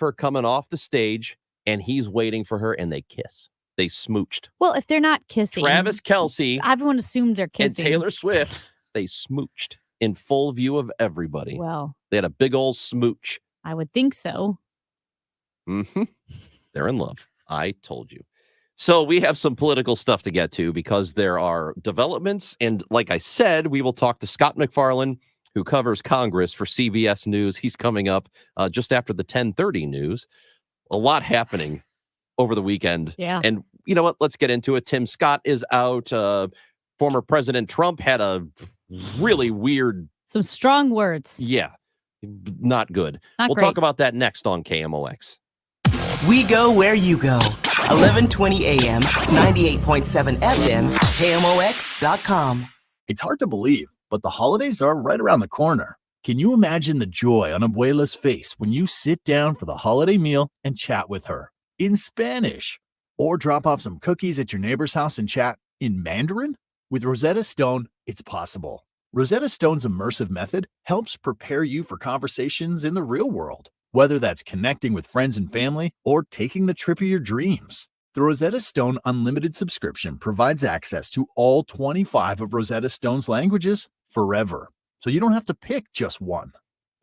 her coming off the stage, and he's waiting for her, and they kiss. They smooched. Well, if they're not kissing, Travis Kelce, everyone assumed they're kissing. and Taylor Swift, they smooched in full view of everybody. Well, they had a big old smooch. I would think so. Mm-hmm. They're in love. I told you. So we have some political stuff to get to because there are developments. And like I said, we will talk to Scott McFarlane, who covers Congress for CBS News. He's coming up just after the 10:30 news. A lot happening over the weekend. Yeah. And you know what? Let's get into it. Tim Scott is out. Former President Trump had a really weird... Some strong words. Yeah. Not good. We'll talk about that next on KMOX. We go where you go. 1120 AM, 98.7 FM, KMOX.com. It's hard to believe, but the holidays are right around the corner. Can you imagine the joy on Abuela's face when you sit down for the holiday meal and chat with her in Spanish? Or drop off some cookies at your neighbor's house and chat in Mandarin? With Rosetta Stone, it's possible. Rosetta Stone's immersive method helps prepare you for conversations in the real world, whether that's connecting with friends and family or taking the trip of your dreams. The Rosetta Stone Unlimited subscription provides access to all 25 of Rosetta Stone's languages forever, so you don't have to pick just one.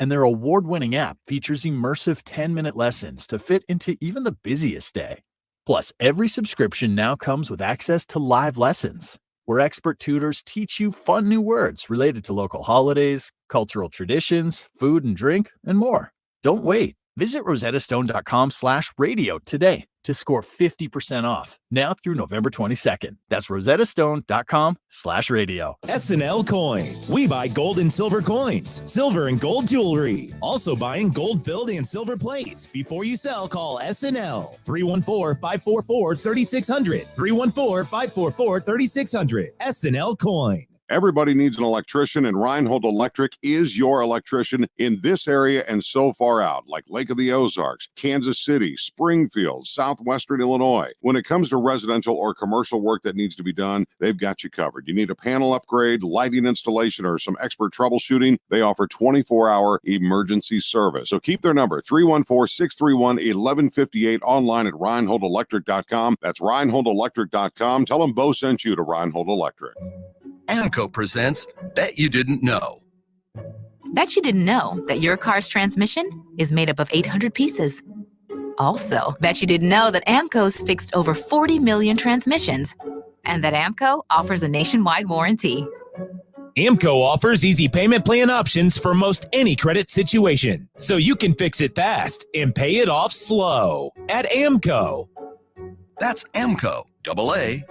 And their award-winning app features immersive 10-minute lessons to fit into even the busiest day. Plus, every subscription now comes with access to live lessons, where expert tutors teach you fun new words related to local holidays, cultural traditions, food and drink, and more. Don't wait. Visit rosettastone.com/radio today to score 50% off now through November 22nd. That's rosettastone.com/radio. SNL Coin. We buy gold and silver coins, silver and gold jewelry. Also buying gold-filled and silver plates. Before you sell, call SNL. 314-544-3600. 314-544-3600. SNL Coin. Everybody needs an electrician, and Reinhold Electric is your electrician in this area and so far out, like Lake of the Ozarks, Kansas City, Springfield, southwestern Illinois. When it comes to residential or commercial work that needs to be done, they've got you covered. You need a panel upgrade, lighting installation, or some expert troubleshooting, they offer 24-hour emergency service. So keep their number, 314-631-1158, online at ReinholdElectric.com. That's ReinholdElectric.com. Tell them Bo sent you to Reinhold Electric. AMCO presents Bet You Didn't Know. Bet you didn't know that your car's transmission is made up of 800 pieces. Also, bet you didn't know that AMCO's fixed over 40 million transmissions and that AMCO offers a nationwide warranty. AMCO offers easy payment plan options for most any credit situation, so you can fix it fast and pay it off slow at AMCO. That's AMCO, AA,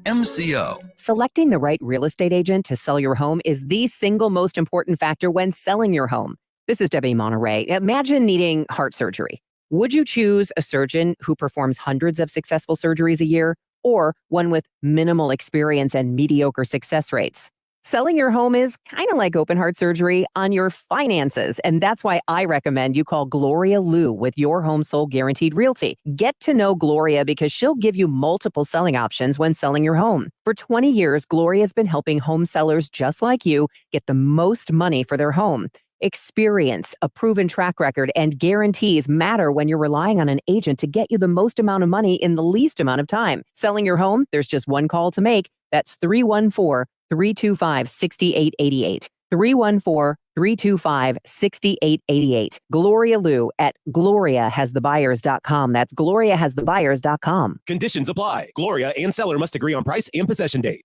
MCO. Selecting the right real estate agent to sell your home is the single most important factor when selling your home. This is Debbie Monterey. Imagine needing heart surgery. Would you choose a surgeon who performs hundreds of successful surgeries a year, or one with minimal experience and mediocre success rates? Selling your home is kind of like open heart surgery on your finances, and that's why I recommend you call Gloria Liu with Your Home Sold Guaranteed Realty. Get to know Gloria because she'll give you multiple selling options when selling your home. For 20 years, Gloria's been helping home sellers just like you get the most money for their home. Experience, a proven track record, and guarantees matter when you're relying on an agent to get you the most amount of money in the least amount of time. Selling your home, there's just one call to make. That's 314-325-6888. 314-325-6888. Gloria Liu at GloriaHasTheBuyers.com. That's GloriaHasTheBuyers.com. Conditions apply. Gloria and seller must agree on price and possession date.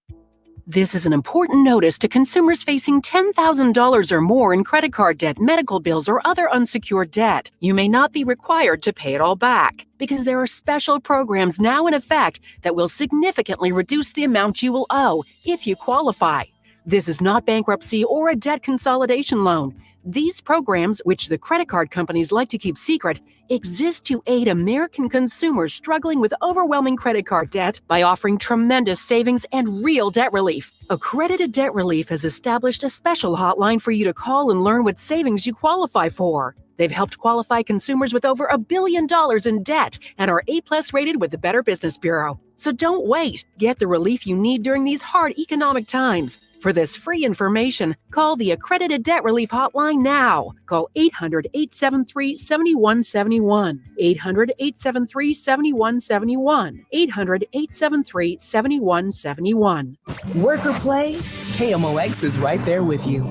This is an important notice to consumers facing $10,000 or more in credit card debt, medical bills, or other unsecured debt. You may not be required to pay it all back because there are special programs now in effect that will significantly reduce the amount you will owe if you qualify. This is not bankruptcy or a debt consolidation loan. These programs, which the credit card companies like to keep secret, exist to aid American consumers struggling with overwhelming credit card debt by offering tremendous savings and real debt relief. Accredited Debt Relief has established a special hotline for you to call and learn what savings you qualify for. They've helped qualify consumers with over $1 billion in debt and are A-plus rated with the Better Business Bureau. So don't wait. Get the relief you need during these hard economic times. For this free information, call the Accredited Debt Relief Hotline now. Call 800-873-7171. 800-873-7171. 800-873-7171. Work or play, KMOX is right there with you.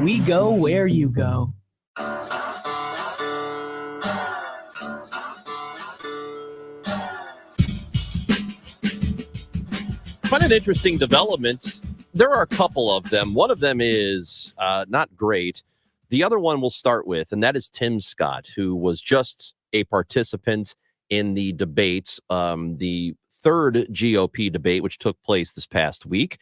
We go where you go. Quite an interesting development. There are a couple of them. One of them is not great. The other one we'll start with, and that is Tim Scott, who was just a participant in the debates, the third GOP debate, which took place this past week.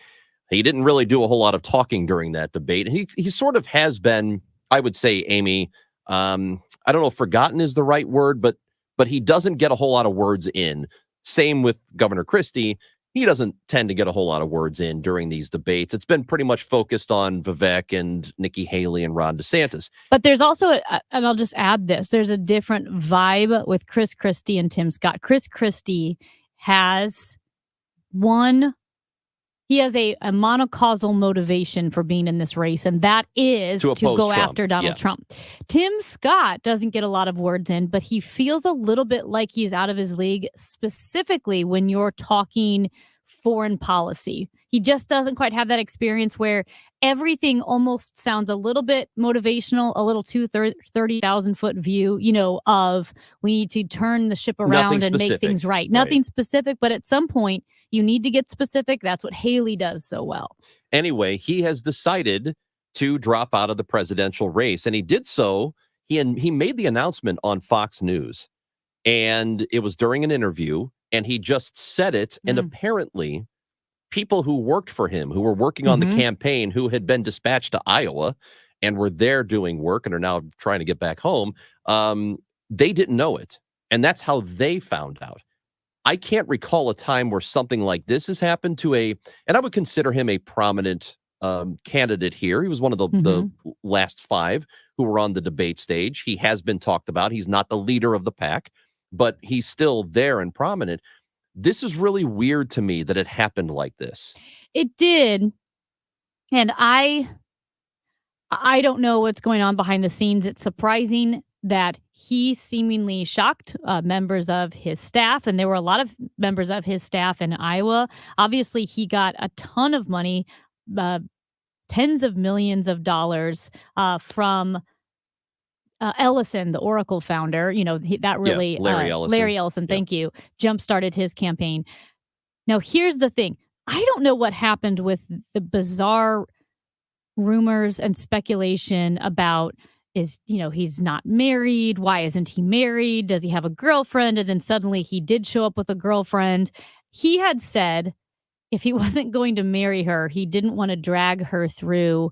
He didn't really do a whole lot of talking during that debate. He sort of has been, I would say, Amy, I don't know if forgotten is the right word, but he doesn't get a whole lot of words in. Same with Governor Christie. He doesn't tend to get a whole lot of words in during these debates. It's been pretty much focused on Vivek and Nikki Haley and Ron DeSantis. But there's also, and I'll just add this, there's a different vibe with Chris Christie and Tim Scott. Chris Christie has he has a monocausal motivation for being in this race, and that is to go Trump. after Donald Trump. Tim Scott doesn't get a lot of words in, but he feels a little bit like he's out of his league, specifically when you're talking foreign policy. He just doesn't quite have that experience where everything almost sounds a little bit motivational, a little too 30,000-foot view, of we need to turn the ship around and make things right. Nothing specific, but at some point, you need to get specific. That's what Haley does so well. Anyway, he has decided to drop out of the presidential race, and he did so. He made the announcement on Fox News, and it was during an interview, and he just said it. And apparently, people who worked for him, who were working on the campaign, who had been dispatched to Iowa and were there doing work and are now trying to get back home, they didn't know it. And that's how they found out. I can't recall a time where something like this has happened to and I would consider him a prominent candidate here. He was one of the last five who were on the debate stage. He has been talked about. He's not the leader of the pack, but he's still there and prominent. This is really weird to me that it happened like this. It did. And I don't know what's going on behind the scenes. It's surprising that he seemingly shocked members of his staff, and there were a lot of members of his staff in Iowa. Obviously, he got a ton of money, tens of millions of dollars from Ellison, the Oracle founder. That really Larry Ellison. Thank you. Jump-started his campaign. Now, here's the thing. I don't know what happened with the bizarre rumors and speculation about he's not married. Why isn't he married? Does he have a girlfriend? And then suddenly he did show up with a girlfriend. He had said if he wasn't going to marry her, he didn't want to drag her through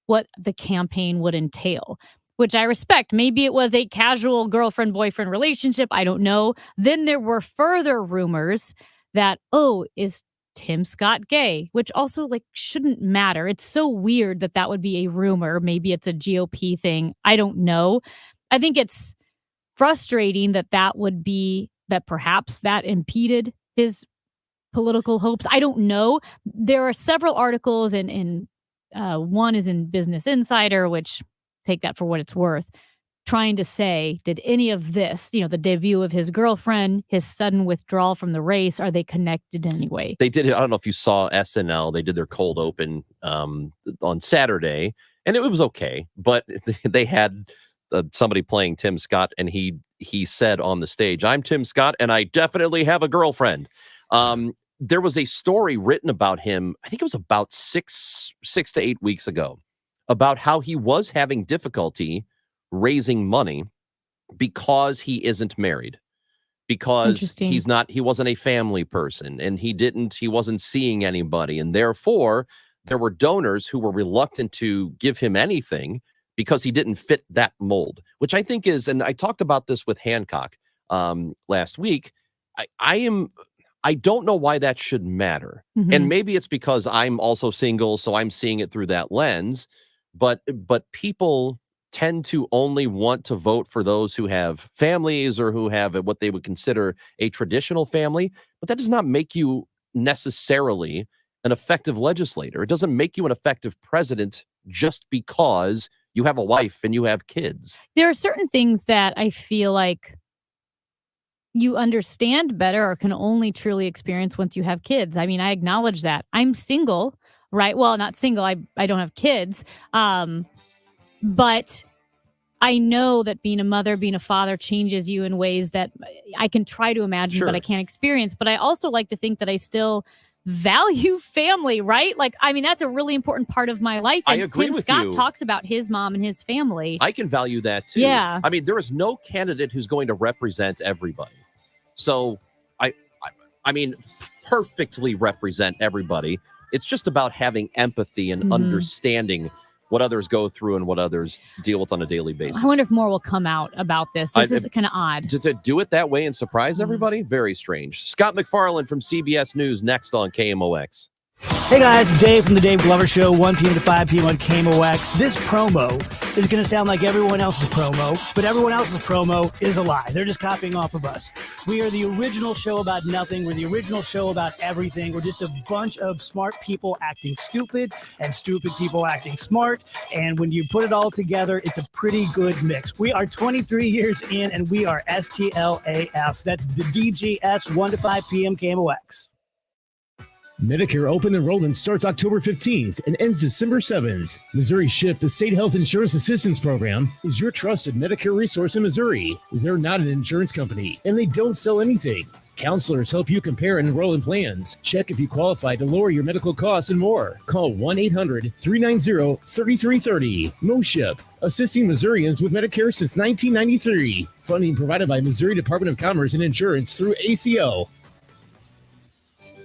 what the campaign would entail, which I respect. Maybe it was a casual girlfriend-boyfriend relationship. I don't know. Then there were further rumors that, is Tim Scott gay, which also shouldn't matter. It's so weird that would be a rumor. Maybe it's a GOP thing. I don't know. I think it's frustrating that perhaps that impeded his political hopes. I don't know. There are several articles and one is in Business Insider, which take that for what it's worth, trying to say, did any of this, the debut of his girlfriend, his sudden withdrawal from the race, are they connected in any way? They did. I don't know if you saw SNL. They did their cold open on Saturday, and it was okay. But they had somebody playing Tim Scott, and he said on the stage, "I'm Tim Scott, and I definitely have a girlfriend." There was a story written about him, I think it was about six to 8 weeks ago, about how he was having difficulty raising money because he isn't married, because he wasn't a family person, and he wasn't seeing anybody, and therefore there were donors who were reluctant to give him anything because he didn't fit that mold, which I think is, and I talked about this with Hancock last week. I don't know why that should matter. And maybe it's because I'm also single, so I'm seeing it through that lens. But people tend to only want to vote for those who have families or who have what they would consider a traditional family, but that does not make you necessarily an effective legislator. It doesn't make you an effective president just because you have a wife and you have kids. There are certain things that I feel like you understand better or can only truly experience once you have kids. I mean, I acknowledge that. I'm single, right? Well, not single. I don't have kids. But I know that being a mother, being a father changes you in ways that I can try to imagine, Sure. but I can't experience. But I also like to think that I still value family, right? Like, I mean, that's a really important part of my life. I And agree Tim with Scott you. talks about his mom and his family. I can value that too. Yeah. I mean, there is no candidate who's going to represent everybody. So I mean, perfectly represent everybody. It's just about having empathy and Mhm. understanding what others go through and what others deal with on a daily basis. I wonder if more will come out about this. This is kind of odd. To do it that way and surprise everybody, very strange. Scott McFarland from CBS News next on KMOX. Hey guys, it's Dave from the Dave Glover Show, 1 p.m. to 5 p.m. on KMOX. This promo is going to sound like everyone else's promo, but everyone else's promo is a lie. They're just copying off of us. We are the original show about nothing. We're the original show about everything. We're just a bunch of smart people acting stupid and stupid people acting smart. And when you put it all together, it's a pretty good mix. We are 23 years in and we are STLAF. That's the DGS, 1 to 5 p.m. KMOX. Medicare open enrollment starts October 15th and ends December 7th. Missouri SHIP, the State Health Insurance Assistance Program, is your trusted Medicare resource in Missouri. They're not an insurance company, and they don't sell anything. Counselors help you compare and enroll in plans. Check if you qualify to lower your medical costs and more. Call 1-800-390-3330. MoShip, assisting Missourians with Medicare since 1993. Funding provided by Missouri Department of Commerce and Insurance through ACO.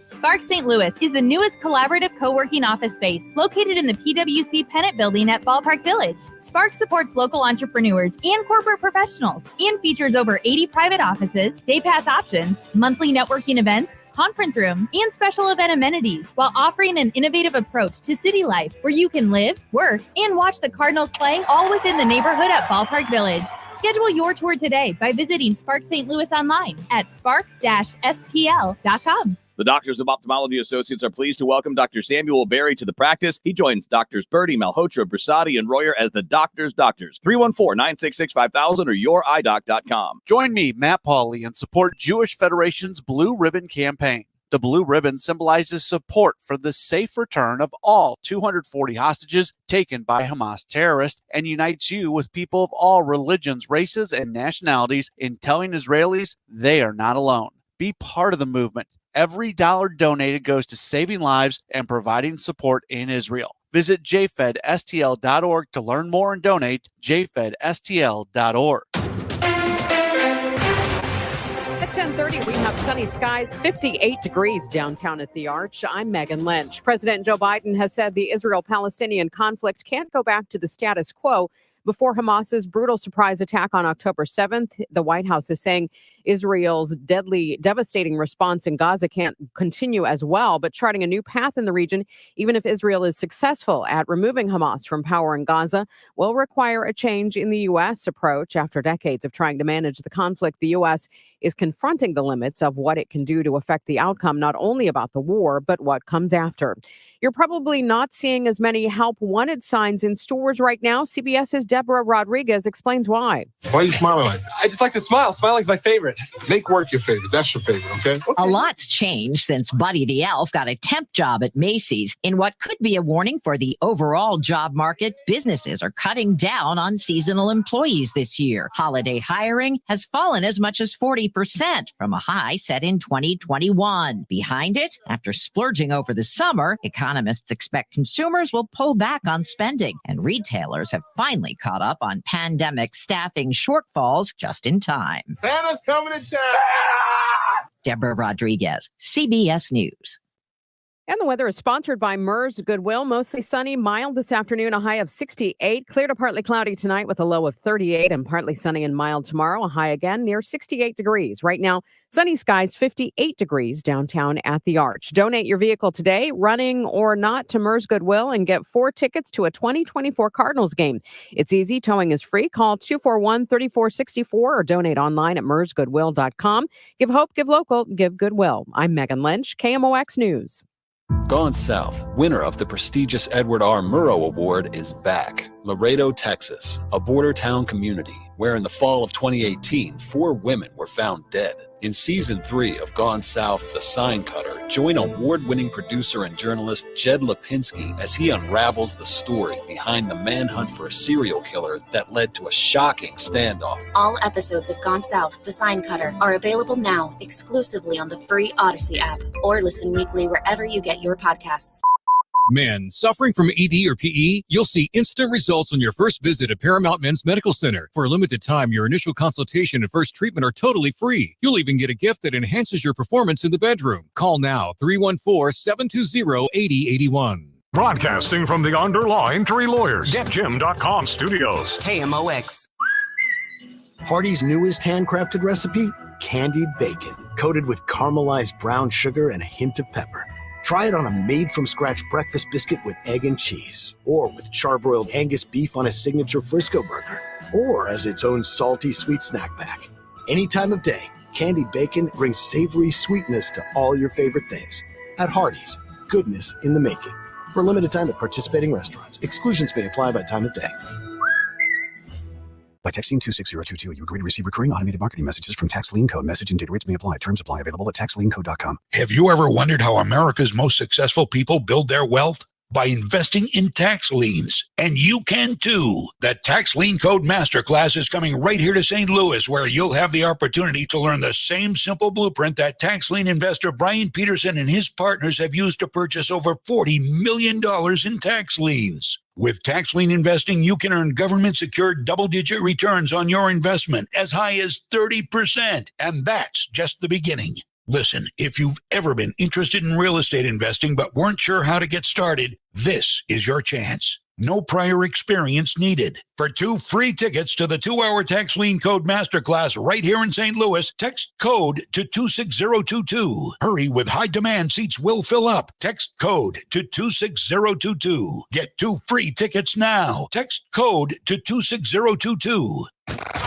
Spark St. Louis is the newest collaborative co-working office space located in the PwC Pennant Building at Ballpark Village. Spark supports local entrepreneurs and corporate professionals and features over 80 private offices, day pass options, monthly networking events, conference room, and special event amenities, while offering an innovative approach to city life where you can live, work, and watch the Cardinals play all within the neighborhood at Ballpark Village. Schedule your tour today by visiting Spark St. Louis online at spark-stl.com. The Doctors of Ophthalmology Associates are pleased to welcome Dr. Samuel Berry to the practice. He joins Doctors Birdie, Malhotra, Brasati, and Royer as the Doctors' Doctors. 314-966-5000 or youridoc.com. Join me, Matt Pauley, and support Jewish Federation's Blue Ribbon campaign. The blue ribbon symbolizes support for the safe return of all 240 hostages taken by Hamas terrorists and unites you with people of all religions, races, and nationalities in telling Israelis they are not alone. Be part of the movement. Every dollar donated goes to saving lives and providing support in Israel. Visit jfedstl.org to learn more and donate. jfedstl.org. At 10:30, we have sunny skies, 58 degrees downtown at the Arch. I'm Megan Lynch. President Joe Biden has said the Israel-Palestinian conflict can't go back to the status quo before Hamas's brutal surprise attack on October 7th. The White House is saying Israel's devastating response in Gaza can't continue as well, but charting a new path in the region, even if Israel is successful at removing Hamas from power in Gaza, will require a change in the U.S. approach. After decades of trying to manage the conflict, the U.S. is confronting the limits of what it can do to affect the outcome, not only about the war, but what comes after. You're probably not seeing as many help wanted signs in stores right now. CBS's Deborah Rodriguez explains why. Why are you smiling like that? I just like to smile. Smiling's my favorite. Make work your favorite. That's your favorite, okay? A lot's changed since Buddy the Elf got a temp job at Macy's. In what could be a warning for the overall job market, businesses are cutting down on seasonal employees this year. Holiday hiring has fallen as much as 40% from a high set in 2021. Behind it, after splurging over the summer, economists expect consumers will pull back on spending, and retailers have finally caught up on pandemic staffing shortfalls just in time. Santa's coming to town. Deborah Rodriguez, CBS News. And the weather is sponsored by MERS Goodwill. Mostly sunny, mild this afternoon, a high of 68. Clear to partly cloudy tonight with a low of 38, and partly sunny and mild tomorrow, a high again near 68 degrees. Right now, sunny skies, 58 degrees downtown at the Arch. Donate your vehicle today, running or not, to MERS Goodwill and get 4 tickets to a 2024 Cardinals game. It's easy. Towing is free. Call 241-3464 or donate online at mersgoodwill.com. Give hope, give local, give Goodwill. I'm Megan Lynch, KMOX News. Gone South, winner of the prestigious Edward R. Murrow Award, is back. Laredo, Texas, a border town community where in the fall of 2018, 4 women were found dead. In season 3 of Gone South, The Sign Cutter, join award-winning producer and journalist Jed Lipinski as he unravels the story behind the manhunt for a serial killer that led to a shocking standoff. All episodes of Gone South, The Sign Cutter are available now exclusively on the free Odyssey app, or listen weekly wherever you get your podcasts. Men suffering from ED or PE, you'll see instant results on your first visit at Paramount Men's Medical Center. For a limited time, your initial consultation and first treatment are totally free. You'll even get a gift that enhances your performance in the bedroom. Call now, 314-720-8081. Broadcasting from the Underlying Tree Lawyers, GetJim.com studios. KMOX. Hardee's newest handcrafted recipe? Candied bacon, coated with caramelized brown sugar and a hint of pepper. Try it on a made-from-scratch breakfast biscuit with egg and cheese, or with charbroiled Angus beef on a signature Frisco burger, or as its own salty sweet snack pack. Any time of day, candied bacon brings savory sweetness to all your favorite things. At Hardee's, goodness in the making. For a limited time at participating restaurants. Exclusions may apply by time of day. By texting 26022, you agree to receive recurring automated marketing messages from Tax Lien Code. Message and data rates may apply. Terms apply. Available at taxliencode.com. Have you ever wondered how America's most successful people build their wealth? By investing in tax liens. And you can too. The Tax Lien Code Masterclass is coming right here to St. Louis, where you'll have the opportunity to learn the same simple blueprint that tax lien investor Brian Peterson and his partners have used to purchase over $40 million in tax liens. With tax lien investing, you can earn government-secured double-digit returns on your investment as high as 30%. And that's just the beginning. Listen, if you've ever been interested in real estate investing but weren't sure how to get started, this is your chance. No prior experience needed. For 2 free tickets to the 2-hour Tax Lien Code Masterclass right here in St. Louis, text code to 26022. Hurry, with high demand, seats will fill up. Text code to 26022. Get 2 free tickets now. Text code to 26022.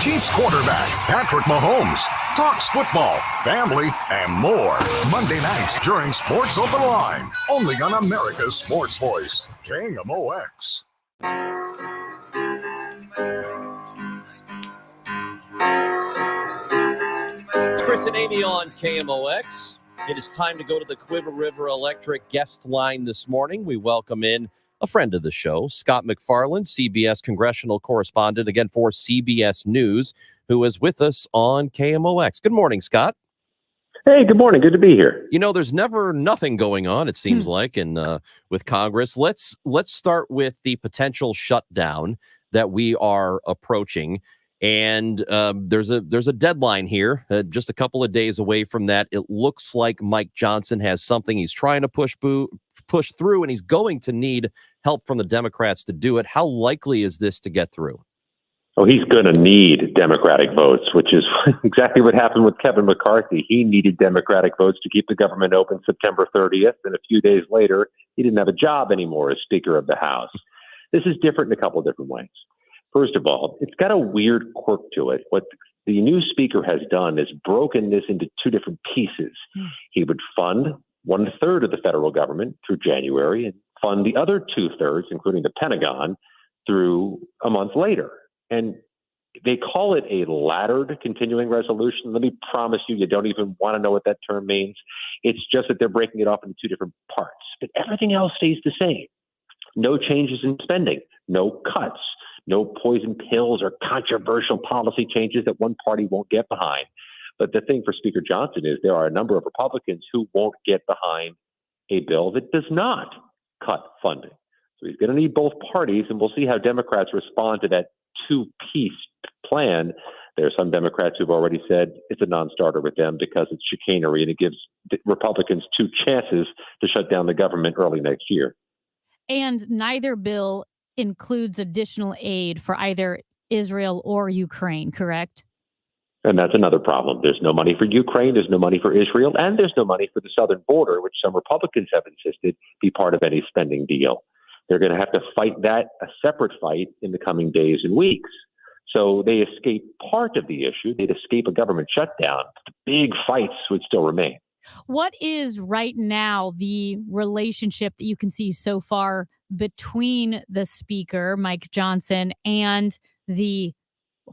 Chiefs quarterback Patrick Mahomes talks football, family, and more. Monday nights during Sports Open Line. Only on America's Sports Voice, KMOX. It's Chris and Amy on KMOX. It is time to go to the Quiver River Electric guest line this morning. We welcome in a friend of the show, Scott MacFarlane, CBS congressional correspondent, again for CBS News, who is with us on KMOX. Good morning, Scott. Hey, good morning. Good to be here. You know, there's never nothing going on, it seems like, with Congress. Let's start with the potential shutdown that we are approaching. And there's a deadline here, just a couple of days away from that. It looks like Mike Johnson has something he's trying to push through, and he's going to need help from the Democrats to do it. How likely is this to get through? Oh, he's going to need Democratic votes, which is exactly what happened with Kevin McCarthy. He needed Democratic votes to keep the government open September 30th, and a few days later, he didn't have a job anymore as Speaker of the House. This is different in a couple of different ways. First of all, it's got a weird quirk to it. What the new Speaker has done is broken this into 2 different pieces. He would fund 1/3 of the federal government through January and fund the other 2/3, including the Pentagon, through a month later. And they call it a laddered continuing resolution. Let me promise you, you don't even want to know what that term means. It's just that they're breaking it off into 2 different parts. But everything else stays the same. No changes in spending, no cuts, no poison pills or controversial policy changes that one party won't get behind. But the thing for Speaker Johnson is there are a number of Republicans who won't get behind a bill that does not cut funding. So he's going to need both parties, and we'll see how Democrats respond to that 2-piece plan There are some Democrats who've already said it's a non-starter with them because it's chicanery and it gives Republicans two chances to shut down the government early next year. And neither bill includes additional aid for either Israel or Ukraine, correct? And that's another problem. There's no money for Ukraine, there's no money for Israel, and there's no money for the southern border, which some Republicans have insisted be part of any spending deal. They're going to have to fight that, a separate fight, in the coming days and weeks. So they escape part of the issue. They'd escape a government shutdown. The big fights would still remain. What is right now the relationship that you can see so far between the Speaker, Mike Johnson, and the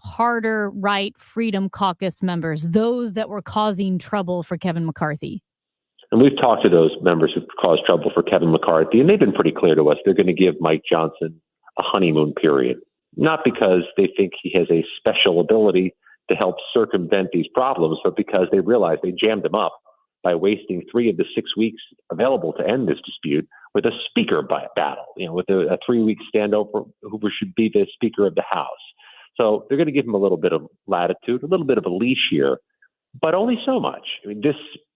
harder right Freedom Caucus members, those that were causing trouble for Kevin McCarthy? And we've talked to those members who caused trouble for Kevin McCarthy, and they've been pretty clear to us. They're going to give Mike Johnson a honeymoon period, not because they think he has a special ability to help circumvent these problems, but because they realize they jammed him up by wasting 3 of the 6 weeks available to end this dispute with a speaker battle, with a 3-week standover who should be the Speaker of the House. So they're going to give him a little bit of latitude, a little bit of a leash here, but only so much. I mean, this,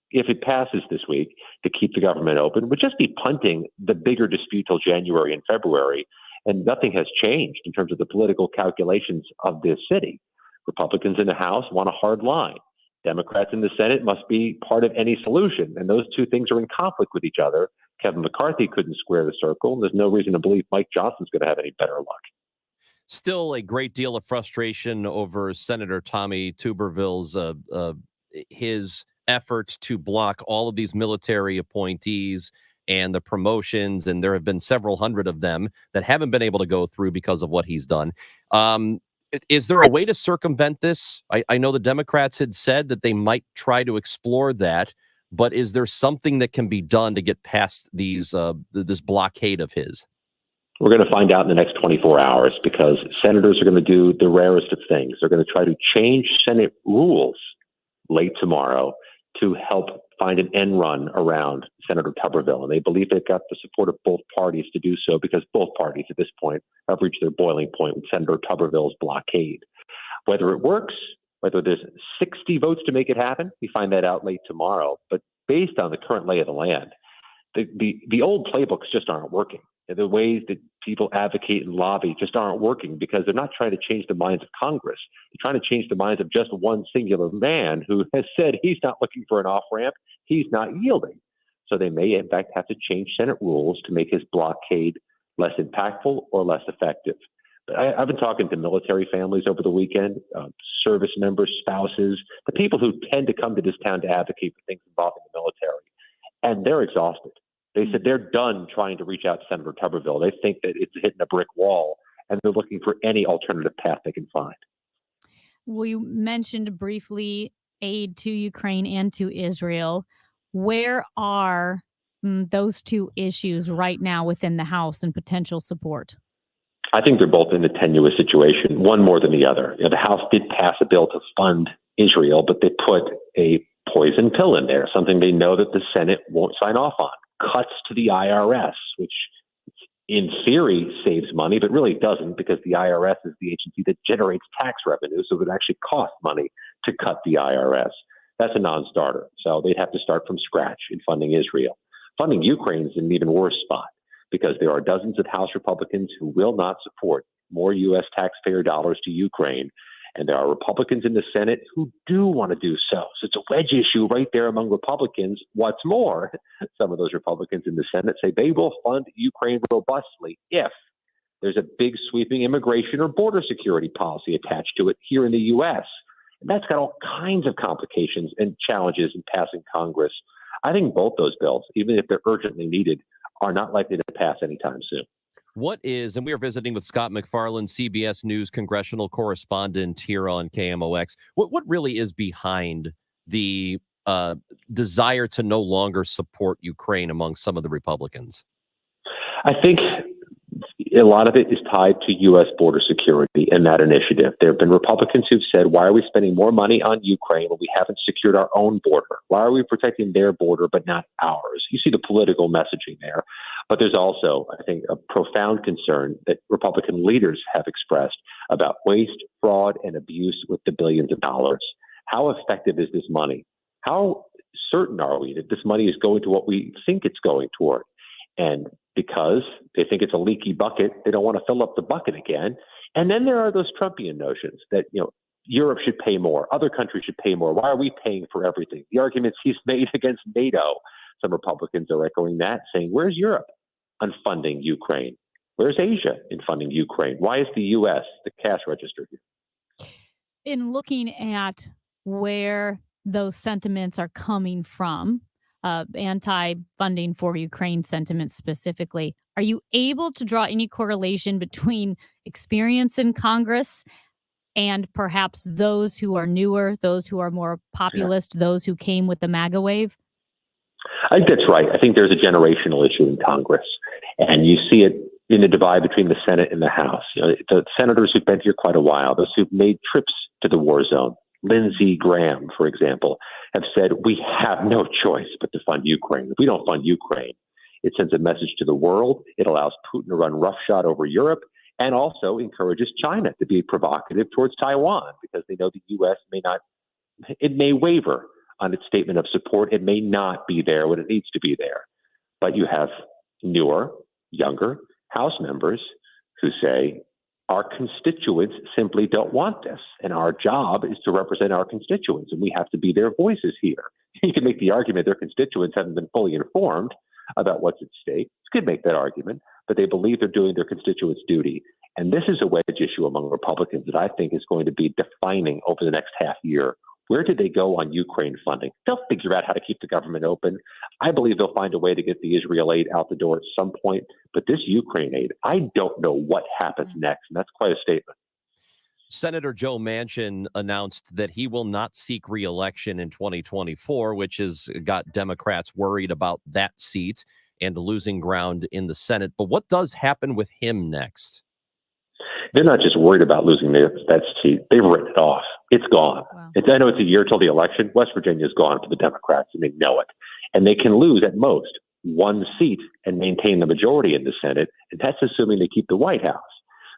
if it passes this week to keep the government open, would just be punting the bigger dispute till January and February, and nothing has changed in terms of the political calculations of this city. Republicans in the House want a hard line. Democrats in the Senate must be part of any solution, and those two things are in conflict with each other. Kevin McCarthy couldn't square the circle, and there's no reason to believe Mike Johnson's going to have any better luck. Still a great deal of frustration over Senator Tommy Tuberville's his efforts to block all of these military appointees and the promotions, and there have been several hundred of them that haven't been able to go through because of what he's done. Is there a way to circumvent this? I know the Democrats had said that they might try to explore that, but is there something that can be done to get past these this blockade of his? We're going to find out in the next 24 hours because senators are going to do the rarest of things. They're going to try to change Senate rules late tomorrow to help find an end run around Senator Tuberville. And they believe they've got the support of both parties to do so because both parties at this point have reached their boiling point with Senator Tuberville's blockade. Whether it works, whether there's 60 votes to make it happen, we find that out late tomorrow. But based on the current lay of the land, the old playbooks just aren't working. The ways that people advocate and lobby just aren't working because they're not trying to change the minds of Congress. They're trying to change the minds of just one singular man who has said he's not looking for an off-ramp. He's not yielding. So they may, in fact, have to change Senate rules to make his blockade less impactful or less effective. But I've been talking to military families over the weekend, service members, spouses, the people who tend to come to this town to advocate for things involving the military, and they're exhausted. They said they're done trying to reach out to Senator Tuberville. They think that it's hitting a brick wall, and they're looking for any alternative path they can find. We mentioned briefly aid to Ukraine and to Israel. Where are those two issues right now within the House and potential support? I think they're both in a tenuous situation, one more than the other. The House did pass a bill to fund Israel, but they put a poison pill in there, something they know that the Senate won't sign off on. Cuts to the IRS, which in theory saves money, but really doesn't because the IRS is the agency that generates tax revenue. So it would actually cost money to cut the IRS. That's a non-starter. So they'd have to start from scratch in funding Israel. Funding Ukraine is in an even worse spot because there are dozens of House Republicans who will not support more U.S. taxpayer dollars to Ukraine. And there are Republicans in the Senate who do want to do so. So it's a wedge issue right there among Republicans. What's more, some of those Republicans in the Senate say they will fund Ukraine robustly if there's a big sweeping immigration or border security policy attached to it here in the U.S. And that's got all kinds of complications and challenges in passing Congress. I think both those bills, even if they're urgently needed, are not likely to pass anytime soon. What is, and we are visiting with Scott MacFarlane, CBS News congressional correspondent here on KMOX. What really is behind the desire to no longer support Ukraine among some of the Republicans? I think a lot of it is tied to U.S. border security and that initiative. There have been Republicans who've said, why are we spending more money on Ukraine when we haven't secured our own border? Why are we protecting their border but not ours? You see the political messaging there. But there's also, I think, a profound concern that Republican leaders have expressed about waste, fraud, and abuse with the billions of dollars. How effective is this money? How certain are we that this money is going to what we think it's going toward? And because they think it's a leaky bucket, they don't want to fill up the bucket again. And then there are those Trumpian notions that, Europe should pay more, other countries should pay more. Why are we paying for everything? The arguments he's made against NATO, some Republicans are echoing that, saying, where's Europe on funding Ukraine? Where's Asia in funding Ukraine? Why is the U.S. the cash register here? In looking at where those sentiments are coming from, anti-funding for Ukraine sentiments specifically, are you able to draw any correlation between experience in Congress and perhaps those who are newer, those who are more populist, those who came with the MAGA wave? I think that's right. I think there's a generational issue in Congress, and you see it in the divide between the Senate and the House. The senators who've been here quite a while, those who've made trips to the war zone, Lindsey Graham, for example, have said, we have no choice but to fund Ukraine. If we don't fund Ukraine, it sends a message to the world. It allows Putin to run roughshod over Europe and also encourages China to be provocative towards Taiwan because they know the U.S. may waver on its statement of support. It may not be there when it needs to be there. But you have newer, younger House members who say, our constituents simply don't want this. And our job is to represent our constituents, and we have to be their voices here. You can make the argument their constituents haven't been fully informed about what's at stake. You could make that argument, but they believe they're doing their constituents' duty. And this is a wedge issue among Republicans that I think is going to be defining over the next half year. Where did they go on Ukraine funding? They'll figure out how to keep the government open. I believe they'll find a way to get the Israel aid out the door at some point. But this Ukraine aid, I don't know what happens next. And that's quite a statement. Senator Joe Manchin announced that he will not seek re-election in 2024, which has got Democrats worried about that seat and losing ground in the Senate. But what does happen with him next? They're not just worried about losing that seat. They've written it off. It's gone. Wow. I know it's a year till the election. West Virginia is gone for the Democrats, and they know it. And they can lose at most one seat and maintain the majority in the Senate, and that's assuming they keep the White House.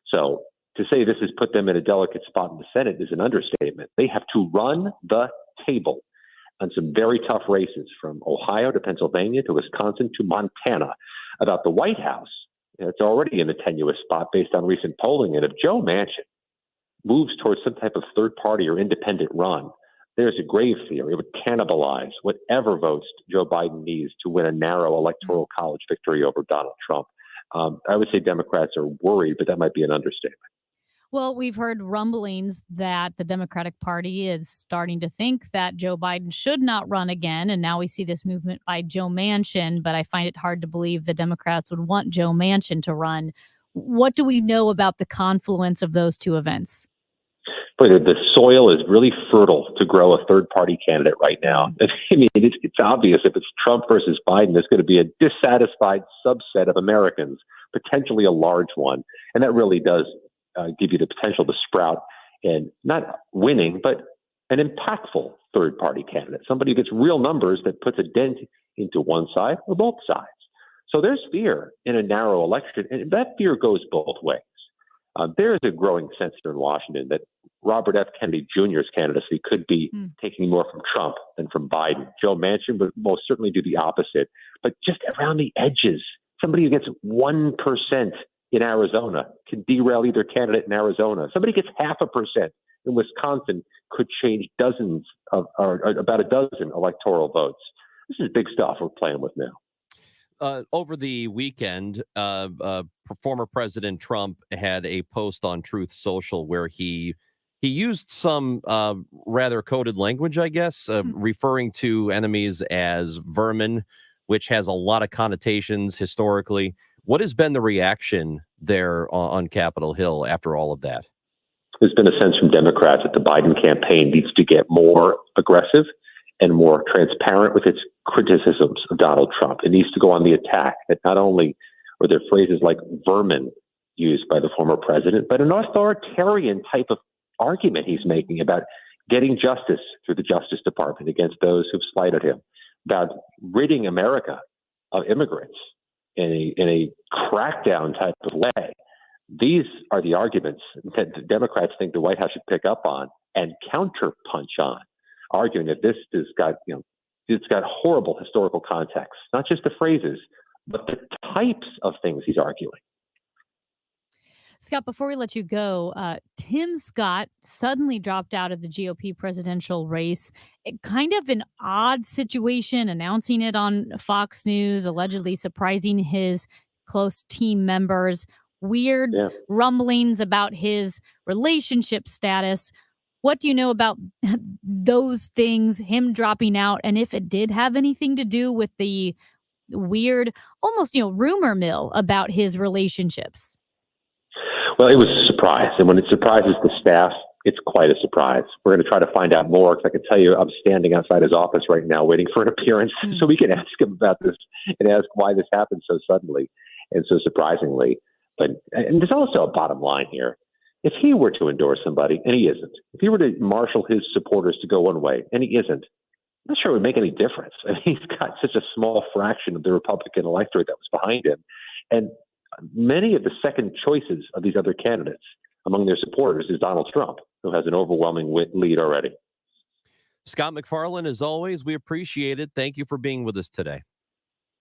So to say this has put them in a delicate spot in the Senate is an understatement. They have to run the table on some very tough races from Ohio to Pennsylvania to Wisconsin to Montana. About the White House, it's already in a tenuous spot based on recent polling. And if Joe Manchin moves towards some type of third party or independent run, there's a grave fear it would cannibalize whatever votes Joe Biden needs to win a narrow electoral college victory over Donald Trump. I would say Democrats are worried, but that might be an understatement. Well, we've heard rumblings that the Democratic Party is starting to think that Joe Biden should not run again. And now we see this movement by Joe Manchin, but I find it hard to believe the Democrats would want Joe Manchin to run. What do we know about the confluence of those two events? But the soil is really fertile to grow a third-party candidate right now. I mean, it's obvious if it's Trump versus Biden, there's going to be a dissatisfied subset of Americans, potentially a large one. And that really does give you the potential to sprout and not winning, but an impactful third-party candidate, somebody who gets real numbers that puts a dent into one side or both sides. So there's fear in a narrow election, and that fear goes both ways. There is a growing sense here in Washington that Robert F. Kennedy Jr.'s candidacy could be taking more from Trump than from Biden. Joe Manchin would most certainly do the opposite. But just around the edges, somebody who gets 1% in Arizona can derail either candidate in Arizona. Somebody gets 0.5% in Wisconsin could change dozens of, or about a dozen electoral votes. This is big stuff we're playing with now. Over the weekend, former President Trump had a post on Truth Social where he used some rather coded language, I guess, referring to enemies as vermin, which has a lot of connotations historically. What has been the reaction there on Capitol Hill after all of that? There's been a sense from Democrats that the Biden campaign needs to get more aggressive and more transparent with its criticisms of Donald Trump. It needs to go on the attack. That not only were there phrases like vermin used by the former president, but an authoritarian type of argument he's making about getting justice through the Justice Department against those who've slighted him, about ridding America of immigrants in a crackdown type of way. These are the arguments that the Democrats think the White House should pick up on and counterpunch on, arguing that this has got, it's got horrible historical context, not just the phrases, but the types of things he's arguing. Scott, before we let you go, Tim Scott suddenly dropped out of the GOP presidential race. Kind of an odd situation, announcing it on Fox News, allegedly surprising his close team members. Weird rumblings about his relationship status. What do you know about those things, him dropping out, and if it did have anything to do with the weird, almost, rumor mill about his relationships? Well, it was a surprise. And when it surprises the staff, it's quite a surprise. We're going to try to find out more, because I can tell you I'm standing outside his office right now waiting for an appearance so we can ask him about this and ask why this happened so suddenly and so surprisingly. And there's also a bottom line here. If he were to endorse somebody, and he isn't, if he were to marshal his supporters to go one way, and he isn't, I'm not sure it would make any difference. I mean, he's got such a small fraction of the Republican electorate that was behind him. And many of the second choices of these other candidates among their supporters is Donald Trump, who has an overwhelming lead already. Scott MacFarlane, as always, we appreciate it. Thank you for being with us today.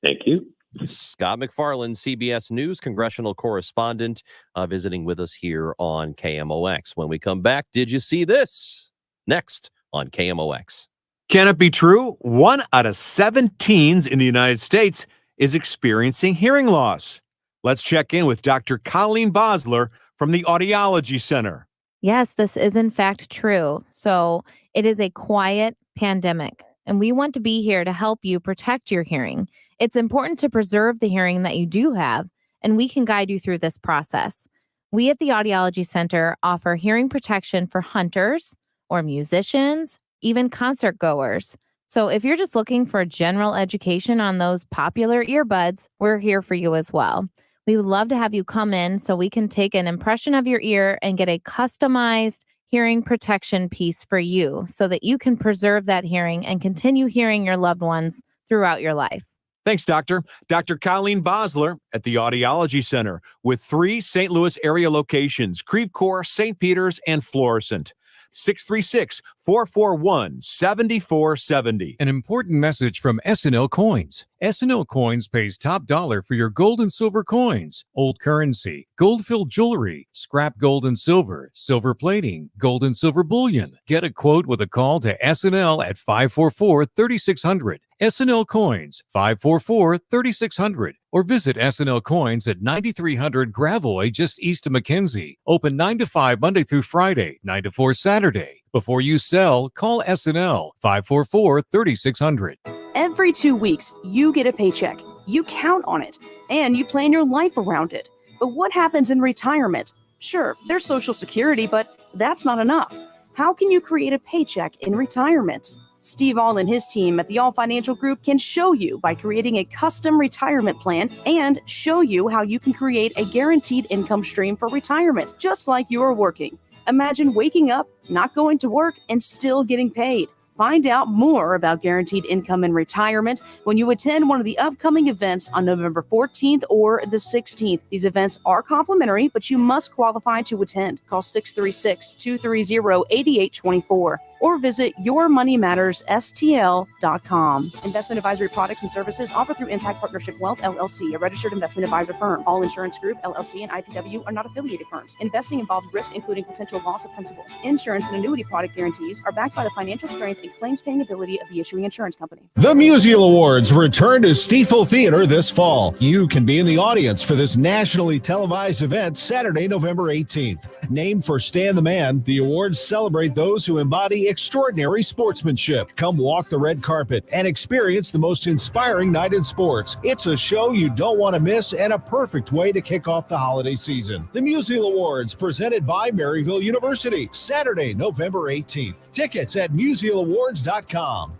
Thank you. Scott MacFarlane, CBS News congressional correspondent, visiting with us here on KMOX. When we come back, did you see this? Next on KMOX. Can it be true? 1 out of 7 teens in the United States is experiencing hearing loss. Let's check in with Dr. Colleen Bosler from the Audiology Center. Yes, this is in fact true. So it is a quiet pandemic, and we want to be here to help you protect your hearing. It's important to preserve the hearing that you do have, and we can guide you through this process. We at the Audiology Center offer hearing protection for hunters or musicians, even concert goers. So if you're just looking for general education on those popular earbuds, we're here for you as well. We would love to have you come in so we can take an impression of your ear and get a customized hearing protection piece for you so that you can preserve that hearing and continue hearing your loved ones throughout your life. Thanks, Doctor. Dr. Colleen Bosler at the Audiology Center with 3 St. Louis area locations, Creve Coeur, St. Peter's, and Florissant. 636-441-7470. An important message from S&L Coins. S&L Coins pays top dollar for your gold and silver coins, old currency, gold-filled jewelry, scrap gold and silver, silver plating, gold and silver bullion. Get a quote with a call to S&L at 544-3600. S&L Coins, 544-3600. Or visit S&L Coins at 9300 Gravois, just east of McKenzie. Open 9 to 5 Monday through Friday, 9 to 4 Saturday. Before you sell, call S&L 544-3600. Every 2 weeks, you get a paycheck. You count on it, and you plan your life around it. But what happens in retirement? Sure, there's Social Security, but that's not enough. How can you create a paycheck in retirement? Steve All and his team at the All Financial Group can show you by creating a custom retirement plan and show you how you can create a guaranteed income stream for retirement, just like you are working. Imagine waking up, not going to work, and still getting paid. Find out more about guaranteed income in retirement when you attend one of the upcoming events on November 14th or the 16th. These events are complimentary, but you must qualify to attend. Call 636-230-8824 or visit yourmoneymattersstl.com. Investment advisory products and services offered through Impact Partnership Wealth, LLC, a registered investment advisor firm. All Insurance Group, LLC, and IPW are not affiliated firms. Investing involves risk, including potential loss of principal. Insurance and annuity product guarantees are backed by the financial strength and claims-paying ability of the issuing insurance company. The Musial Awards return to Stiefel Theater this fall. You can be in the audience for this nationally televised event Saturday, November 18th. Named for Stan the Man, the awards celebrate those who embody extraordinary sportsmanship. Come walk the red carpet and experience the most inspiring night in sports. It's a show you don't want to miss and a perfect way to kick off the holiday season. The Musial Awards, presented by Maryville University, Saturday, November 18th. Tickets at musialawards.com.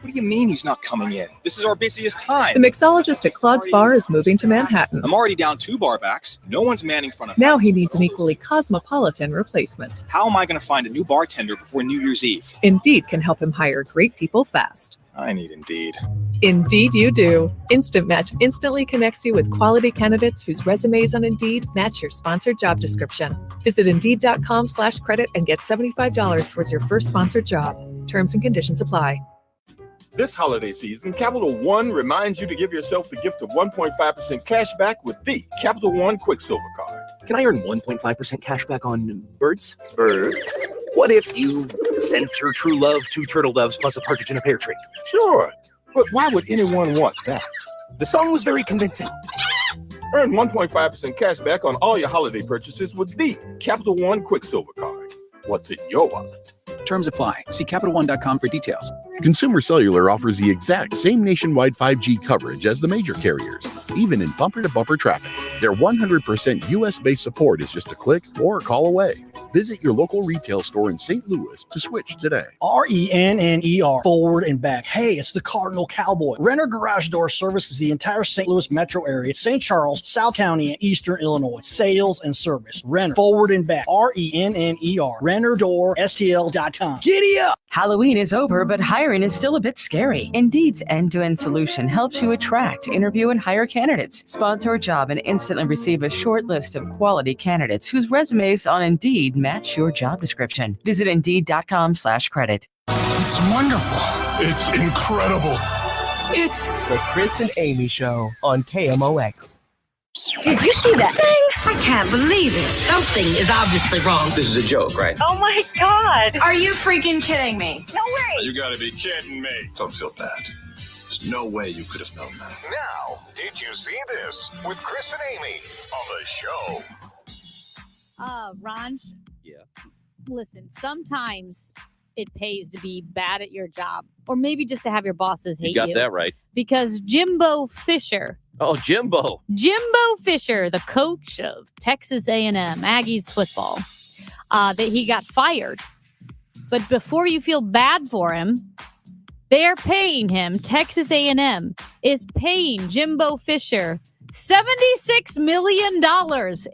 What do you mean he's not coming in? This is our busiest time. The mixologist at Claude's Bar is moving to Manhattan. I'm already down 2 bar backs. No one's manning front of Now house. he needs an equally cosmopolitan replacement. How am I going to find a new bartender before New Year's Eve? Indeed can help him hire great people fast. I need Indeed. Indeed you do. Instant Match instantly connects you with quality candidates whose resumes on Indeed match your sponsored job description. Visit Indeed.com/credit and get $75 towards your first sponsored job. Terms and conditions apply. This holiday season, Capital One reminds you to give yourself the gift of 1.5% cash back with the Capital One Quicksilver Card. Can I earn 1.5% cash back on birds? Birds? What if you sent your true love 2 turtle doves plus a partridge in a pear tree? Sure, but why would anyone want that? The song was very convincing. Earn 1.5% cash back on all your holiday purchases with the Capital One Quicksilver Card. What's in your wallet? Terms apply. See CapitalOne.com for details. Consumer Cellular offers the exact same nationwide 5G coverage as the major carriers, even in bumper-to-bumper traffic. Their 100% US-based support is just a click or a call away. Visit your local retail store in St. Louis to switch today. RENNER, forward and back. Hey, it's the Cardinal Cowboy. Renner Garage Door services the entire St. Louis metro area, St. Charles, South County, and Eastern Illinois. Sales and service. Renner, forward and back. RENNER. RennerDoorSTL.com. Giddy up! Halloween is over, but hiring is still a bit scary. Indeed's end-to-end solution helps you attract, interview, and hire candidates. Sponsor a job and instantly receive a short list of quality candidates whose resumes on Indeed match your job description. Visit Indeed.com/credit. It's wonderful. It's incredible. It's the Chris and Amy Show on KMOX. Did you see that thing? I can't believe it. Something is obviously wrong. This is a joke, right? Oh my God. Are you freaking kidding me? No way. You gotta be kidding me. Don't feel bad. There's no way you could have known that. Now, did you see this with Chris and Amy on the show? Ron. Yeah. Listen, sometimes it pays to be bad at your job, or maybe just to have your bosses hate you. You got that right. Because Jimbo Fisher. Oh, Jimbo Fisher, the coach of Texas A&M Aggies football, that he got fired. But before you feel bad for him, they're paying him. Texas A&M is paying Jimbo Fisher $76 million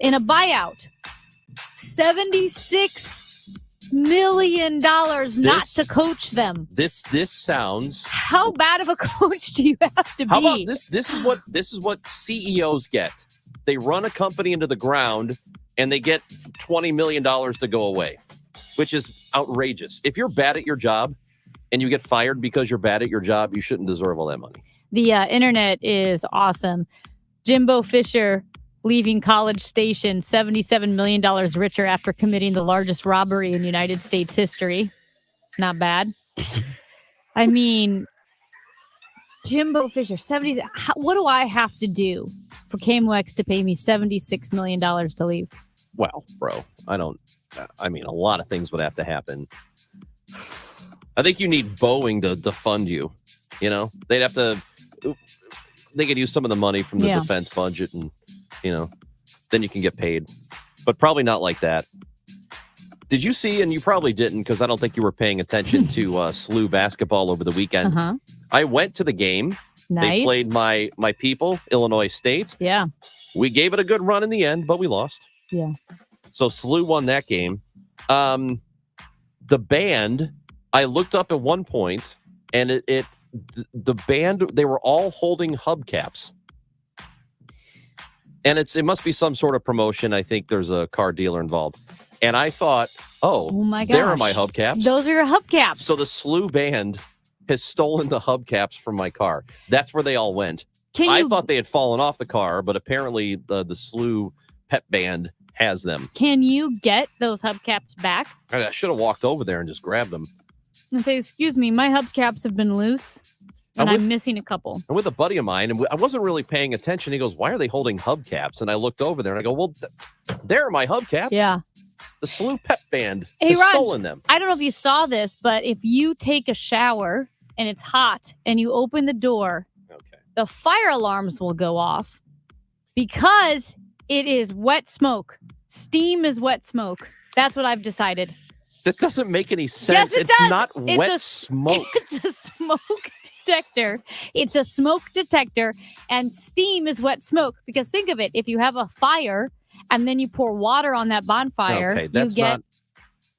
in a buyout. $76 million not to coach them. This sounds. How bad of a coach do you have to be? How about this? This is what CEOs get. They run a company into the ground and they get $20 million to go away, which is outrageous. If you're bad at your job and you get fired because you're bad at your job, you shouldn't deserve all that money. The internet is awesome. Jimbo Fisher leaving College Station $77 million richer after committing the largest robbery in United States history. Not bad. I mean, Jimbo Fisher, what do I have to do for KMOX to pay me $76 million to leave? Well, bro, I mean, a lot of things would have to happen. I think you need Boeing to fund you. You know, they could use some of the money from the defense budget and, then you can get paid, but probably not like that. Did you see, and you probably didn't because I don't think you were paying attention to SLU basketball over the weekend. Uh-huh. I went to the game. Nice. They played my people, Illinois State. Yeah. We gave it a good run in the end, but we lost. Yeah. So SLU won that game. The band, I looked up at one point, and the band, they were all holding hubcaps. And it must be some sort of promotion. I think there's a car dealer involved. And I thought, oh my gosh, there are my hubcaps. Those are your hubcaps. So the SLU band has stolen the hubcaps from my car. That's where they all went. I thought they had fallen off the car, but apparently the SLU pep band has them. Can you get those hubcaps back? I should have walked over there and just grabbed them. And say, excuse me, my hubcaps have been loose. And I'm missing a couple. And with a buddy of mine, and I wasn't really paying attention. He goes, why are they holding hubcaps? And I looked over there and I go, well, there are my hubcaps. Yeah. The SLU pep band has stolen them. I don't know if you saw this, but if you take a shower and it's hot and you open the door, the fire alarms will go off because it is wet smoke. Steam is wet smoke. That's what I've decided. That doesn't make any sense. Yes, it It's does. not It's wet a- smoke. It's a smoke detector. It's a smoke detector, and steam is wet smoke. Because think of it, if you have a fire and then you pour water on that bonfire, Okay, you that's get not.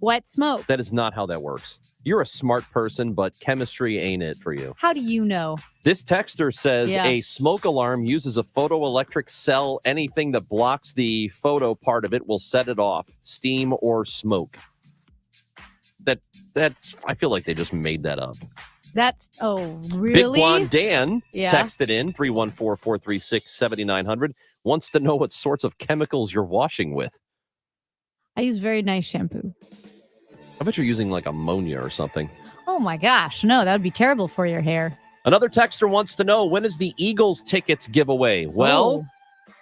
wet smoke. That is not how that works. You're a smart person, but chemistry ain't it for you. How do you know? This texter says Yeah. a smoke alarm uses a photoelectric cell. Anything that blocks the photo part of it will set it off, steam or smoke. That I feel like they just made that up. That's, oh, Big really? Blonde Dan Yeah. texted in 314-436-7900. Wants to know what sorts of chemicals you're washing with. I use very nice shampoo. I bet you're using like ammonia or something. Oh my gosh, no, that would be terrible for your hair. Another texter wants to know, when is the Eagles tickets giveaway? Well, Oh.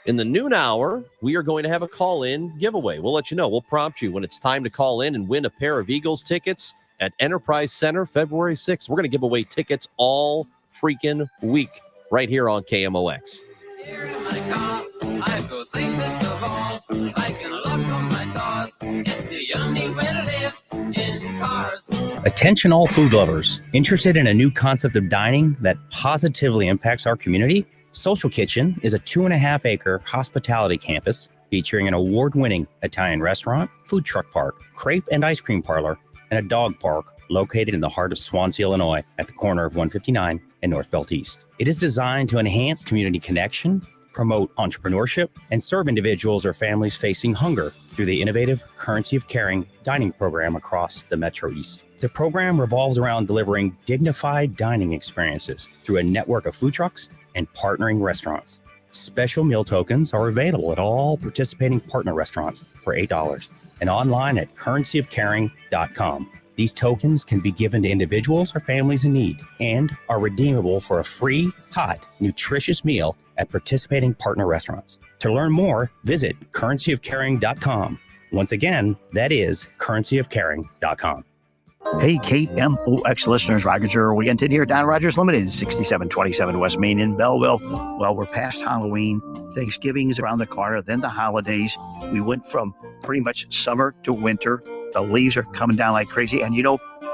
in the noon hour, we are going to have a call-in giveaway. We'll let you know. We'll prompt you when it's time to call in and win a pair of Eagles tickets at Enterprise Center February 6th. We're going to give away tickets all freaking week right here on KMOX. I feel safest of all. I can lock on my doors. It's the only way to live in cars. Attention all food lovers. Interested in a new concept of dining that positively impacts our community? Social Kitchen is a 2.5-acre hospitality campus featuring an award-winning Italian restaurant, food truck park, crepe and ice cream parlor, and a dog park located in the heart of Swansea, Illinois, at the corner of 159 and North Belt East. It is designed to enhance community connection, promote entrepreneurship, and serve individuals or families facing hunger through the innovative Currency of Caring dining program across the Metro East. The program revolves around delivering dignified dining experiences through a network of food trucks and partnering restaurants. Special meal tokens are available at all participating partner restaurants for $8 and online at currencyofcaring.com. These tokens can be given to individuals or families in need and are redeemable for a free, hot, nutritious meal at participating partner restaurants. To learn more, visit currencyofcaring.com. Once again, that is currencyofcaring.com. Hey, KMOX listeners, Roger Zero again here at Don Rogers Limited, 6727 West Main in Belleville. Well, we're past Halloween. Thanksgiving is around the corner, then the holidays. We went from pretty much summer to winter. The leaves are coming down like crazy. And,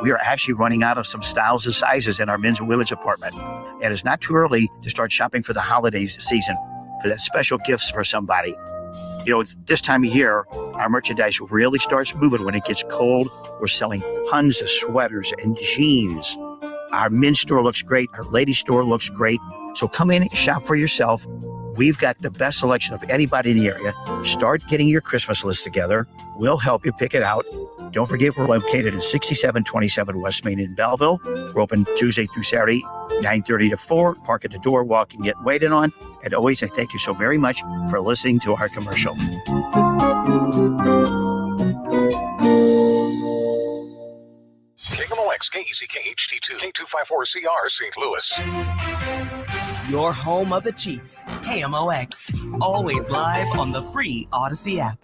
we are actually running out of some styles and sizes in our men's and women's department. And it's not too early to start shopping for the holidays season, for that special gifts for somebody. This time of year, our merchandise really starts moving when it gets cold. We're selling tons of sweaters and jeans. Our men's store looks great. Our ladies' store looks great. So come in and shop for yourself. We've got the best selection of anybody in the area. Start getting your Christmas list together. We'll help you pick it out. Don't forget, we're located at 6727 West Main in Belleville. We're open Tuesday through Saturday, 9:30 to 4. Park at the door, walk and get waited on. And always, I thank you so very much for listening to our commercial. KMOX, KECK HD2, K254CR, St. Louis. Your home of the Chiefs, KMOX. Always live on the free Odyssey app.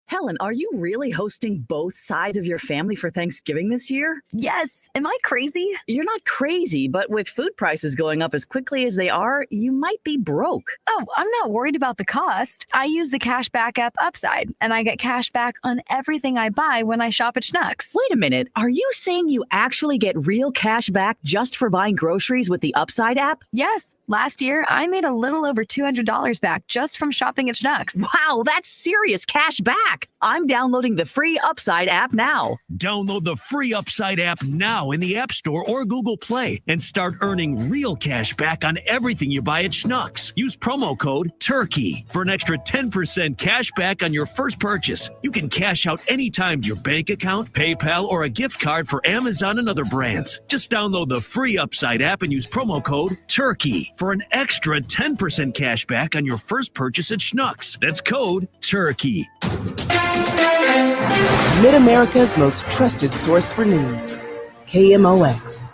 Helen, are you really hosting both sides of your family for Thanksgiving this year? Yes. Am I crazy? You're not crazy, but with food prices going up as quickly as they are, you might be broke. Oh, I'm not worried about the cost. I use the Cashback app Upside, and I get cash back on everything I buy when I shop at Schnucks. Wait a minute. Are you saying you actually get real cash back just for buying groceries with the Upside app? Yes. Last year, I made a little over $200 back just from shopping at Schnucks. Wow, that's serious cash back. I'm downloading the free Upside app now. Download the free Upside app now in the App Store or Google Play and start earning real cash back on everything you buy at Schnucks. Use promo code TURKEY for an extra 10% cash back on your first purchase. You can cash out anytime to your bank account, PayPal, or a gift card for Amazon and other brands. Just download the free Upside app and use promo code TURKEY for an extra 10% cash back on your first purchase at Schnucks. That's code TURKEY. Mid-America's most trusted source for news. KMOX.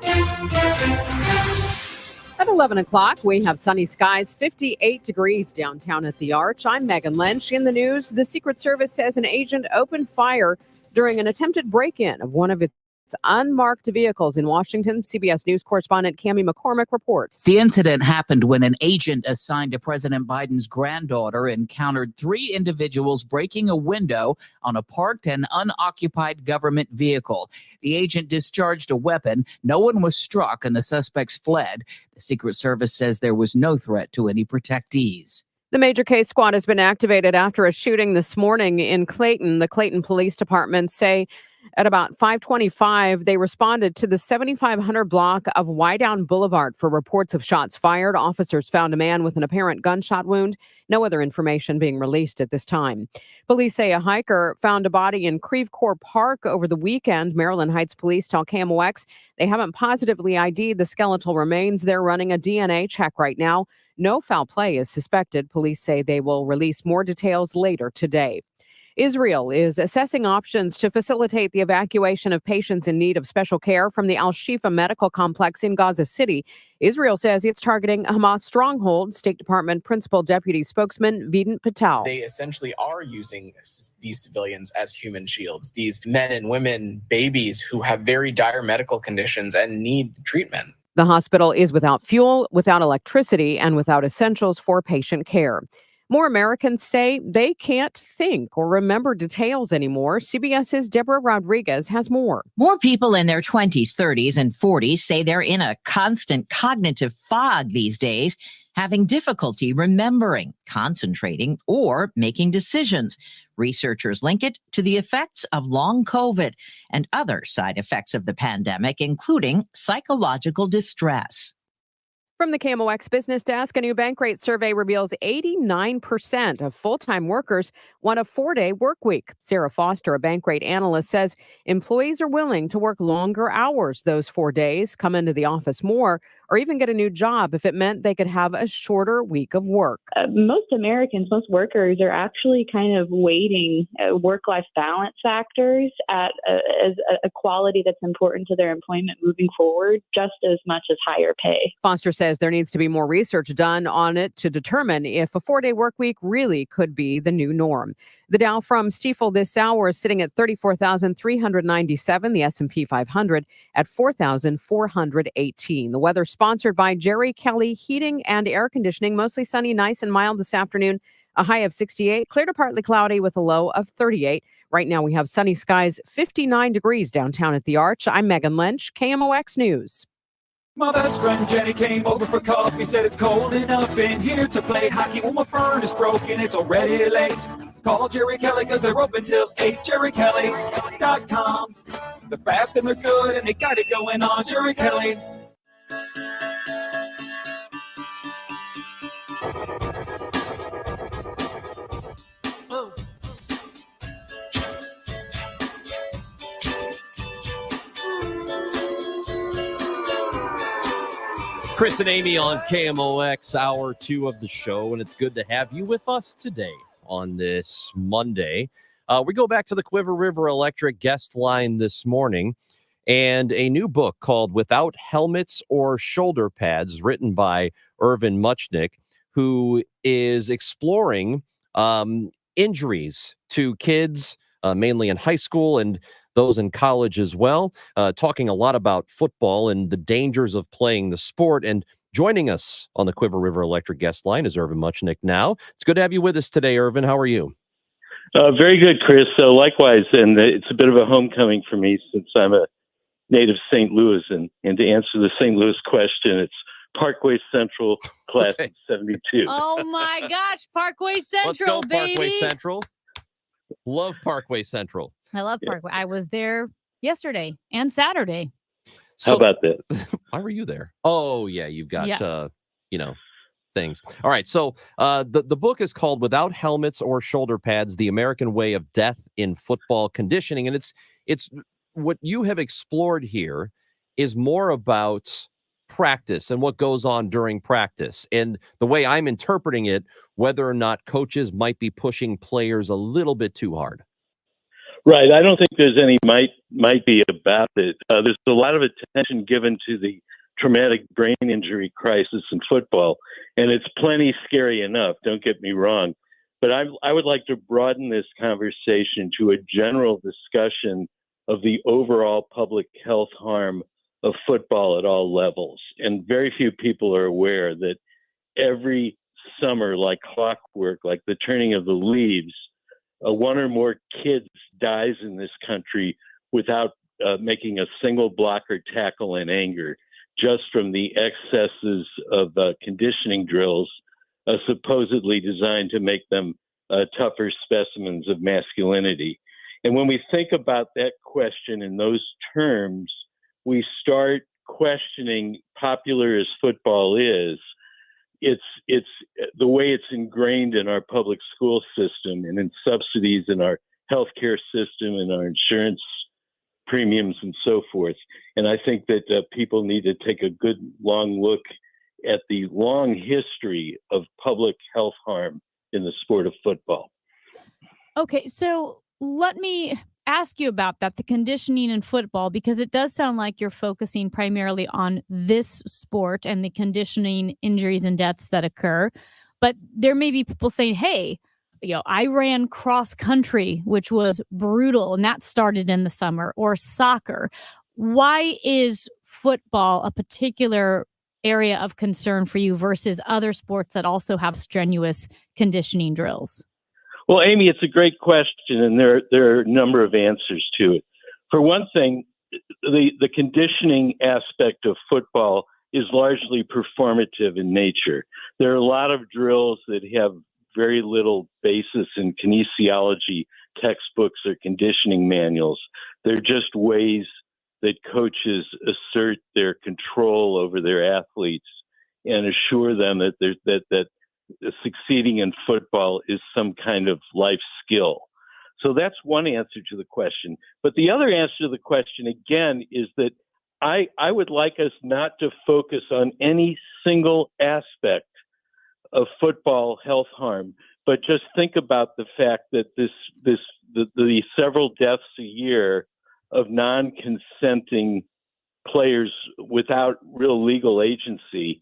At 11 o'clock, we have sunny skies, 58 degrees downtown at the Arch. I'm Megan Lynch. In the news, the Secret Service says an agent opened fire during an attempted break-in of one of its unmarked vehicles in Washington. CBS News correspondent Cammie McCormick reports. The incident happened when an agent assigned to President Biden's granddaughter encountered 3 individuals breaking a window on a parked and unoccupied government vehicle. The agent discharged a weapon. No one was struck and the suspects fled. The Secret Service says there was no threat to any protectees. The major case squad has been activated after a shooting this morning in Clayton. The Clayton Police Department say at about 5:25, they responded to the 7500 block of Wydown Boulevard for reports of shots fired. Officers found a man with an apparent gunshot wound. No other information being released at this time. Police say a hiker found a body in Creve Coeur Park over the weekend. Maryland Heights police tell KMOX they haven't positively ID'd the skeletal remains. They're running a DNA check right now. No foul play is suspected. Police say they will release more details later today. Israel is assessing options to facilitate the evacuation of patients in need of special care from the Al-Shifa medical complex in Gaza City. Israel says it's targeting a Hamas stronghold. State Department Principal Deputy Spokesman Vedant Patel. They essentially are using these civilians as human shields, these men and women, babies who have very dire medical conditions and need treatment. The hospital is without fuel, without electricity, and without essentials for patient care. More Americans say they can't think or remember details anymore. CBS's Deborah Rodriguez has more. More people in their 20s, 30s, and 40s say they're in a constant cognitive fog these days, having difficulty remembering, concentrating, or making decisions. Researchers link it to the effects of long COVID and other side effects of the pandemic, including psychological distress. From the KMOX Business Desk, a new Bankrate survey reveals 89% of full-time workers want a 4-day work week. Sarah Foster, a Bankrate analyst, says employees are willing to work longer hours those 4 days, come into the office more, or even get a new job if it meant they could have a shorter week of work. Most Americans, most workers are actually kind of weighting work-life balance factors as a quality that's important to their employment moving forward, just as much as higher pay. Foster says there needs to be more research done on it to determine if a 4-day work week really could be the new norm. The Dow from Stifel this hour is sitting at 34,397. The S&P 500 at 4,418. The weather sponsored by Jerry Kelly Heating and Air Conditioning. Mostly sunny, nice and mild this afternoon. A high of 68. Clear to partly cloudy with a low of 38. Right now we have sunny skies, 59 degrees downtown at the Arch. I'm Megan Lynch, KMOX News. My best friend Jenny came over for coffee, said it's cold enough in here to play hockey. Well, my furnace broken, it's already late. Call Jerry Kelly because they're open till 8, jerrykelly.com. They're fast and they're good and they got it going on, Jerry Kelly. Chris and Amy on KMOX, hour 2 of the show, and it's good to have you with us today on this Monday. We go back to the Quiver River Electric guest line this morning, and a new book called Without Helmets or Shoulder Pads, written by Irvin Muchnick, who is exploring injuries to kids, mainly in high school and those in college as well, talking a lot about football and the dangers of playing the sport. And joining us on the Quiver River Electric guest line is Irvin Muchnick now. It's good to have you with us today, Irvin. How are you? Very good, Chris. So likewise, and it's a bit of a homecoming for me since I'm a native St. Louis. And to answer the St. Louis question, it's Parkway Central, class of 72. Oh, my gosh. Parkway Central, Let's go, baby. Parkway Central. Love Parkway Central. I love Parkway. I was there yesterday and Saturday. How about that? Why were you there? Oh, yeah. You've got, things. All right. So the book is called Without Helmets or Shoulder Pads, The American Way of Death in Football Conditioning. And it's what you have explored here is more about practice and what goes on during practice. And the way I'm interpreting it, whether or not coaches might be pushing players a little bit too hard. Right. I don't think there's any might be about it. There's a lot of attention given to the traumatic brain injury crisis in football, and it's plenty scary enough. Don't get me wrong. But I would like to broaden this conversation to a general discussion of the overall public health harm of football at all levels. And very few people are aware that every summer, like clockwork, like the turning of the leaves, one or more kids dies in this country without making a single block or tackle in anger, just from the excesses of conditioning drills supposedly designed to make them tougher specimens of masculinity. And when we think about that question in those terms, we start questioning, popular as football is, it's the way it's ingrained in our public school system and in subsidies in our healthcare system and our insurance premiums and so forth. And I think that people need to take a good long look at the long history of public health harm in the sport of football. Okay, so let me ask you about that, the conditioning in football, because it does sound like you're focusing primarily on this sport and the conditioning injuries and deaths that occur. But there may be people saying, hey, I ran cross country, which was brutal, and that started in the summer, or soccer. Why is football a particular area of concern for you versus other sports that also have strenuous conditioning drills? Well, Amy, it's a great question, and there are a number of answers to it. For one thing, the conditioning aspect of football is largely performative in nature. There are a lot of drills that have very little basis in kinesiology textbooks or conditioning manuals. They're just ways that coaches assert their control over their athletes and assure them that succeeding in football is some kind of life skill. So that's one answer to the question. But the other answer to the question, again, is that I would like us not to focus on any single aspect of football health harm, but just think about the fact that the several deaths a year of non-consenting players without real legal agency,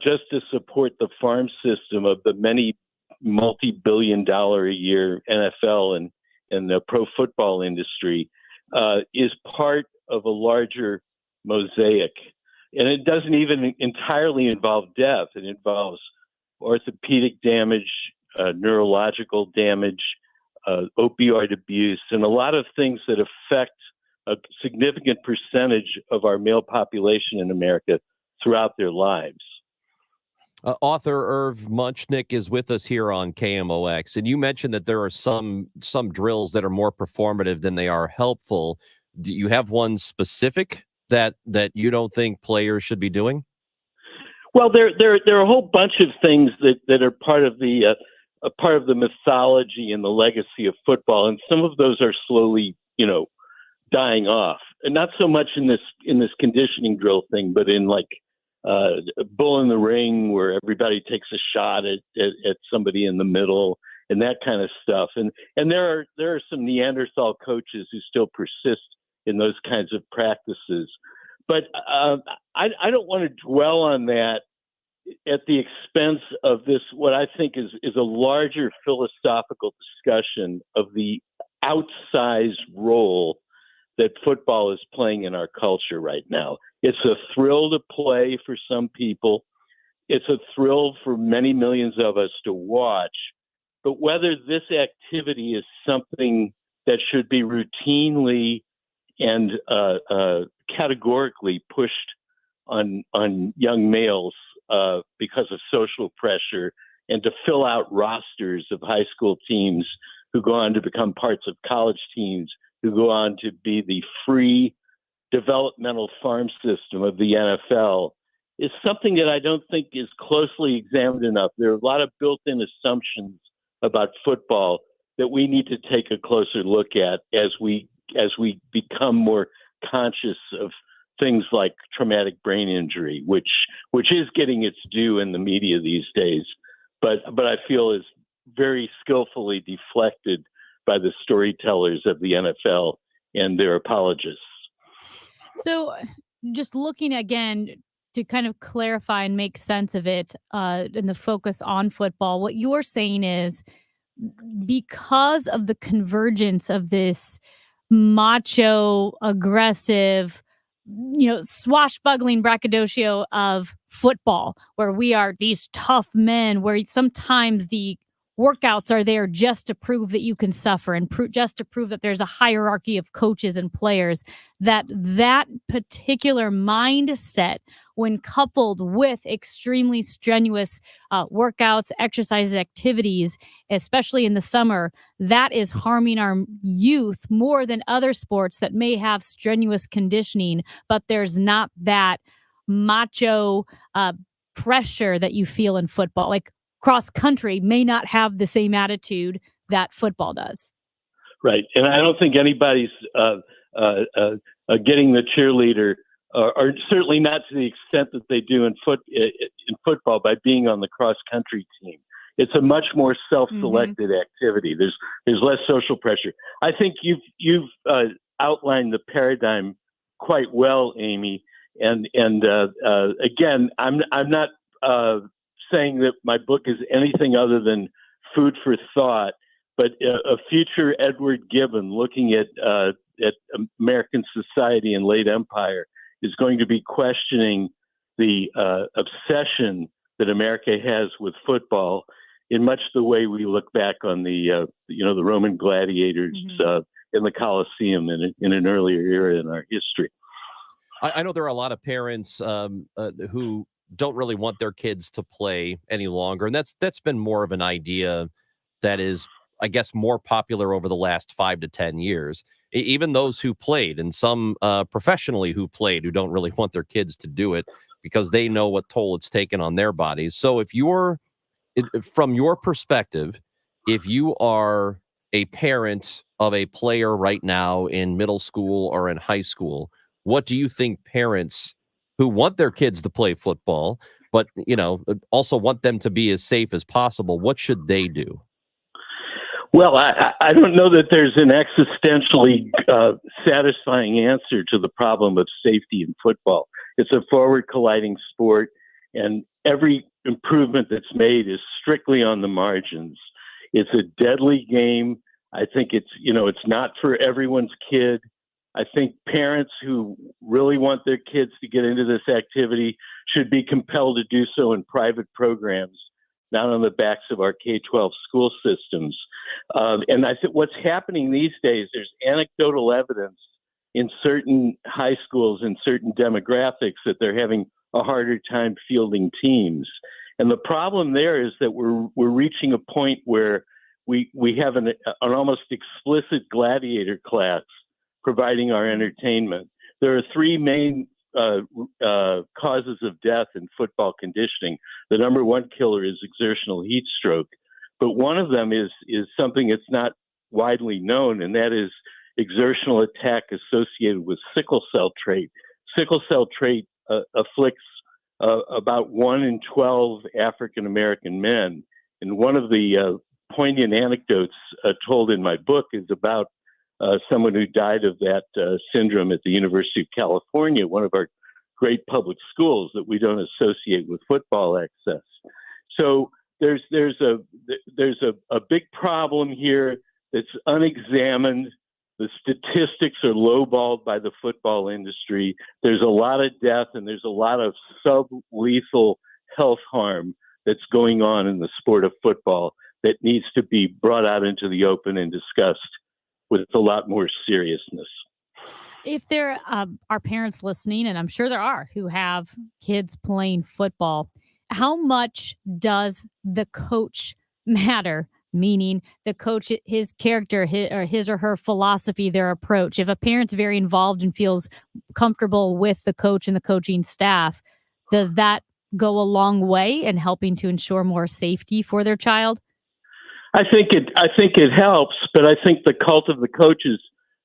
just to support the farm system of the many multi-billion-dollar a year NFL and the pro football industry, is part of a larger mosaic. And it doesn't even entirely involve death. It involves orthopedic damage, neurological damage, opioid abuse, and a lot of things that affect a significant percentage of our male population in America throughout their lives. Author Irv Munchnick is with us here on KMOX, and you mentioned that there are some drills that are more performative than they are helpful. Do you have one specific that you don't think players should be doing? Well, there are a whole bunch of things that are part of the mythology and the legacy of football, and some of those are slowly, dying off. And not so much in this conditioning drill thing, but in like Bull in the Ring, where everybody takes a shot at somebody in the middle and that kind of stuff. And there are some Neanderthal coaches who still persist in those kinds of practices. But I don't want to dwell on that at the expense of this, what I think is a larger philosophical discussion of the outsized role that football is playing in our culture right now. It's a thrill to play for some people. It's a thrill for many millions of us to watch. But whether this activity is something that should be routinely and categorically pushed on young males because of social pressure and to fill out rosters of high school teams who go on to become parts of college teams, who go on to be the free developmental farm system of the NFL, is something that I don't think is closely examined enough. There are a lot of built-in assumptions about football that we need to take a closer look at as we become more conscious of things like traumatic brain injury, which is getting its due in the media these days, but I feel is very skillfully deflected by the storytellers of the NFL and their apologists. So just looking again to kind of clarify and make sense of it and the focus on football, what you're saying is because of the convergence of this macho, aggressive, swashbuckling braggadocio of football, where we are these tough men, where sometimes the workouts are there just to prove that you can suffer and just to prove that there's a hierarchy of coaches and players, that particular mindset, when coupled with extremely strenuous workouts, exercise activities, especially in the summer, that is harming our youth more than other sports that may have strenuous conditioning, but there's not that macho pressure that you feel in football. Like cross country may not have the same attitude that football does. Right. And I don't think anybody's getting the cheerleader, or certainly not to the extent that they do in football by being on the cross country team. It's a much more self-selected activity. There's less social pressure. I think you've outlined the paradigm quite well, Amy. And again, I'm not saying that my book is anything other than food for thought, but a future Edward Gibbon looking at American society in late empire is going to be questioning the obsession that America has with football in much the way we look back on the Roman gladiators in the Colosseum in an earlier era in our history. I know there are a lot of parents who don't really want their kids to play any longer, and that's been more of an idea that is, I guess, more popular over the last 5 to 10 years. Even those who played, and some professionally who played, who don't really want their kids to do it because they know what toll it's taken on their bodies. So from your perspective, if you are a parent of a player right now in middle school or in high school, what do you think parents who want their kids to play football, but also want them to be as safe as possible, what should they do? Well, I don't know that there's an existentially satisfying answer to the problem of safety in football. It's a forward colliding sport, and every improvement that's made is strictly on the margins. It's a deadly game. I think it's not for everyone's kid. I think parents who really want their kids to get into this activity should be compelled to do so in private programs, not on the backs of our K-12 school systems. And I think what's happening these days, there's anecdotal evidence in certain high schools and certain demographics that they're having a harder time fielding teams. And the problem there is that we're reaching a point where we have an almost explicit gladiator class providing our entertainment. There are three main causes of death in football conditioning. The number one killer is exertional heat stroke, but one of them is something that's not widely known, and that is exertional attack associated with sickle cell trait. Sickle cell trait afflicts about 1 in 12 African American men, and one of the poignant anecdotes told in my book is about someone who died of that syndrome at the University of California, one of our great public schools that we don't associate with football access. So there's a big problem here that's unexamined. The statistics are lowballed by the football industry. There's a lot of death and there's a lot of sublethal health harm that's going on in the sport of football that needs to be brought out into the open and discussed with a lot more seriousness. If there are parents listening, and I'm sure there are, who have kids playing football, how much does the coach matter? Meaning the coach, his character, his or her philosophy, their approach. If a parent's very involved and feels comfortable with the coach and the coaching staff, does that go a long way in helping to ensure more safety for their child? I think it helps, but I think the cult of the coaches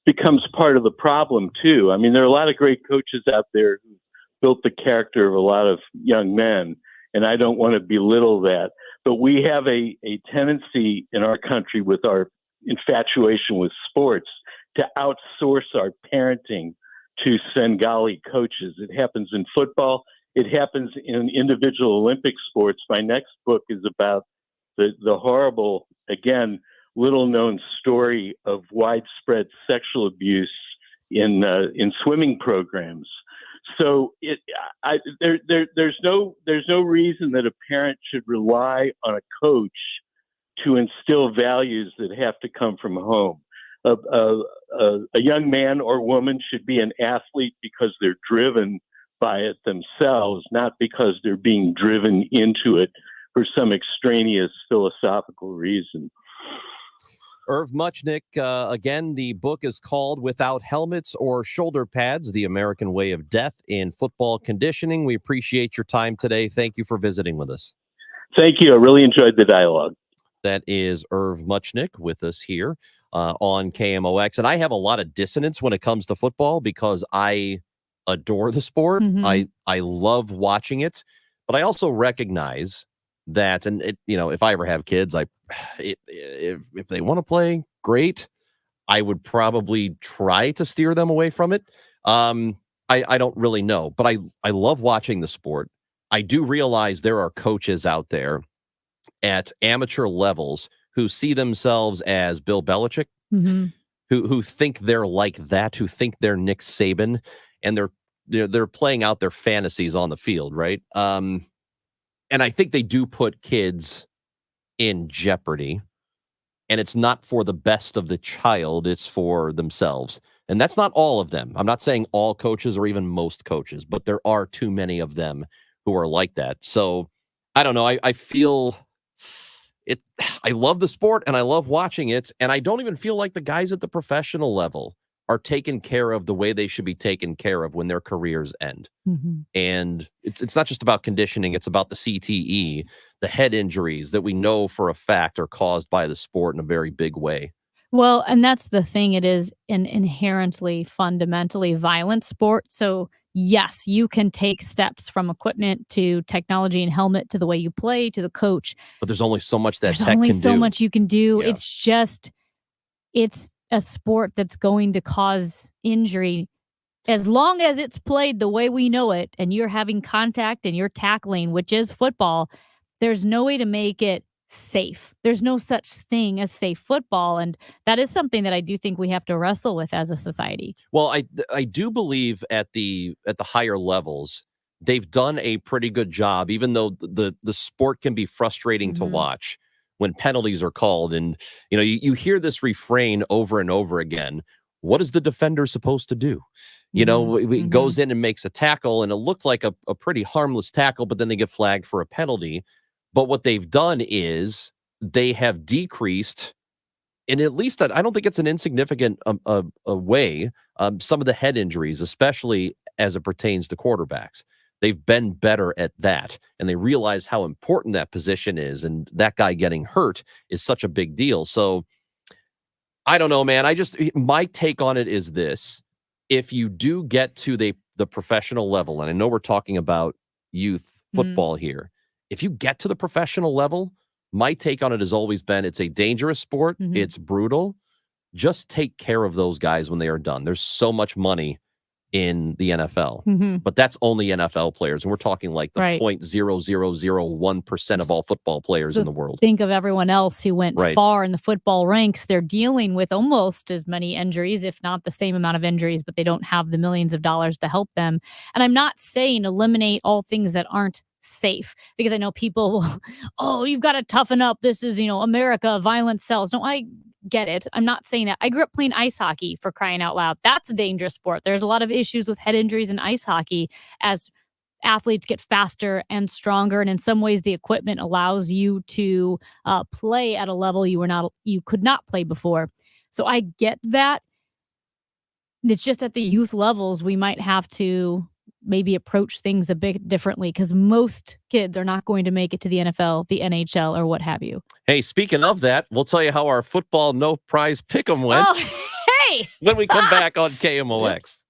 becomes part of the problem too. I mean, there are a lot of great coaches out there who built the character of a lot of young men, and I don't want to belittle that. But we have a tendency in our country with our infatuation with sports to outsource our parenting to Svengali coaches. It happens in football. It happens in individual Olympic sports. My next book is about the horrible, again, little-known story of widespread sexual abuse in swimming programs. So there's no reason that a parent should rely on a coach to instill values that have to come from home. A young man or woman should be an athlete because they're driven by it themselves, not because they're being driven into it for some extraneous philosophical reason. Irv Muchnick, again, the book is called Without Helmets or Shoulder Pads, The American Way of Death in Football Conditioning. We appreciate your time today. Thank you for visiting with us. Thank you. I really enjoyed the dialogue. That is Irv Muchnick with us here on KMOX. And I have a lot of dissonance when it comes to football because I adore the sport. I love watching it, but I also recognize that, and it, if I ever have kids, if they want to play, great. I would probably try to steer them away from it. I don't really know, but I love watching the sport. I do realize there are coaches out there at amateur levels who see themselves as Bill Belichick, who think they're like that, who think they're Nick Saban, and they're playing out their fantasies on the field, right? And I think they do put kids in jeopardy, and it's not for the best of the child, it's for themselves. And that's not all of them. I'm not saying all coaches or even most coaches, but there are too many of them who are like that. So I don't know. I feel it. I love the sport and I love watching it. And I don't even feel like the guys at the professional level are taken care of the way they should be taken care of when their careers end. And it's not just about conditioning. It's about the CTE, the head injuries that we know for a fact are caused by the sport in a very big way. Well, and that's the thing. It is an inherently, fundamentally violent sport. So yes, you can take steps from equipment to technology and helmet to the way you play to the coach. But there's only so much that There's tech can do. only so much you can do. Yeah. It's a sport that's going to cause injury as long as it's played the way we know it and you're having contact and you're tackling, which is football. There's no way to make it safe. There's no such thing as safe football. And that is something that I do think we have to wrestle with as a society. Well, I do believe at the higher levels, they've done a pretty good job, even though the sport can be frustrating to watch when penalties are called. And, you hear this refrain over and over again. What is the defender supposed to do? It goes in and makes a tackle, and it looked like a pretty harmless tackle, but then they get flagged for a penalty. But what they've done is they have decreased, and at least I don't think it's an insignificant way, some of the head injuries, especially as it pertains to quarterbacks. They've been better at that, and they realize how important that position is, and that guy getting hurt is such a big deal. So I don't know, man. My take on it is this. If you do get to the professional level, and I know we're talking about youth football here, if you get to the professional level, my take on it has always been it's a dangerous sport. It's brutal. Just take care of those guys when they are done. There's so much money in the NFL, but that's only NFL players. And we're talking like the 0.0001% of all football players in the world. Think of everyone else who went far in the football ranks. They're dealing with almost as many injuries, if not the same amount of injuries, but they don't have the millions of dollars to help them. And I'm not saying eliminate all things that aren't safe, because I know people will, you've got to toughen up. This is, America, violence sells. No, I get it. I'm not saying that. I grew up playing ice hockey, for crying out loud. That's a dangerous sport. There's a lot of issues with head injuries in ice hockey as athletes get faster and stronger. And in some ways, the equipment allows you to play at a level you could not play before. So I get that. It's just at the youth levels, we might have to maybe approach things a bit differently, because most kids are not going to make it to the NFL, the NHL, or what have you. Hey, speaking of that, we'll tell you how our football no prize pick'em went. Hey! When we come back on KMOX.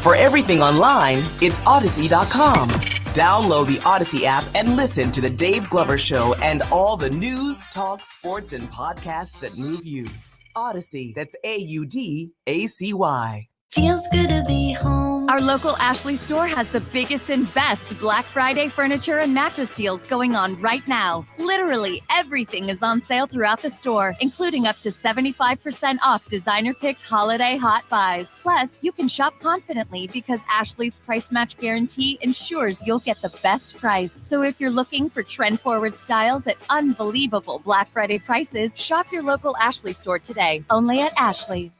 For everything online, it's Odyssey.com. Download the Odyssey app and listen to The Dave Glover Show and all the news, talk, sports, and podcasts that move you. Odyssey, that's AUDACY. Feels good to be home. Our local Ashley store has the biggest and best Black Friday furniture and mattress deals going on right now. Literally everything is on sale throughout the store, including up to 75% off designer-picked holiday hot buys. Plus, you can shop confidently because Ashley's price match guarantee ensures you'll get the best price. So if you're looking for trend-forward styles at unbelievable Black Friday prices, shop your local Ashley store today, only at Ashley.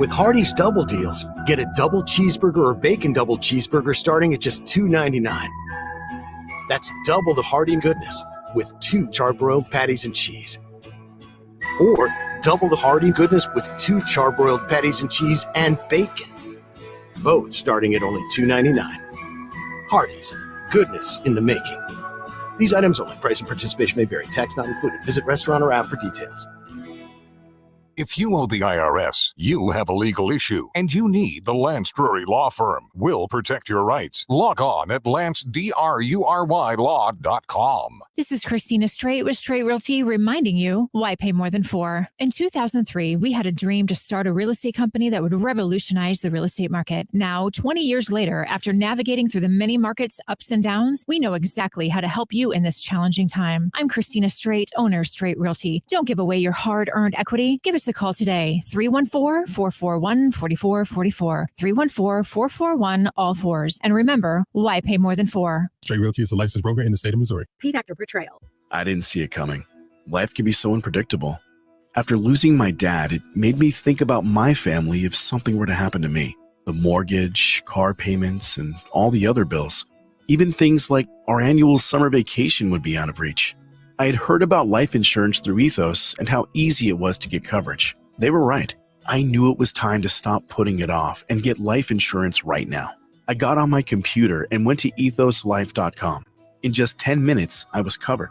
With Hardee's Double Deals, get a double cheeseburger or bacon double cheeseburger starting at just $2.99. That's double the Hardee goodness with 2 charbroiled patties and cheese. Or double the Hardee goodness with 2 charbroiled patties and cheese and bacon. Both starting at only $2.99. Hardee's, goodness in the making. These items only. Price and participation may vary. Tax not included. Visit restaurant or app for details. If you owe the IRS, you have a legal issue, and you need the Lance Drury Law Firm. We'll protect your rights. Log on at LanceDruryLaw.com. This is Christina Straight with Straight Realty reminding you why pay more than 4. In 2003, we had a dream to start a real estate company that would revolutionize the real estate market. Now, 20 years later, after navigating through the many markets' ups and downs, we know exactly how to help you in this challenging time. I'm Christina Straight, owner of Straight Realty. Don't give away your hard-earned equity. Give us a call today, 314-441-4444, 314-441-ALL-4s. And remember, why pay more than 4? Straight Realty is a licensed broker in the state of Missouri. Paid after portrayal. I didn't see it coming. Life can be so unpredictable. After losing my dad, it made me think about my family if something were to happen to me. The mortgage, car payments, and all the other bills. Even things like our annual summer vacation would be out of reach. I had heard about life insurance through Ethos and how easy it was to get coverage. They were right. I knew it was time to stop putting it off and get life insurance right now. I got on my computer and went to ethoslife.com. In just 10 minutes, I was covered.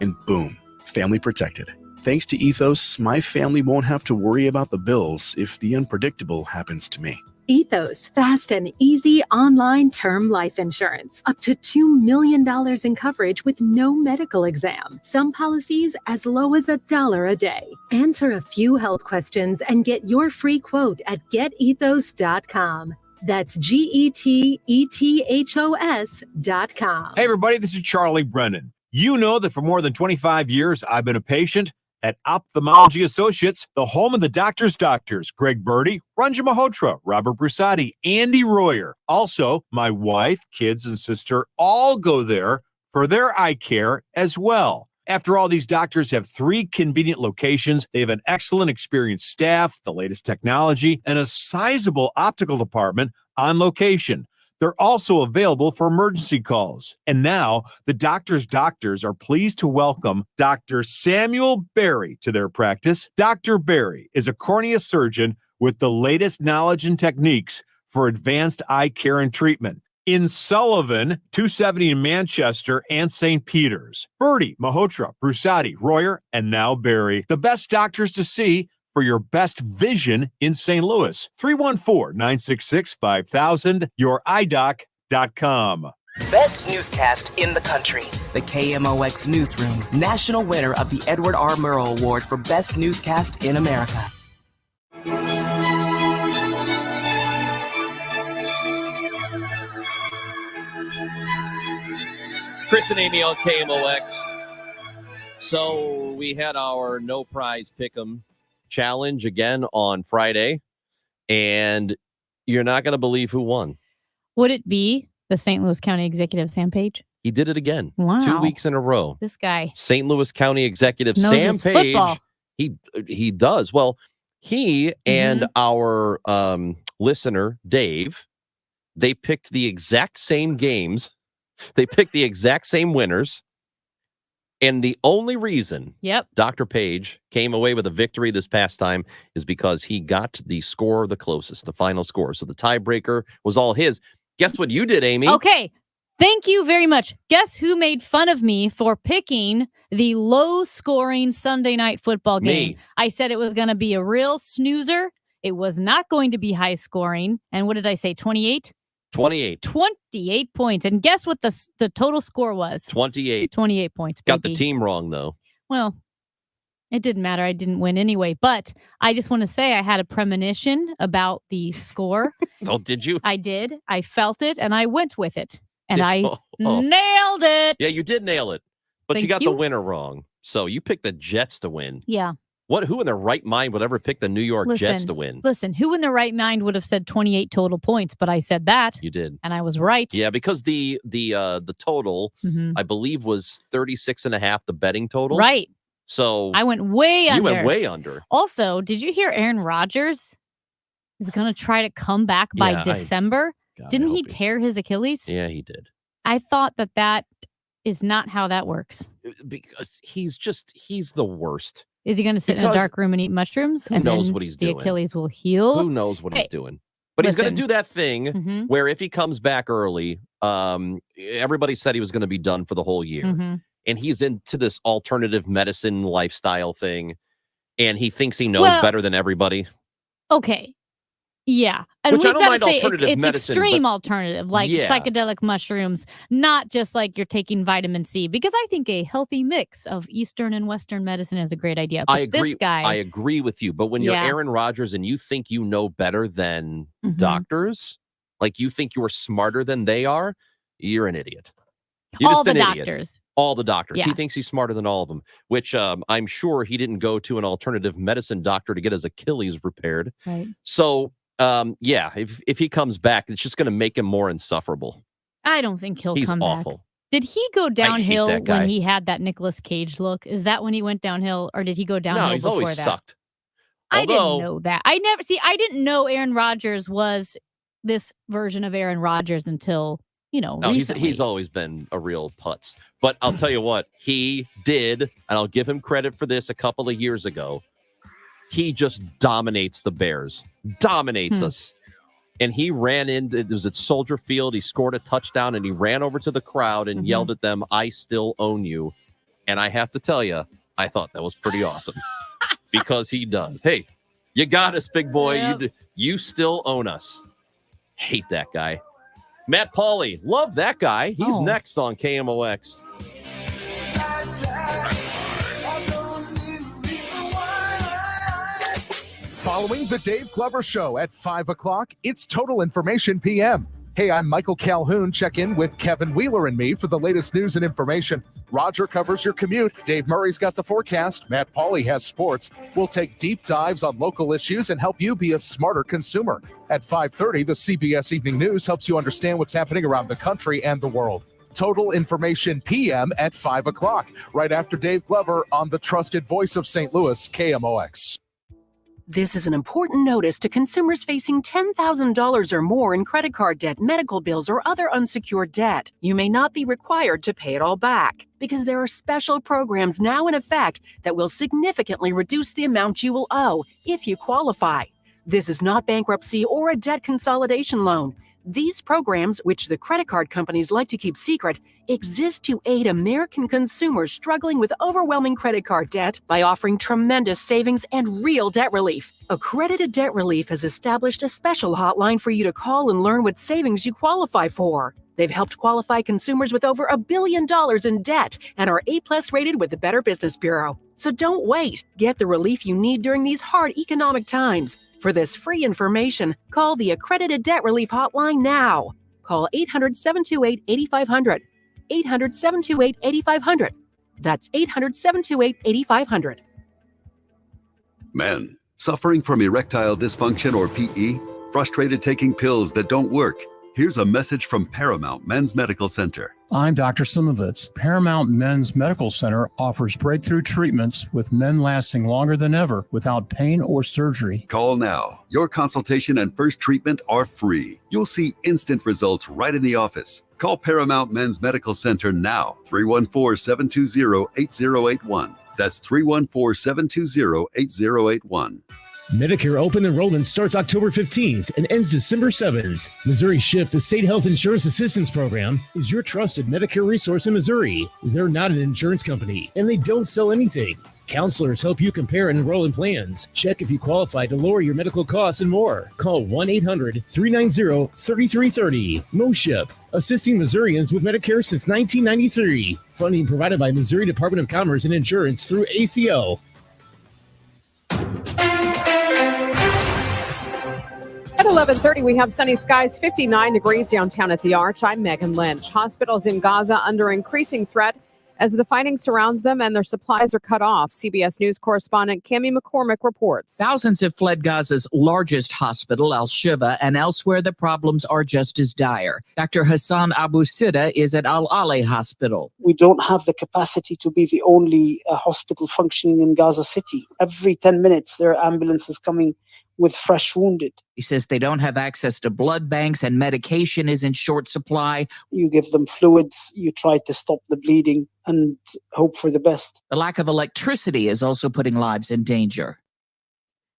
And boom, family protected. Thanks to Ethos, my family won't have to worry about the bills if the unpredictable happens to me. Ethos, fast and easy online term life insurance. Up to $2 million in coverage with no medical exam. Some policies as low as $1 a day. Answer a few health questions and get your free quote at getethos.com. That's GETETHOS.com. Hey, everybody, this is Charlie Brennan. You know that for more than 25 years, I've been a patient at Ophthalmology Associates, the home of the doctors' doctors, Greg Birdie, Ranjan Malhotra, Robert Brusati, Andy Royer. Also, my wife, kids, and sister all go there for their eye care as well. After all, these doctors have 3 convenient locations. They have an excellent experienced staff, the latest technology, and a sizable optical department on location. They're also available for emergency calls. And now, the doctors' doctors are pleased to welcome Dr. Samuel Berry to their practice. Dr. Berry is a cornea surgeon with the latest knowledge and techniques for advanced eye care and treatment. In Sullivan, 270 in Manchester, and St. Peter's. Birdie, Malhotra, Brusati, Royer, and now Berry. The best doctors to see for your best vision in St. Louis. 314-966-5000, youridoc.com. Best newscast in the country. The KMOX Newsroom, national winner of the Edward R. Murrow Award for Best Newscast in America. Chris and Amy on KMOX. So we had our no prize pick'em challenge again on Friday, and you're not going to believe who won. Would it be the St. Louis County Executive Sam Page? He did it again. Wow. 2 weeks in a row. This guy. St. Louis County Executive Knows Sam his Page. football. He does. Well, he and our listener, Dave, they picked the exact same games. They picked the exact same winners. And the only reason Dr. Page came away with a victory this past time is because he got the score the closest, the final score. So the tiebreaker was all his. Guess what you did, Amy? Okay. Thank you very much. Guess who made fun of me for picking the low-scoring Sunday night football game? Me. I said it was going to be a real snoozer. It was not going to be high-scoring. And what did I say, 28? 28. 28 points. And guess what the total score was? 28. 28 points. Got baby. the team wrong, though. Well, It didn't matter. I didn't win anyway. But I just want to say I had a premonition about the score. Oh, did you? I did. I felt it and I went with it. And Did- I oh. nailed it. Yeah, you did nail it. But you Thank got you. the winner wrong. So you picked the Jets to win. Yeah. Who in their right mind would ever pick the New York Jets to win? Listen, who in their right mind would have said 28 total points? But I said that. You did. And I was right. Yeah, because the total, Mhm. I believe, was 36.5, the betting total. Right. So I went way under. you went way under. Also, did you hear Aaron Rodgers is going to try to come back by Yeah, December? God, I Didn't hope he tear his Achilles? Yeah, he did. I thought that is not how that works. Because he's the worst. Is he going to sit in a Because dark room and eat mushrooms? who And knows then what he's the doing? Achilles will heal. Who knows what he's Hey, doing? But he's going listen. to do that thing Mhm. where if he comes back early, everybody said he was going to be done for the whole year. Mhm. And he's into this alternative medicine lifestyle thing. And he thinks he knows Well- better than everybody. Okay. Yeah. And Which I we've don't got to mind say alternative it's medicine, extreme but- alternative, like Yeah. psychedelic mushrooms, not just like you're taking vitamin C, because I think a healthy mix of Eastern and Western medicine is a great idea. But I agree. this guy, I agree with you. But when you're Yeah. Aaron Rodgers and you think you know better than Mhm. doctors, like you think you're smarter than they are, you're an idiot. You're all just the an idiot. doctors. All the doctors. He Yeah. thinks he's smarter than all of them, which I'm sure he didn't go to an alternative medicine doctor to get his Achilles repaired. Right. So, yeah, if he comes back, it's just going to make him more insufferable. I don't think he'll He's come back. awful. Did he go downhill that guy. when he had that Nicolas Cage look? Is that when he went downhill, or did he go downhill No, he's before always that? sucked. I didn't Although- know that. I didn't know Aaron Rodgers was this version of Aaron Rodgers until, No, recently. he's always been a real putz. But I'll tell you what, he did, and I'll give him credit for this a couple of years ago. He just dominates the Bears, dominates us. And he ran in, it was at Soldier Field. He scored a touchdown and he ran over to the crowd and yelled at them, "I still own you." And I have to tell you, I thought that was pretty awesome because he does. Hey, you got us, big boy. Yep. You still own us. Hate that guy. Matt Pauley, love that guy. He's Oh. next on KMOX. Following the Dave Glover Show at 5 o'clock, it's Total Information PM. Hey, I'm Michael Calhoun. Check in with Kevin Wheeler and me for the latest news and information. Roger covers your commute. Dave Murray's got the forecast. Matt Pauley has sports. We'll take deep dives on local issues and help you be a smarter consumer. At 5:30, the CBS Evening News helps you understand what's happening around the country and the world. Total Information PM at 5 o'clock, right after Dave Glover on the trusted voice of St. Louis, KMOX. This is an important notice to consumers facing $10,000 or more in credit card debt, medical bills, or other unsecured debt. You may not be required to pay it all back because there are special programs now in effect that will significantly reduce the amount you will owe if you qualify. This is not bankruptcy or a debt consolidation loan. These programs, which the credit card companies like to keep secret, exist to aid American consumers struggling with overwhelming credit card debt by offering tremendous savings and real debt relief. Accredited Debt Relief has established a special hotline for you to call and learn what savings you qualify for. They've helped qualify consumers with over $1 billion in debt and are A+ rated with the Better Business Bureau. So don't wait. Get the relief you need during these hard economic times. For this free information, call the Accredited Debt Relief Hotline now. Call 800-728-8500. 800-728-8500. That's 800-728-8500. Men, suffering from erectile dysfunction or PE? Frustrated taking pills that don't work? Here's a message from Paramount Men's Medical Center. I'm Dr. Simovitz. Paramount Men's Medical Center offers breakthrough treatments with men lasting longer than ever without pain or surgery. Call now. Your consultation and first treatment are free. You'll see instant results right in the office. Call Paramount Men's Medical Center now. 314-720-8081. That's 314-720-8081. Medicare open enrollment starts October 15th and ends December 7th. Missouri SHIP, the State Health Insurance Assistance Program, is your trusted Medicare resource in Missouri. They're not an insurance company, and they don't sell anything. Counselors help you compare and enroll in plans. Check if you qualify to lower your medical costs and more. Call 1-800-390-3330. MoShip, assisting Missourians with Medicare since 1993. Funding provided by Missouri Department of Commerce and Insurance through ACO. 11:30, we have sunny skies, 59 degrees downtown at the Arch. I'm Megan Lynch. Hospitals in Gaza under increasing threat as the fighting surrounds them and their supplies are cut off. CBS News correspondent Cami McCormick reports. Thousands have fled Gaza's largest hospital, Al-Shifa, and elsewhere the problems are just as dire. Dr. Hassan Abu Sida is at Al-Ali Hospital. We don't have the capacity to be the only hospital functioning in Gaza City. Every 10 minutes, there are ambulances coming with fresh wounded. He says they don't have access to blood banks and medication is in short supply. You give them fluids, you try to stop the bleeding and hope for the best. The lack of electricity is also putting lives in danger.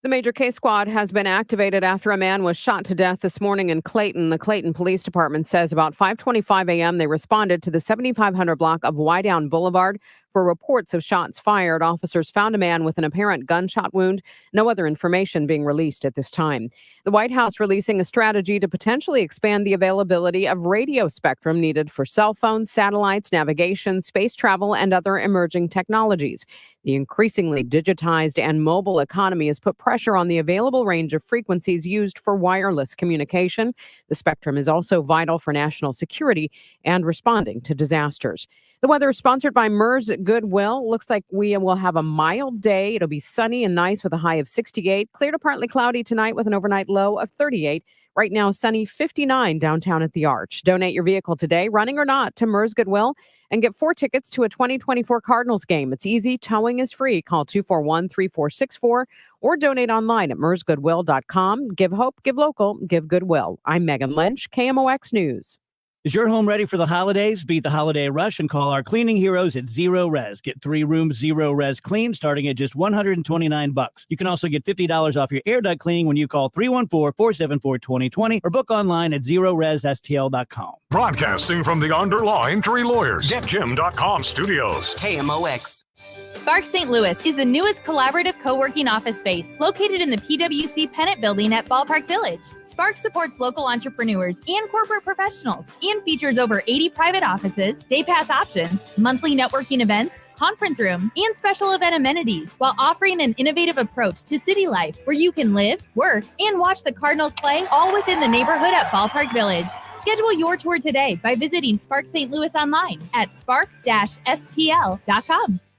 The Major K Squad has been activated after a man was shot to death this morning in Clayton. The Clayton Police Department says about 5:25 a.m. they responded to the 7500 block of Wydown Boulevard for reports of shots fired. Officers found a man with an apparent gunshot wound. No other information being released at this time. The White House releasing a strategy to potentially expand the availability of radio spectrum needed for cell phones, satellites, navigation, space travel, and other emerging technologies. The increasingly digitized and mobile economy has put pressure on the available range of frequencies used for wireless communication. The spectrum is also vital for national security and responding to disasters. The weather is sponsored by MERS Goodwill. Looks like we will have a mild day. It'll be sunny and nice with a high of 68. Clear to partly cloudy tonight with an overnight low of 38. Right now, sunny 59 downtown at the Arch. Donate your vehicle today, running or not, to MERS Goodwill and get 4 tickets to a 2024 Cardinals game. It's easy. Towing is free. Call 241-3464 or donate online at mersgoodwill.com. Give hope, give local, give Goodwill. I'm Megan Lynch, KMOX News. Is your home ready for the holidays? Beat the holiday rush and call our cleaning heroes at Zero Res. Get 3 rooms Zero Res clean starting at just $129. You can also get $50 off your air duct cleaning when you call 314-474-2020 or book online at ZeroResSTL.com. Broadcasting from the Underline Tree Lawyers, GetJim.com studios. KMOX. Spark St. Louis is the newest collaborative co-working office space located in the PwC Pennant Building at Ballpark Village. Spark supports local entrepreneurs and corporate professionals and features over 80 private offices, day pass options, monthly networking events, conference room, and special event amenities, while offering an innovative approach to city life where you can live, work, and watch the Cardinals play all within the neighborhood at Ballpark Village. Schedule your tour today by visiting Spark St. Louis online at spark-stl.com.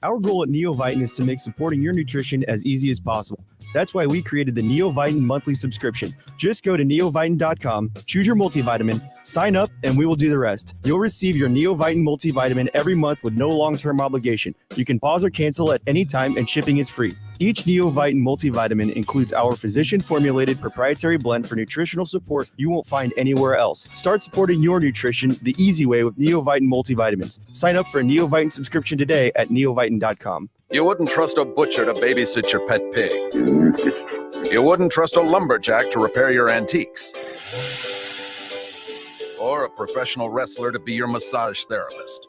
Our goal at NeoVitan is to make supporting your nutrition as easy as possible. That's why we created the NeoVitan monthly subscription. Just go to neovitan.com, choose your multivitamin, sign up, and we will do the rest. You'll receive your NeoVitan multivitamin every month with no long-term obligation. You can pause or cancel at any time, and shipping is free. Each NeoVitan multivitamin includes our physician-formulated proprietary blend for nutritional support you won't find anywhere else. Start supporting your nutrition the easy way with NeoVitan multivitamins. Sign up for a NeoVitan subscription today at neovitan.com. You wouldn't trust a butcher to babysit your pet pig. You wouldn't trust a lumberjack to repair your antiques. Or a professional wrestler to be your massage therapist.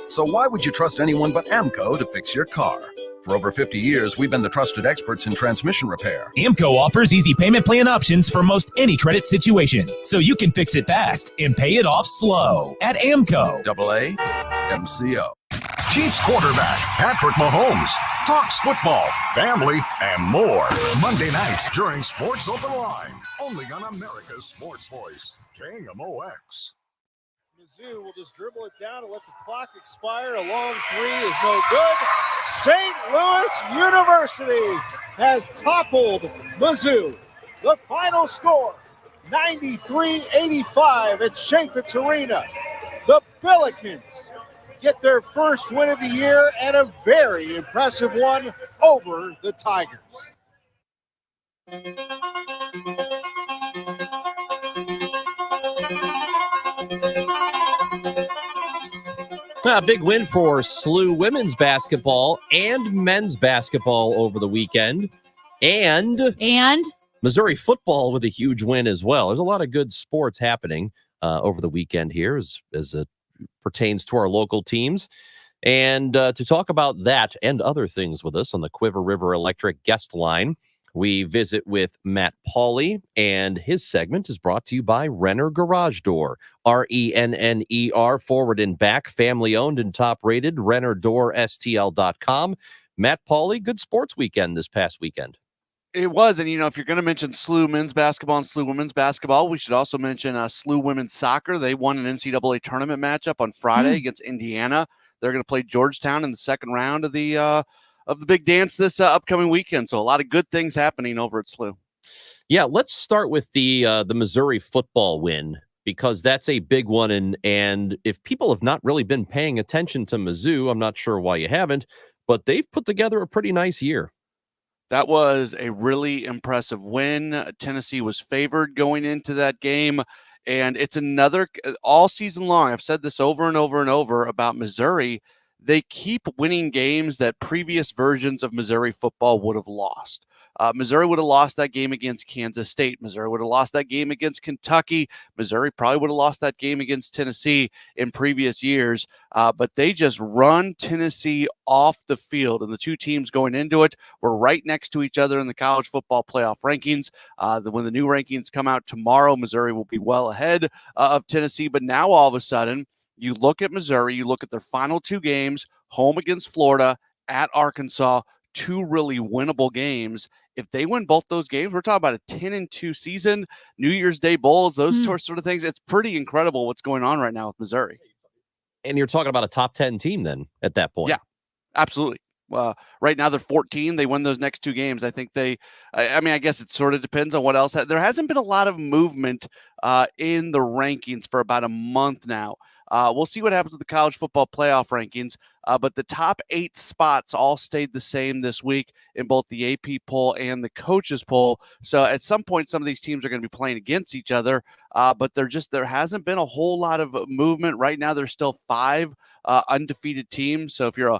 So why would you trust anyone but AMCO to fix your car? For over 50 years, we've been the trusted experts in transmission repair. AMCO offers easy payment plan options for most any credit situation, so you can fix it fast and pay it off slow at AMCO. AA MCO. Chiefs quarterback Patrick Mahomes talks football, family, and more. Monday nights during Sports Open Line. Only on America's Sports Voice, KMOX. Mizzou will just dribble it down and let the clock expire. A long three is no good. St. Louis University has toppled Mizzou. The final score, 93-85 at Chaifetz Arena. The Billikens get their first win of the year and a very impressive one over the Tigers. A big win for SLU women's basketball and men's basketball over the weekend. And Missouri football with a huge win as well. There's a lot of good sports happening over the weekend here as it pertains to our local teams. And to talk about that and other things with us on the Quiver River Electric guest line, we visit with Matt Pauley, and his segment is brought to you by Renner Garage Door. RENNER, forward and back, family owned and top rated, RennerDoorSTL.com. Matt Pauley, good sports weekend this past weekend. It was, and if you're going to mention SLU men's basketball and SLU women's basketball, we should also mention SLU women's soccer. They won an NCAA tournament matchup on Friday against Indiana. They're going to play Georgetown in the second round of the big dance this upcoming weekend. So a lot of good things happening over at SLU. Yeah, let's start with the Missouri football win, because that's a big one. And if people have not really been paying attention to Mizzou, I'm not sure why you haven't, but they've put together a pretty nice year. That was a really impressive win. Tennessee was favored going into that game. And it's another all season long. I've said this over and over and over about Missouri. They keep winning games that previous versions of Missouri football would have lost. Missouri would have lost that game against Kansas State. Missouri would have lost that game against Kentucky. Missouri probably would have lost that game against Tennessee in previous years. But they just run Tennessee off the field. And the two teams going into it were right next to each other in the college football playoff rankings. When the new rankings come out tomorrow, Missouri will be well ahead of Tennessee. But now all of a sudden, you look at Missouri, you look at their final two games, home against Florida, at Arkansas, two really winnable games. If they win both those games, we're talking about a 10-2 season, New Year's Day bowls, those sort of things. It's pretty incredible what's going on right now with Missouri. And you're talking about a top 10 team then at that point. Yeah, absolutely. Right now they're 14. They win those next two games. I think I guess it sort of depends on what else. There hasn't been a lot of movement in the rankings for about a month now. We'll see what happens with the college football playoff rankings, but the top 8 spots all stayed the same this week in both the AP poll and the coaches poll. So at some point, some of these teams are going to be playing against each other, but there hasn't been a whole lot of movement. Right now, there's still 5 undefeated teams. So if you're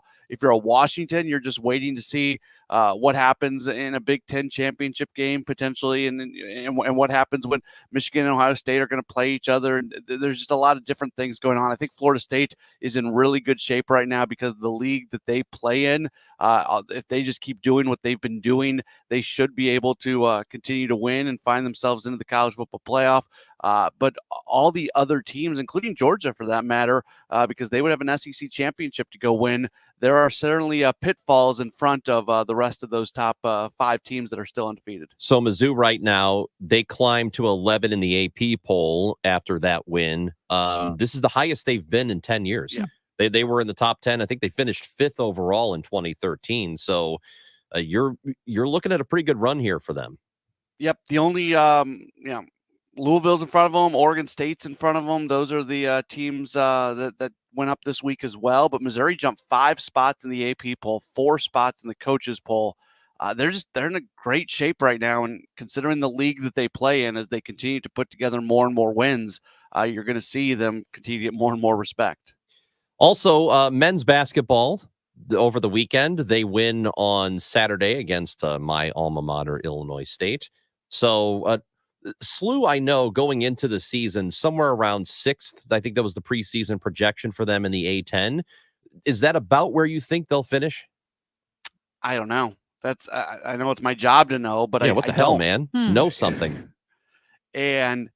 a Washington, you're just waiting to see what happens in a Big Ten championship game potentially, and what happens when Michigan and Ohio State are going to play each other. And there's just a lot of different things going on. I think Florida State is in really good shape right now because of the league that they play in. If they just keep doing what they've been doing, they should be able to continue to win and find themselves into the college football playoff. But all the other teams, including Georgia for that matter, because they would have an SEC championship to go win, there are certainly pitfalls in front of the rest of those top 5 teams that are still undefeated. So Mizzou right now, they climbed to 11 in the AP poll after that win. This is the highest they've been in 10 years. Yeah. They were in the top 10. I think they finished 5th overall in 2013. So you're looking at a pretty good run here for them. Yep. The only Louisville's in front of them, Oregon State's in front of them. Those are the teams that went up this week as well. But Missouri jumped 5 spots in the AP poll, 4 spots in the coaches poll. They're in a great shape right now, and considering the league that they play in, as they continue to put together more and more wins, you're going to see them continue to get more and more respect. Also, men's basketball over the weekend, they win on Saturday against my alma mater, Illinois State. So SLU, I know, going into the season, somewhere around 6th. I think that was the preseason projection for them in the A10. Is that about where you think they'll finish? I don't know. I know it's my job to know, but what the hell, man? Know something. And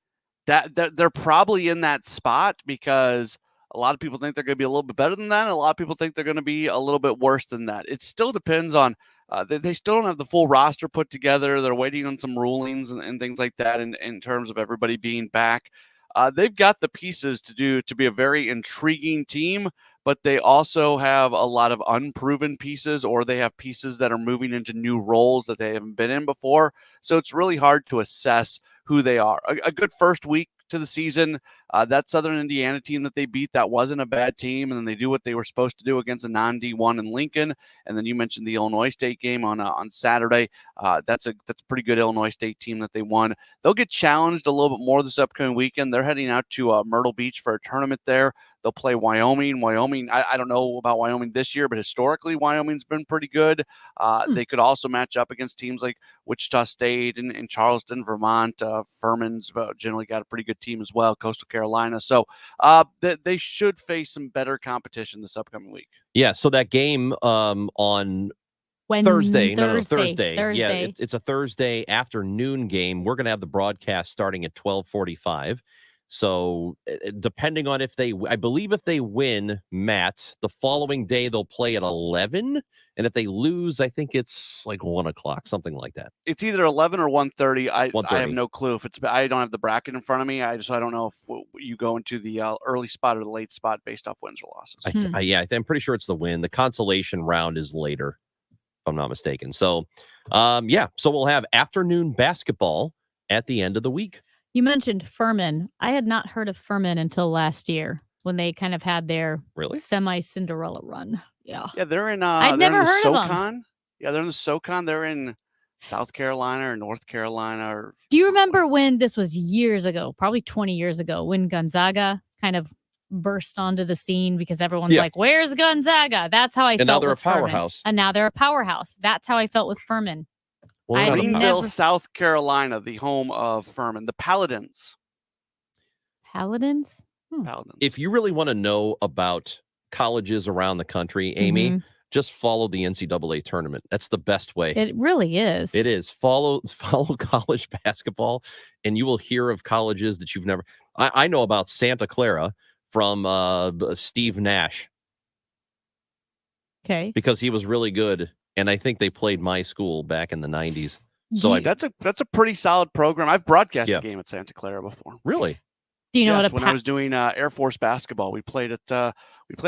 that they're probably in that spot because a lot of people think they're going to be a little bit better than that, and a lot of people think they're going to be a little bit worse than that. It still depends on they still don't have the full roster put together. They're waiting on some rulings and things like that in terms of everybody being back. They've got the pieces to be a very intriguing team, but they also have a lot of unproven pieces, or they have pieces that are moving into new roles that they haven't been in before. So it's really hard to assess who they are. A good first week to the season, that Southern Indiana team that they beat, that wasn't a bad team, and then they do what they were supposed to do against a non-D1 in Lincoln. And then you mentioned the Illinois State game on Saturday. That's a pretty good Illinois State team that they won. They'll get challenged a little bit more this upcoming weekend. They're heading out to Myrtle Beach for a tournament there. They'll play Wyoming. I don't know about Wyoming this year, but historically Wyoming's been pretty good. They could also match up against teams like Wichita State and Charleston, Vermont. Furman's generally got a pretty good team as well, Coastal Carolina. So they should face some better competition this upcoming week. Yeah, so that game on Thursday. Yeah, it's a Thursday afternoon game. We're going to have the broadcast starting at 12:45. So depending on if I believe if they win, Matt, the following day they'll play at 11. And if they lose, I think it's like 1 o'clock, something like that. It's either 11 or 1:30. I have 1:30. no clue if it's. I don't have the bracket in front of me. I don't know if you go into the early spot or the late spot based off wins or losses. I'm pretty sure it's the win. The consolation round is later, if I'm not mistaken. So, so we'll have afternoon basketball at the end of the week. You mentioned Furman. I had not heard of Furman until last year when they kind of had their semi-Cinderella run. Yeah. Yeah, they're in. I'd never heard of them. SoCon. Yeah, they're in the SoCon. They're in South Carolina or North Carolina. Or Do you remember when this was years ago, probably 20 years ago, when Gonzaga kind of burst onto the scene because everyone's like, "Where's Gonzaga?" That's how I felt. And now they're a with Furman. powerhouse. And now they're a powerhouse. That's how I felt with Furman. Greenville, South Carolina, the home of Furman, the Paladins. Paladins? Paladins. If you really want to know about colleges around the country, Amy, just follow the NCAA tournament. That's the best way. It really is. It is. Follow college basketball, and you will hear of colleges that you've never. I know about Santa Clara from Steve Nash. Okay. Because he was really good, and I think they played my school back in the 90s. So that's a pretty solid program. I've broadcast a game at Santa Clara before. Really? Do you know when I was doing Air Force basketball, we played at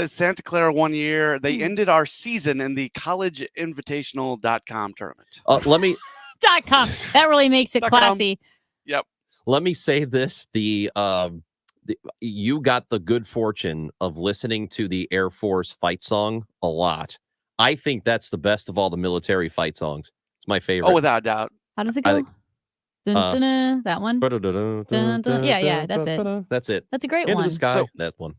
Santa Clara one year. They ended our season in the collegeinvitational.com tournament. Let me .com. That really makes it classy. Yep. Let me say this: you got the good fortune of listening to the Air Force fight song a lot. I think that's the best of all the military fight songs. It's my favorite. Oh, without a doubt. How does it go? That one. Yeah, that's it. That's it. That's a great Into one. the sky. So- that one.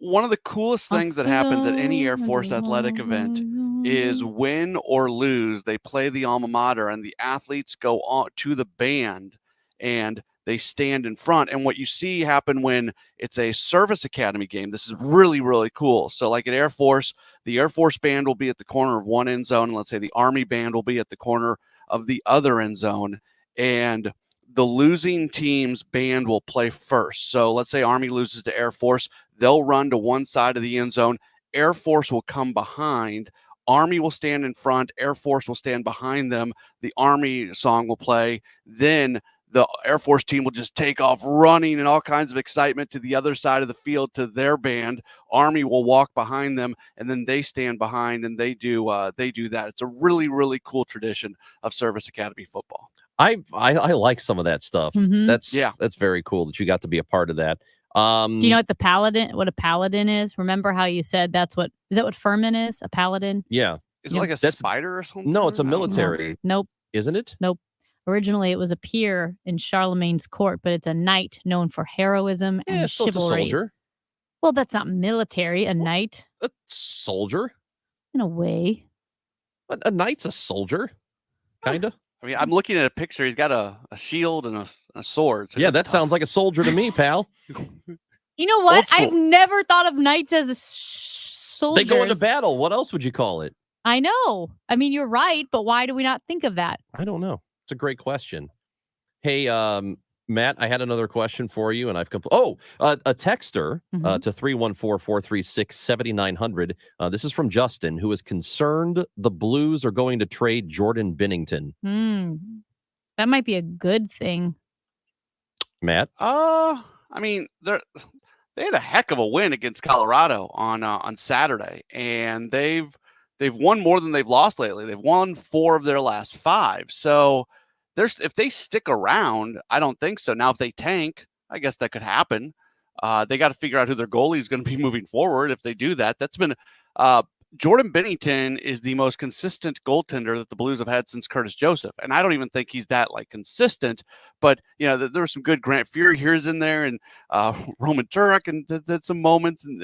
One of the coolest things that happens at any Air Force athletic event is win or lose, they play the alma mater and the athletes go on to the band and they stand in front. And what you see happen when it's a service academy game, this is really, really cool. So like at Air Force, the Air Force band will be at the corner of one end zone. And let's say the Army band will be at the corner of the other end zone. And the losing team's band will play first. So let's say Army loses to Air Force. They'll run to one side of the end zone. Air Force will come behind. Army will stand in front. Air Force will stand behind them. The Army song will play. Then the Air Force team will just take off running in all kinds of excitement to the other side of the field to their band. Army will walk behind them, and then they stand behind and they do that. It's a really, really cool tradition of Service Academy football. I like some of that stuff. That's very cool that you got to be a part of that. Do you know what a paladin is? Remember how you said is that what Furman is? A paladin? Yeah. Is it like a spider or something? No, it's a military. Nope. Isn't it? Nope. Originally, it was a peer in Charlemagne's court, but it's a knight known for heroism and So it's a chivalry. soldier. Well, that's not military. A knight, A soldier. in a way. A knight's a soldier, kind of. I mean, I'm looking at a picture. He's got a shield and a sword. So Yeah, that sounds like a soldier to me, pal. You know what? Old school. I've never thought of knights as soldiers. They go into battle. What else would you call it? I know. I mean, you're right, but why do we not think of that? I don't know. It's a great question. Hey, Matt, I had another question for you, and I've a texter to 314-436-7900. This is from Justin, who is concerned the Blues are going to trade Jordan Binnington. That might be a good thing. Matt? I mean, they had a heck of a win against Colorado on Saturday, and they've won more than they've lost lately. They've won 4 of their last 5. So if they stick around, I don't think so. Now, if they tank, I guess that could happen. They got to figure out who their goalie is going to be moving forward. If they do that, that's been Jordan Binnington is the most consistent goaltender that the Blues have had since Curtis Joseph. And I don't even think he's that consistent, but there were some good Grant Fury here's in there and Roman Turek and did some moments. And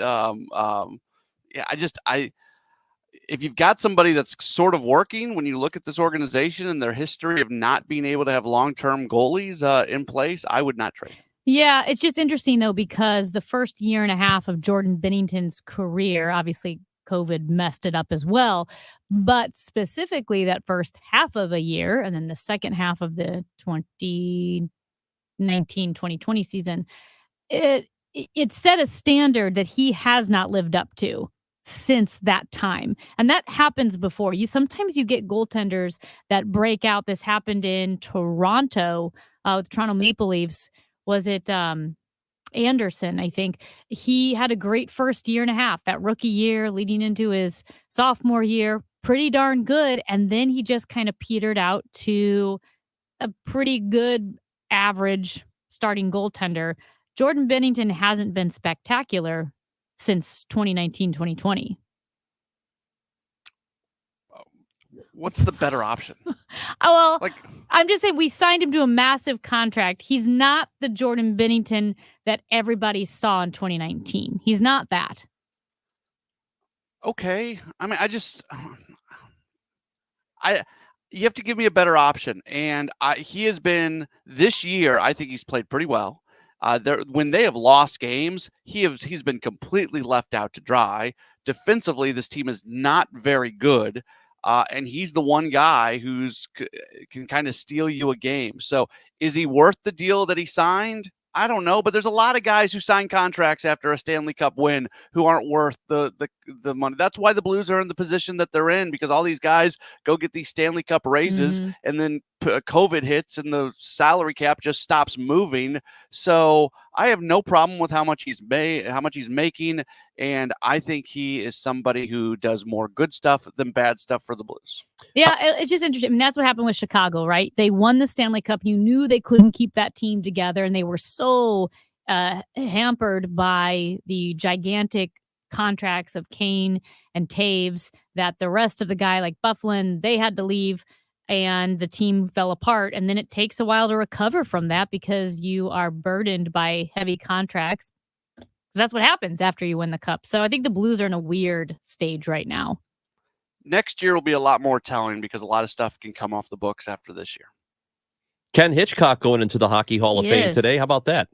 if you've got somebody that's sort of working, when you look at this organization and their history of not being able to have long-term goalies in place, I would not trade. Yeah, it's just interesting, though, because the first year and a half of Jordan Binnington's career, obviously COVID messed it up as well, but specifically that first half of a year and then the second half of the 2019-2020 season, it set a standard that he has not lived up to since that time. And that happens before. Sometimes you get goaltenders that break out. This happened in Toronto with Toronto Maple Leafs. Was it Anderson, I think? He had a great first year and a half, that rookie year leading into his sophomore year, pretty darn good. And then he just kind of petered out to a pretty good average starting goaltender. Jordan Binnington hasn't been spectacular since 2019, 2020. What's the better option? Well, I'm just saying we signed him to a massive contract. He's not the Jordan Binnington that everybody saw in 2019. He's not that. Okay. I mean, you have to give me a better option. And he has been this year, I think he's played pretty well. When they have lost games, he's been completely left out to dry. Defensively, this team is not very good. And he's the one guy who's can kind of steal you a game. So is he worth the deal that he signed? I don't know, but there's a lot of guys who sign contracts after a Stanley Cup win who aren't worth the money. That's why the Blues are in the position that they're in, because all these guys go get these Stanley Cup raises, and then COVID hits and the salary cap just stops moving. So I have no problem with how much he's making, and I think he is somebody who does more good stuff than bad stuff for the Blues. Yeah, it's just interesting. I mean, that's what happened with Chicago, right? They won the Stanley Cup. You knew they couldn't keep that team together, and they were so hampered by the gigantic contracts of Kane and Taves that the rest of the guy like Byfuglien, they had to leave, and the team fell apart. And then it takes a while to recover from that because you are burdened by heavy contracts. That's what happens after you win the cup. So I think the Blues are in a weird stage right now. Next year will be a lot more telling because a lot of stuff can come off the books after this year. Ken Hitchcock going into the Hockey Hall of Fame today. How about that?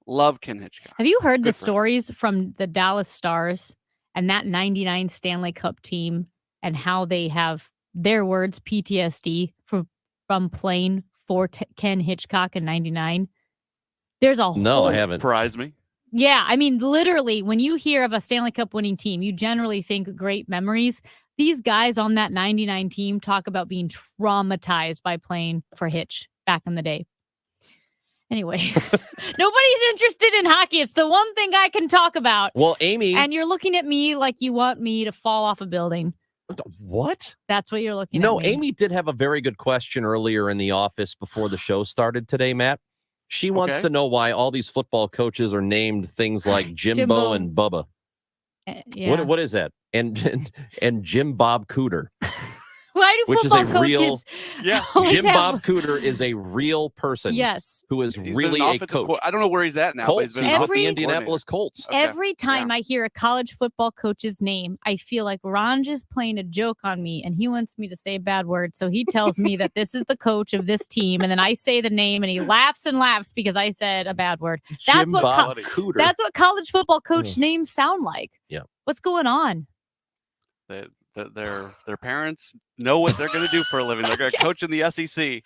Love Ken Hitchcock. Have you heard the stories from the Dallas Stars and that 99 Stanley Cup team and how they have, their words, PTSD from playing for Ken Hitchcock in 99? There's a No, whole... I haven't. Surprised me. Yeah, I mean, literally, when you hear of a Stanley Cup winning team, you generally think great memories. These guys on that 99 team talk about being traumatized by playing for Hitch back in the day. Anyway, nobody's interested in hockey. It's the one thing I can talk about. Well, Amy... And you're looking at me like you want me to fall off a building. What? That's what you're looking at. No, me. Amy did have a very good question earlier in the office before the show started today, Matt. She wants to know why all these football coaches are named things like Jimbo and Bubba. Yeah. What is that? And Jim Bob Cooter. Why do football coaches? Jim Bob Cooter is a real person. Yes. Who is He's really been an a offensive coach. I don't know where he's at now. Colts. But He's with the Indianapolis Colts. Every time I hear a college football coach's name, I feel like Ranj is playing a joke on me and he wants me to say a bad word. So he tells me that this is the coach of this team. And then I say the name and he laughs and laughs because I said a bad word. That's what Cooter. that's what college football coach names sound like. Yeah. What's going on? Their parents know what they're going to do for a living. They're going to coach in the SEC.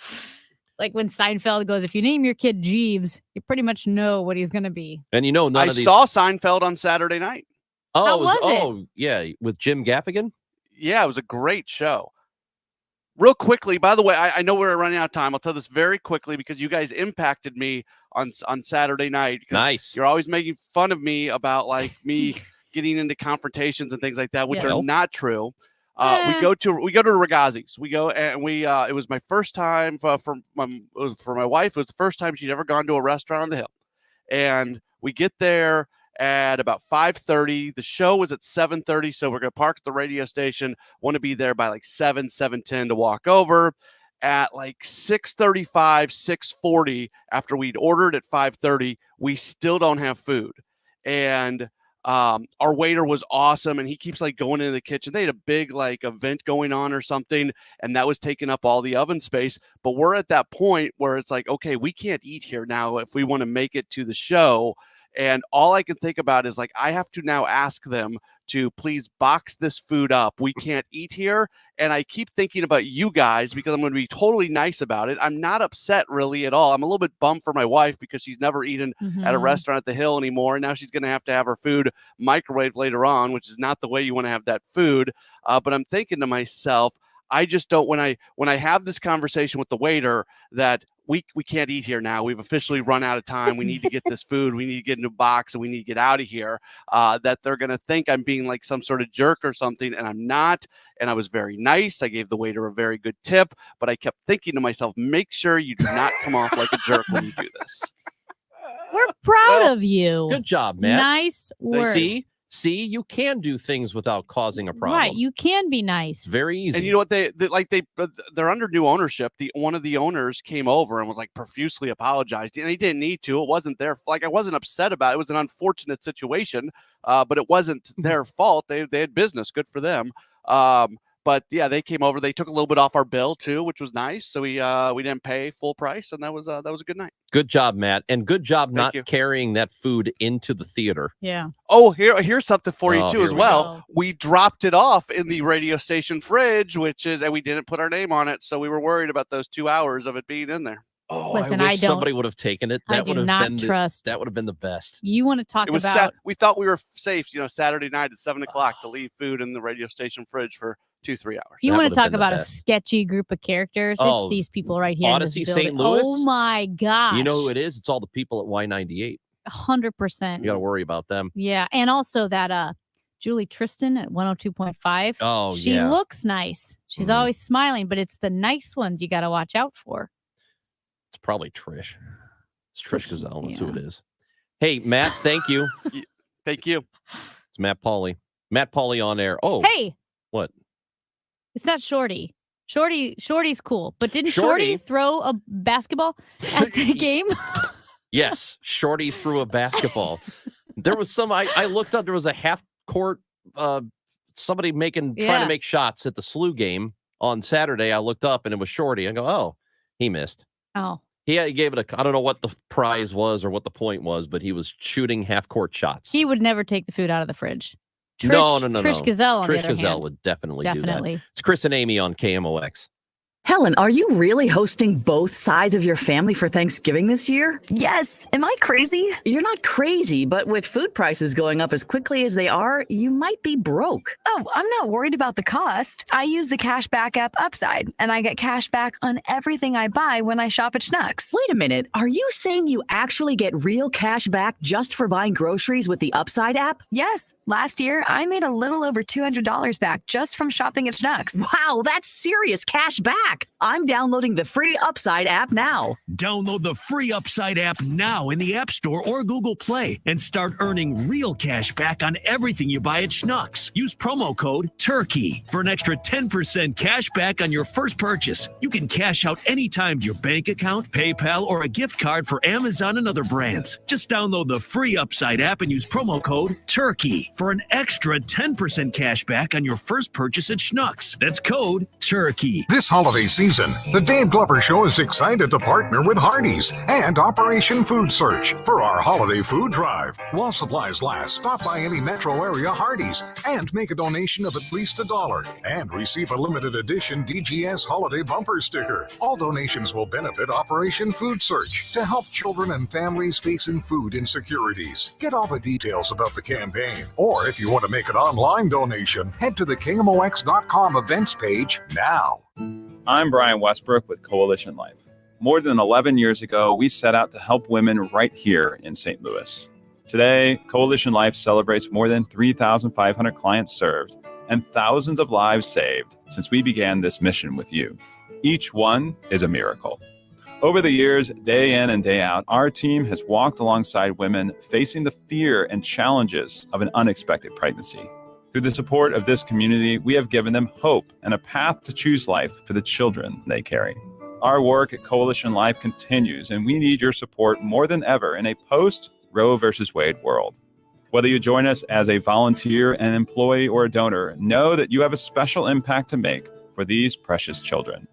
Like when Seinfeld goes, if you name your kid Jeeves, you pretty much know what he's going to be. And you know, none I of these... saw Seinfeld on Saturday night. Oh, How was it? Oh, yeah, with Jim Gaffigan. Yeah, it was a great show. Real quickly, by the way, I know we're running out of time. I'll tell this very quickly because you guys impacted me on Saturday night. Nice. You're always making fun of me about like me getting into confrontations and things like that, which are not true. We go to Ragazzi's. We go and it was my first time for my wife. It was the first time she'd ever gone to a restaurant on the Hill, and we get there at about 5:30. The show was at 7:30, so we're gonna park at the radio station. Want to be there by like 7:10 to walk over. At like 6:35, 6:40, after we'd ordered at 5:30, we still don't have food, and our waiter was awesome, and he keeps like going into the kitchen. They had a big like event going on or something, and that was taking up all the oven space. But we're at that point where it's like, okay, we can't eat here now if we want to make it to the show. And all I can think about is like, I have to now ask them to please box this food up. We can't eat here. And I keep thinking about you guys because I'm going to be totally nice about it. I'm not upset really at all. I'm a little bit bummed for my wife because she's never eaten at a restaurant at the Hill anymore. And now she's going to have her food microwaved later on, which is not the way you want to have that food. But I'm thinking to myself, I just don't, when I have this conversation with the waiter that we can't eat here now. We've officially run out of time. We need to get this food. We need to get into a box and we need to get out of here. That they're going to think I'm being like some sort of jerk or something. And I'm not. And I was very nice. I gave the waiter a very good tip, but I kept thinking to myself, make sure you do not come off like a jerk when you do this. We're proud of you. Good job, Matt. Nice work. See, you can do things without causing a problem. Right, you can be nice. It's very easy. And you know what? They're under new ownership. One of the owners came over and was like profusely apologized, and he didn't need to. It wasn't their I wasn't upset about it. It was an unfortunate situation, but it wasn't their fault. They had business. Good for them. But yeah, they came over. They took a little bit off our bill too, which was nice. So we didn't pay full price, and that was a good night. Good job, Matt, and good job Thank not you. carrying that food into the theater. Yeah. Oh, here's something for you Oh, too here as we well. We dropped it off in the radio station fridge, and we didn't put our name on it, so we were worried about those 2 hours of it being in there. Oh, Listen, I I wish don't- somebody would have taken it. I That do would have not been trust- That would have been the best. You want to talk It was about we thought we were safe, Saturday night at 7:00 to leave food in the radio station fridge for 2-3 hours. you That want would to have talk been the about a best. sketchy group of characters. Oh, It's these people right here. Odyssey in this building. St. Louis? Oh my gosh. You know who it is? It's all the people at Y98. 100%. You got to worry about them. Yeah, and also that Julie Tristan at 102.5. Oh, she yeah. looks nice. She's always smiling, but it's the nice ones you got to watch out for. It's probably Trish. It's Trish Gazelle. That's who it is. Hey, Matt, thank you. Thank you. It's Matt Pauley. Matt Pauley on air. Oh, Hey, what? it's not Shorty. Shorty's cool, but didn't Shorty- Shorty throw a basketball at the game? Yes, Shorty threw a basketball. There was I looked up, there was a half court, somebody trying Yeah. to make shots at the SLU game on Saturday. I looked up and it was Shorty. I go, oh, he missed. Oh, He gave it I don't know what the prize was or what the point was, but he was shooting half court shots. he would never take the food out of the fridge. No. Trish Gazelle, on the Trish other Gazelle hand. would definitely do Definitely. that. It's Chris and Amy on KMOX. Helen, are you really hosting both sides of your family for Thanksgiving this year? Yes. Am I crazy? You're not crazy, but with food prices going up as quickly as they are, you might be broke. Oh, I'm not worried about the cost. I use the Cashback app Upside, and I get cash back on everything I buy when I shop at Schnucks. Wait a minute. Are you saying you actually get real cash back just for buying groceries with the Upside app? Yes. Last year, I made a little over $200 back just from shopping at Schnucks. Wow, that's serious cash back. I'm downloading the free Upside app now. Download the free Upside app now in the App Store or Google Play and start earning real cash back on everything you buy at Schnucks. Use promo code TURKEY for an extra 10% cash back on your first purchase. You can cash out anytime to your bank account, PayPal, or a gift card for Amazon and other brands. Just download the free Upside app and use promo code TURKEY for an extra 10% cash back on your first purchase at Schnucks. That's code TURKEY. This holiday season, the Dave Glover Show is excited to partner with Hardee's and Operation Food Search for our holiday food drive. While supplies last, stop by any metro area Hardee's and make a donation of at least $1 and receive a limited edition DGS holiday bumper sticker. All donations will benefit Operation Food Search to help children and families facing food insecurities. Get all the details about the campaign, or if you want to make an online donation, head to the KMOX.com events page now. I'm Brian Westbrook with Coalition Life. More than 11 years ago, we set out to help women right here in St. Louis. Today, Coalition Life celebrates more than 3,500 clients served and thousands of lives saved since we began this mission with you. Each one is a miracle. Over the years, day in and day out, our team has walked alongside women facing the fear and challenges of an unexpected pregnancy. Through the support of this community, we have given them hope and a path to choose life for the children they carry. Our work at Coalition Life continues, and we need your support more than ever in a post-Roe v. Wade world. Whether you join us as a volunteer, an employee, or a donor, know that you have a special impact to make for these precious children.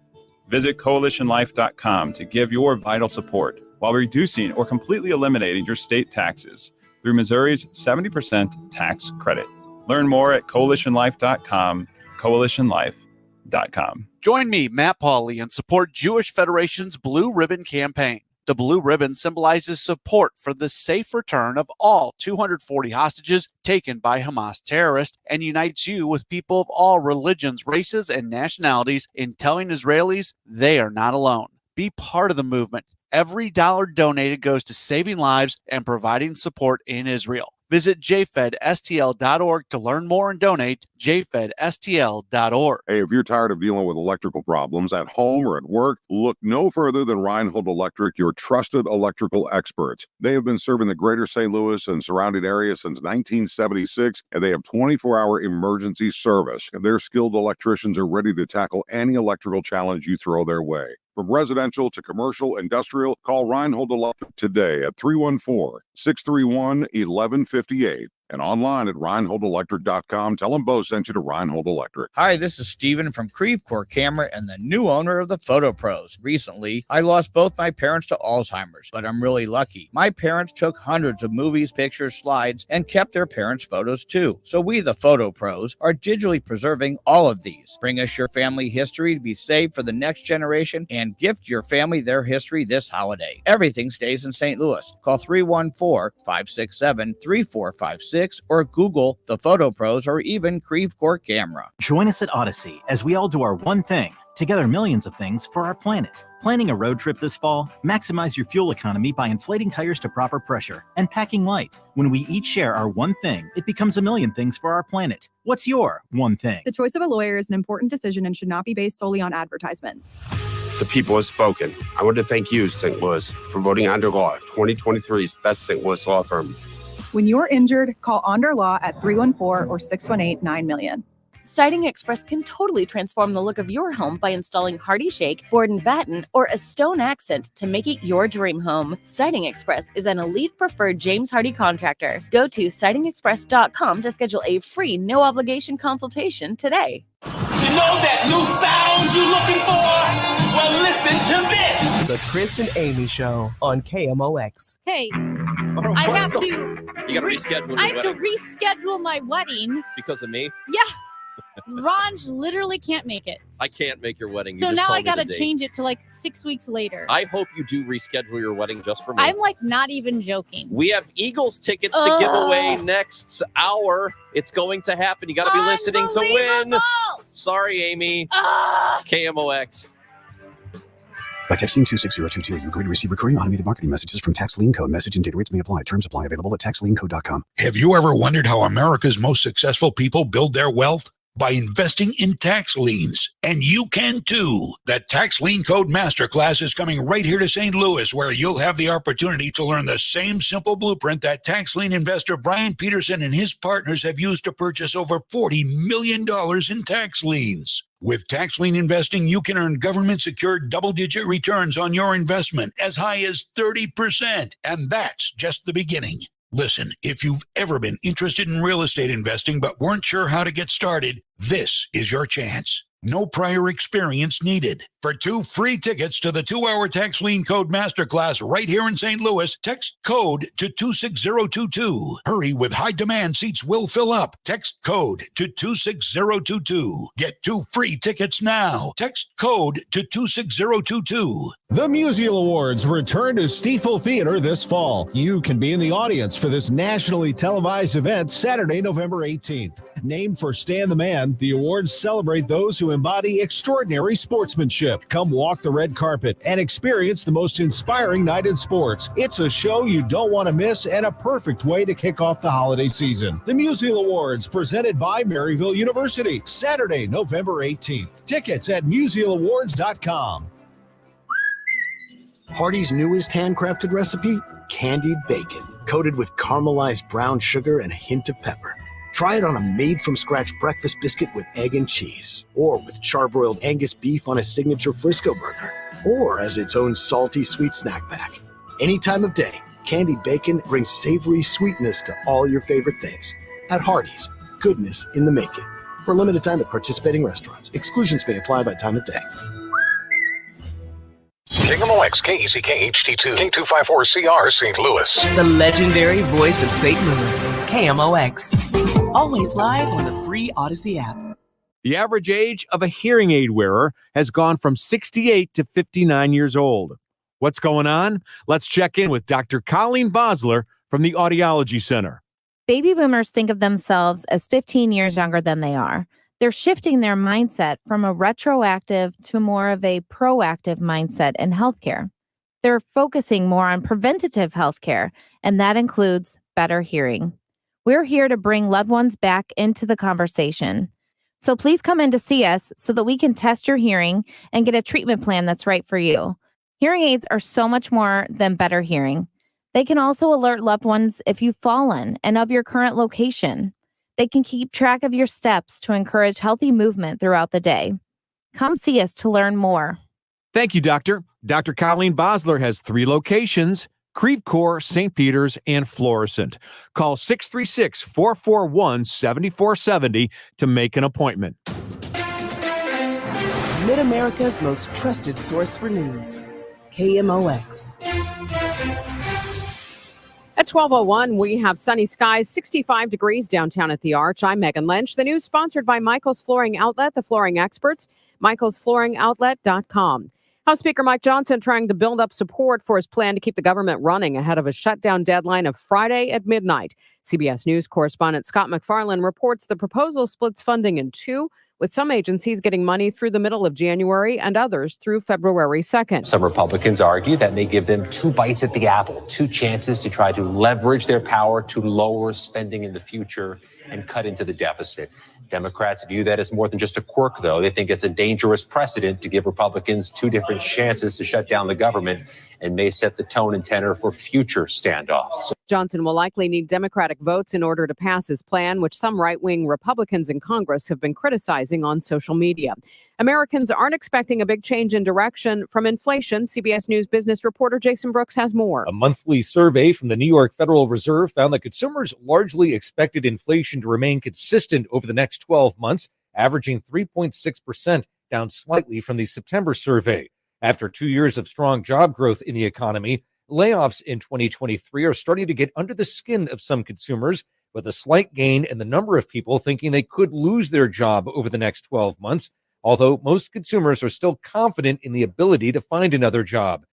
Visit coalitionlife.com to give your vital support while reducing or completely eliminating your state taxes through Missouri's 70% tax credit. Learn more at coalitionlife.com, coalitionlife.com. Join me, Matt Pauley, and support Jewish Federation's Blue Ribbon campaign. The blue ribbon symbolizes support for the safe return of all 240 hostages taken by Hamas terrorists and unites you with people of all religions, races, and nationalities in telling Israelis they are not alone. Be part of the movement. Every dollar donated goes to saving lives and providing support in Israel. Visit jfedstl.org to learn more and donate. jfedstl.org. Hey, if you're tired of dealing with electrical problems at home or at work, look no further than Reinhold Electric, your trusted electrical experts. They have been serving the greater St. Louis and surrounding areas since 1976, and they have 24-hour emergency service. Their skilled electricians are ready to tackle any electrical challenge you throw their way. From residential to commercial, industrial, call Reinhold Electric today at 314-631-1158 and online at reinholdelectric.com. Tell them Bo sent you to Reinhold Electric. Hi, this is Steven from Creve Coeur Camera and the new owner of the Photo Pros. Recently, I lost both my parents to Alzheimer's, but I'm really lucky. My parents took hundreds of movies, pictures, slides, and kept their parents' photos too. So we, the Photo Pros, are digitally preserving all of these. Bring us your family history to be saved for the next generation and gift your family their history this holiday. Everything stays in St. Louis. Call 314-567-3456 or Google the Photo Pros or even Creve Coeur Camera. Join us at Odyssey as we all do our one thing, together millions of things for our planet. Planning a road trip this fall? Maximize your fuel economy by inflating tires to proper pressure and packing light. When we each share our one thing, it becomes a million things for our planet. What's your one thing? The choice of a lawyer is an important decision and should not be based solely on advertisements. The people have spoken. I want to thank you, St. Louis, for voting Onder Law 2023's best St. Louis law firm. When you're injured, call Onder Law at 314 or 618-9000000. Siding Express can totally transform the look of your home by installing Hardy Shake, board and batten, or a stone accent to make it your dream home. Siding Express is an elite preferred James Hardy contractor. Go to sidingexpress.com to schedule a free no-obligation consultation today. You know that new sound you're looking for? Well, listen to this. The Chris and Amy Show on KMOX. Hey, I have to. You got to reschedule your I have to wedding. reschedule my wedding. Because of me? Yeah. Ranj literally can't make it. I can't make your wedding. You So just now told I me got to the date. change it to like 6 weeks later. I hope you do reschedule your wedding just for me. I'm like not even joking. We have Eagles tickets to give away next hour. It's going to happen. You got to be listening to win. Sorry, Amy. It's KMOX. By texting 26022, you agree to receive recurring automated marketing messages from Tax Lien Code. Message and data rates may apply. Terms apply. Available at taxliencode.com. Have you ever wondered how America's most successful people build their wealth? By investing in tax liens. And you can too. The Tax Lien Code Masterclass is coming right here to St. Louis, where you'll have the opportunity to learn the same simple blueprint that tax lien investor Brian Peterson and his partners have used to purchase over $40 million in tax liens. With tax lien investing, you can earn government-secured double-digit returns on your investment as high as 30%. And that's just the beginning. Listen, if you've ever been interested in real estate investing but weren't sure how to get started, this is your chance. No prior experience needed. For 2 free tickets to the 2-hour Tax Lien Code Masterclass right here in St. Louis, text code to 26022. Hurry, with high demand, seats will fill up. Text code to 26022. Get 2 free tickets now. Text code to 26022. The Musial Awards return to Stiefel Theater this fall. You can be in the audience for this nationally televised event Saturday, November 18th. Named for Stan the Man, the awards celebrate those who embody extraordinary sportsmanship. Come walk the red carpet and experience the most inspiring night in sports. It's a show you don't want to miss and a perfect way to kick off the holiday season. The Musial Awards, presented by Maryville University, Saturday, November 18th. Tickets at musialawards.com. Hardee's newest handcrafted recipe, candied bacon, coated with caramelized brown sugar and a hint of pepper. Try it on a made-from-scratch breakfast biscuit with egg and cheese, or with charbroiled Angus beef on a signature Frisco burger, or as its own salty sweet snack pack. Any time of day, candied bacon brings savory sweetness to all your favorite things. At Hardee's, goodness in the making. For a limited time at participating restaurants. Exclusions may apply by time of day. KMOX, KECK HD2, K254CR, St. Louis. The legendary voice of St. Louis, KMOX. Always live on the free Odyssey app. The average age of a hearing aid wearer has gone from 68 to 59 years old. What's going on? Let's check in with Dr. Colleen Bosler from the Audiology Center. Baby boomers think of themselves as 15 years younger than they are. They're shifting their mindset from a retroactive to more of a proactive mindset in healthcare. They're focusing more on preventative healthcare, and that includes better hearing. We're here to bring loved ones back into the conversation. So please come in to see us so that we can test your hearing and get a treatment plan that's right for you. Hearing aids are so much more than better hearing. They can also alert loved ones if you've fallen and of your current location. They can keep track of your steps to encourage healthy movement throughout the day. Come see us to learn more. Thank you, Doctor. Dr. Colleen Bosler has 3 locations: Creve Coeur, St. Peter's, and Florissant. Call 636-441-7470 to make an appointment. Mid-America's most trusted source for news. KMOX. At 12:01, we have sunny skies, 65 degrees downtown at the Arch. I'm Megan Lynch. The news sponsored by Michael's Flooring Outlet, the flooring experts, michaelsflooringoutlet.com. House Speaker Mike Johnson trying to build up support for his plan to keep the government running ahead of a shutdown deadline of Friday at midnight. CBS News correspondent Scott McFarland reports the proposal splits funding in two, with some agencies getting money through the middle of January and others through February 2nd. Some Republicans argue that may give them 2 bites at the apple, 2 chances to try to leverage their power to lower spending in the future and cut into the deficit. Democrats view that as more than just a quirk, though. They think it's a dangerous precedent to give Republicans 2 different chances to shut down the government and may set the tone and tenor for future standoffs. Johnson will likely need Democratic votes in order to pass his plan, which some right-wing Republicans in Congress have been criticizing on social media. Americans aren't expecting a big change in direction from inflation. CBS News business reporter Jason Brooks has more. A monthly survey from the New York Federal Reserve found that consumers largely expected inflation to remain consistent over the next 12 months, averaging 3.6%, down slightly from the September survey. After 2 years of strong job growth in the economy, layoffs in 2023 are starting to get under the skin of some consumers, with a slight gain in the number of people thinking they could lose their job over the next 12 months, although most consumers are still confident in the ability to find another job.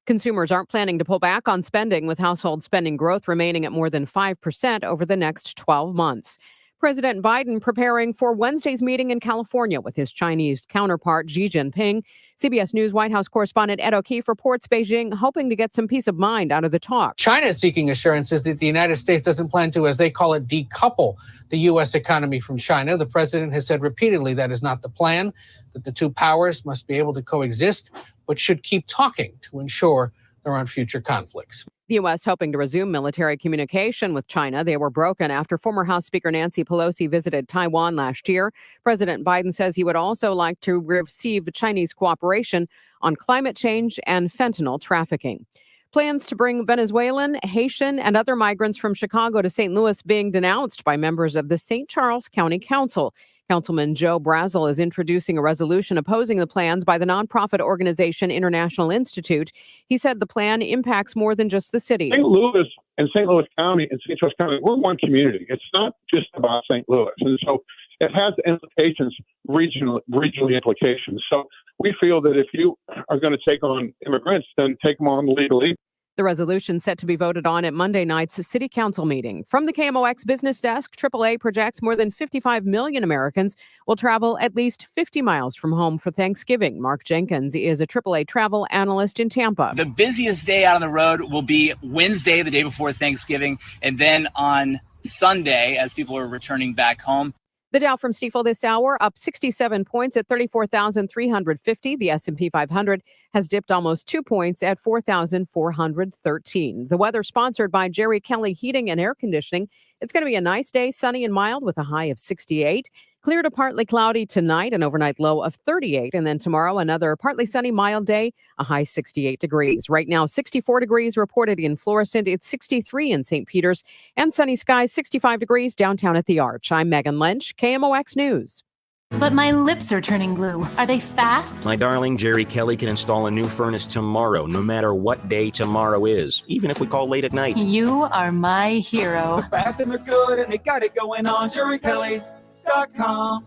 Consumers aren't planning to pull back on spending, with household spending growth remaining at more than 5% over the next 12 months. President Biden preparing for Wednesday's meeting in California with his Chinese counterpart Xi Jinping. CBS News White House correspondent Ed O'Keefe reports Beijing hoping to get some peace of mind out of the talks. China is seeking assurances that the United States doesn't plan to, as they call it, decouple the U.S. economy from China. The president has said repeatedly that is not the plan, that the two powers must be able to coexist, but should keep talking to ensure there aren't future conflicts. The U.S. hoping to resume military communication with China. They were broken after former House Speaker Nancy Pelosi visited Taiwan last year. President Biden says he would also like to receive Chinese cooperation on climate change and fentanyl trafficking. Plans to bring Venezuelan, Haitian, and other migrants from Chicago to St. Louis being denounced by members of the St. Charles County Council. Councilman Joe Brazel is introducing a resolution opposing the plans by the nonprofit organization International Institute. He said the plan impacts more than just the city. St. Louis and St. Louis County and St. Charles County, we're one community. It's not just about St. Louis. And so it has implications, regionally implications. So we feel that if you are going to take on immigrants, then take them on legally. The resolution set to be voted on at Monday night's City Council meeting. From the KMOX Business Desk, AAA projects more than 55 million Americans will travel at least 50 miles from home for Thanksgiving. Mark Jenkins is a AAA travel analyst in Tampa. The busiest day out on the road will be Wednesday, the day before Thanksgiving, and then on Sunday as people are returning back home. The Dow from Stifel this hour up 67 points at 34,350. The S&P 500 has dipped almost 2 points at 4,413. The weather sponsored by Jerry Kelly Heating and Air Conditioning. It's going to be a nice day, sunny and mild with a high of 68. Clear to partly cloudy tonight, an overnight low of 38. And then tomorrow, another partly sunny, mild day, a high 68 degrees. Right now, 64 degrees reported in Florissant. It's 63 in St. Peter's. And sunny skies, 65 degrees downtown at the Arch. I'm Megan Lynch, KMOX News. But my lips are turning blue. Are they fast? My darling, Jerry Kelly can install a new furnace tomorrow, no matter what day tomorrow is, even if we call late at night. You are my hero. They're fast and they're good and they got it going on. JerryKelly.com.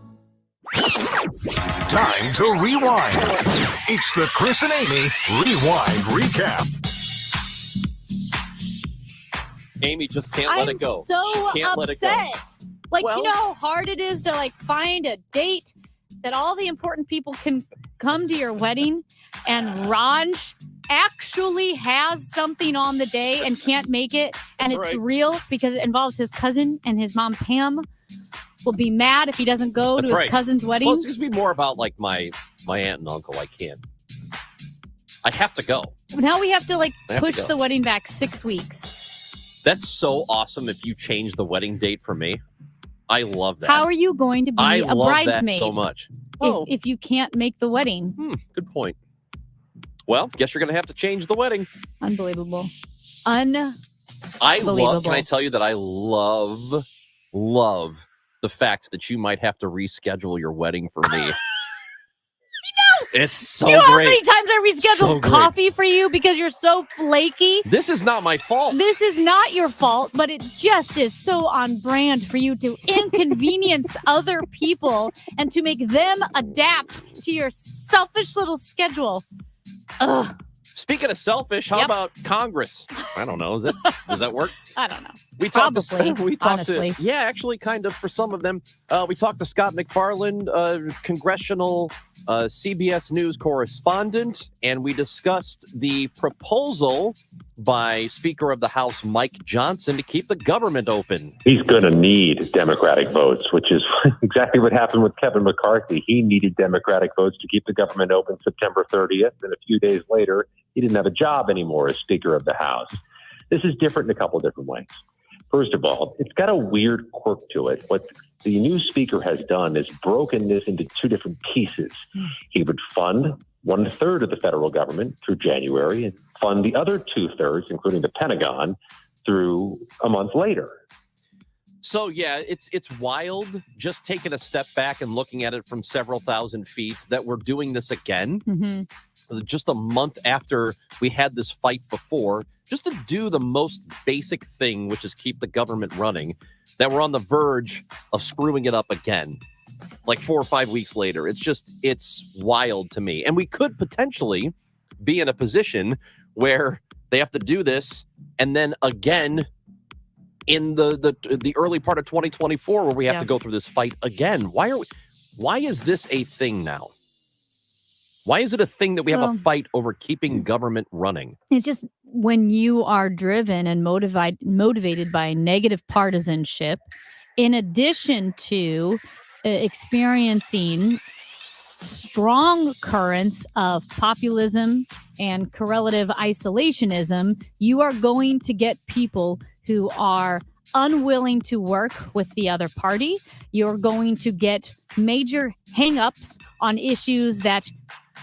Time to rewind. It's the Chris and Amy Rewind Recap. Amy just can't let it go. So She can't let it go. upset. Like, Well- you know how hard it is to like find a date that all the important people can come to your wedding, and Raj actually has something on the day and can't make it, and That's it's right. real because it involves his cousin, and his mom Pam will be mad if he doesn't go That's to his right. cousin's wedding. Well, it's going to be more about like my aunt and uncle. I can't. I have to go. Now we have to like I have to push go. the wedding back 6 weeks. That's so awesome if you change the wedding date for me. I love that. How are you going to be I a love bridesmaid that so much. Oh. if you can't make the wedding? Good point. Well, guess you're going to have to change the wedding. Unbelievable. I love, Unbelievable. can I tell you that I love the fact that you might have to reschedule your wedding for me. It's so Do you know great. how many times I rescheduled So great. coffee for you because you're so flaky? This is not my fault. This is not your fault, but it just is so on brand for you to inconvenience other people and to make them adapt to your selfish little schedule. Ugh, Speaking of selfish, how Yep. about Congress? I don't know. Does that work? I don't know. We talked Probably, to, we talked honestly. to, yeah, actually, kind of for some of them. We talked to Scott McFarland, congressional CBS News correspondent, and we discussed the proposal by Speaker of the House Mike Johnson to keep the government open. He's going to need Democratic votes, which is exactly what happened with Kevin McCarthy. He needed Democratic votes to keep the government open September 30th, and a few days later, he didn't have a job anymore as Speaker of the House. This is different in a couple of different ways. First of all, it's got a weird quirk to it. What the new speaker has done is broken this into two different pieces. He would fund 1/3 of the federal government through January and fund the other 2/3, including the Pentagon, through a month later. So yeah, it's wild just taking a step back and looking at it from several thousand feet that we're doing this again. Just a month after we had this fight before, just to do the most basic thing, which is keep the government running, that we're on the verge of screwing it up again, like 4 or 5 weeks later. It's wild to me. And we could potentially be in a position where they have to do this and then again in the early part of 2024 where we have to go through this fight again. Why is this a thing now? Why is it a thing that we have a Well- fight over keeping government running? It's just when you are driven and motivated by negative partisanship, in addition to experiencing strong currents of populism and correlative isolationism, you are going to get people who are unwilling to work with the other party. You're going to get major hangups on issues that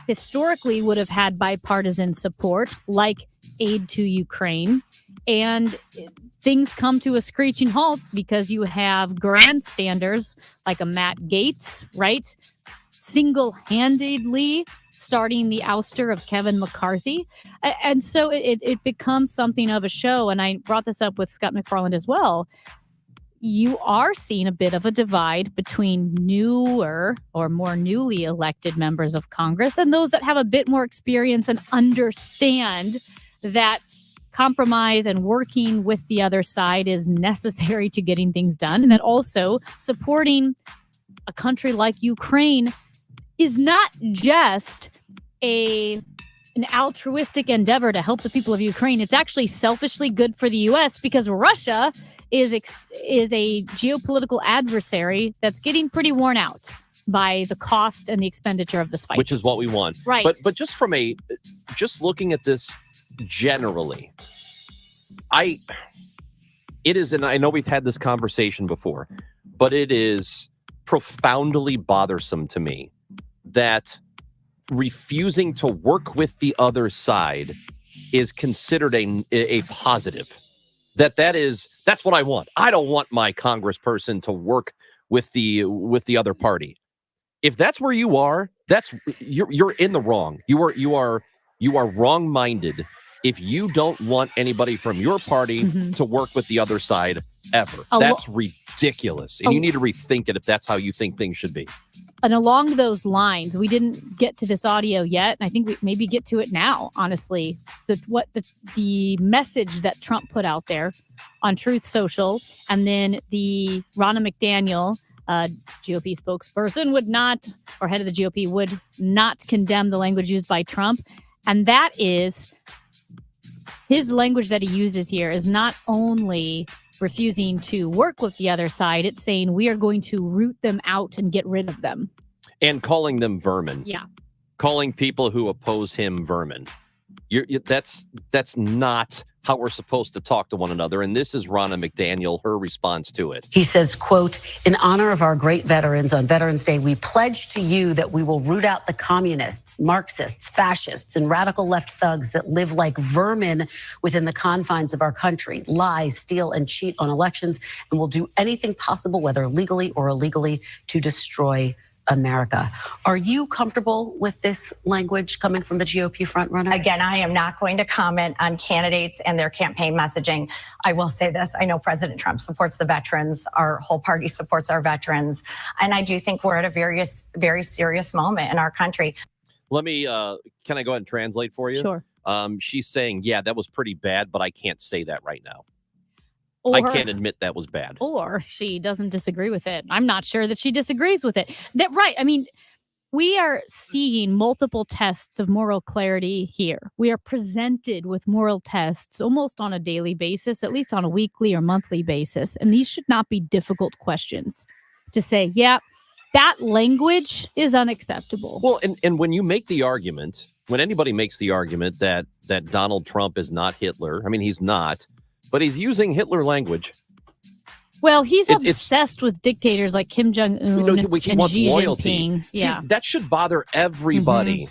historically would have had bipartisan support, like aid to Ukraine. And things come to a screeching halt because you have grandstanders like a Matt Gaetz, right? Single-handedly starting the ouster of Kevin McCarthy. And so it becomes something of a show. And I brought this up with Scott McFarland as well. You are seeing a bit of a divide between newer or more newly elected members of Congress and those that have a bit more experience and understand that compromise and working with the other side is necessary to getting things done. And that also supporting a country like Ukraine is not just an altruistic endeavor to help the people of Ukraine. It's actually selfishly good for the U.S. because Russia is a geopolitical adversary that's getting pretty worn out by the cost and the expenditure of this fight. Which is what we want. Right. But just looking at this generally, it is, and I know we've had this conversation before, but it is profoundly bothersome to me that refusing to work with the other side is considered a positive. That's what I want. I don't want my congressperson to work with the other party. If that's where you are, you're in the wrong. You are wrong-minded if you don't want anybody from your party to work with the other side ever. That's ridiculous. And you need to rethink it if that's how you think things should be. And along those lines, we didn't get to this audio yet, and I think we maybe get to it now, honestly. The message that Trump put out there on Truth Social, and then the Ronna McDaniel, GOP spokesperson, would not, or head of the GOP, would not condemn the language used by Trump. And that is, his language that he uses here is not only refusing to work with the other side, it's saying we are going to root them out and get rid of them. And calling them vermin. Yeah. Calling people who oppose him vermin. That's not how we're supposed to talk to one another. And this is Ronna McDaniel, her response to it. He says, quote, in honor of our great veterans on Veterans Day, we pledge to you that we will root out the communists, Marxists, fascists, and radical left thugs that live like vermin within the confines of our country, lie, steal, and cheat on elections, and will do anything possible, whether legally or illegally, to destroy America. Are you comfortable with this language coming from the GOP frontrunner? Again, I am not going to comment on candidates and their campaign messaging. I will say this. I know President Trump supports the veterans. Our whole party supports our veterans. And I do think we're at a very serious moment in our country. Let me, can I go ahead and translate for you? Sure. She's saying, yeah, that was pretty bad, but I can't say that right now. Or, I can't admit that was bad. Or she doesn't disagree with it. I'm not sure that she disagrees with it. Right. I mean, we are seeing multiple tests of moral clarity here. We are presented with moral tests almost on a daily basis, at least on a weekly or monthly basis. And these should not be difficult questions to say, yeah, that language is unacceptable. Well, and when you make the argument, when anybody makes the argument that Donald Trump is not Hitler, I mean, he's not. But he's using Hitler language. Well, he's obsessed with dictators like Kim Jong-un and Xi loyalty. Jinping. See, Yeah. that should bother everybody.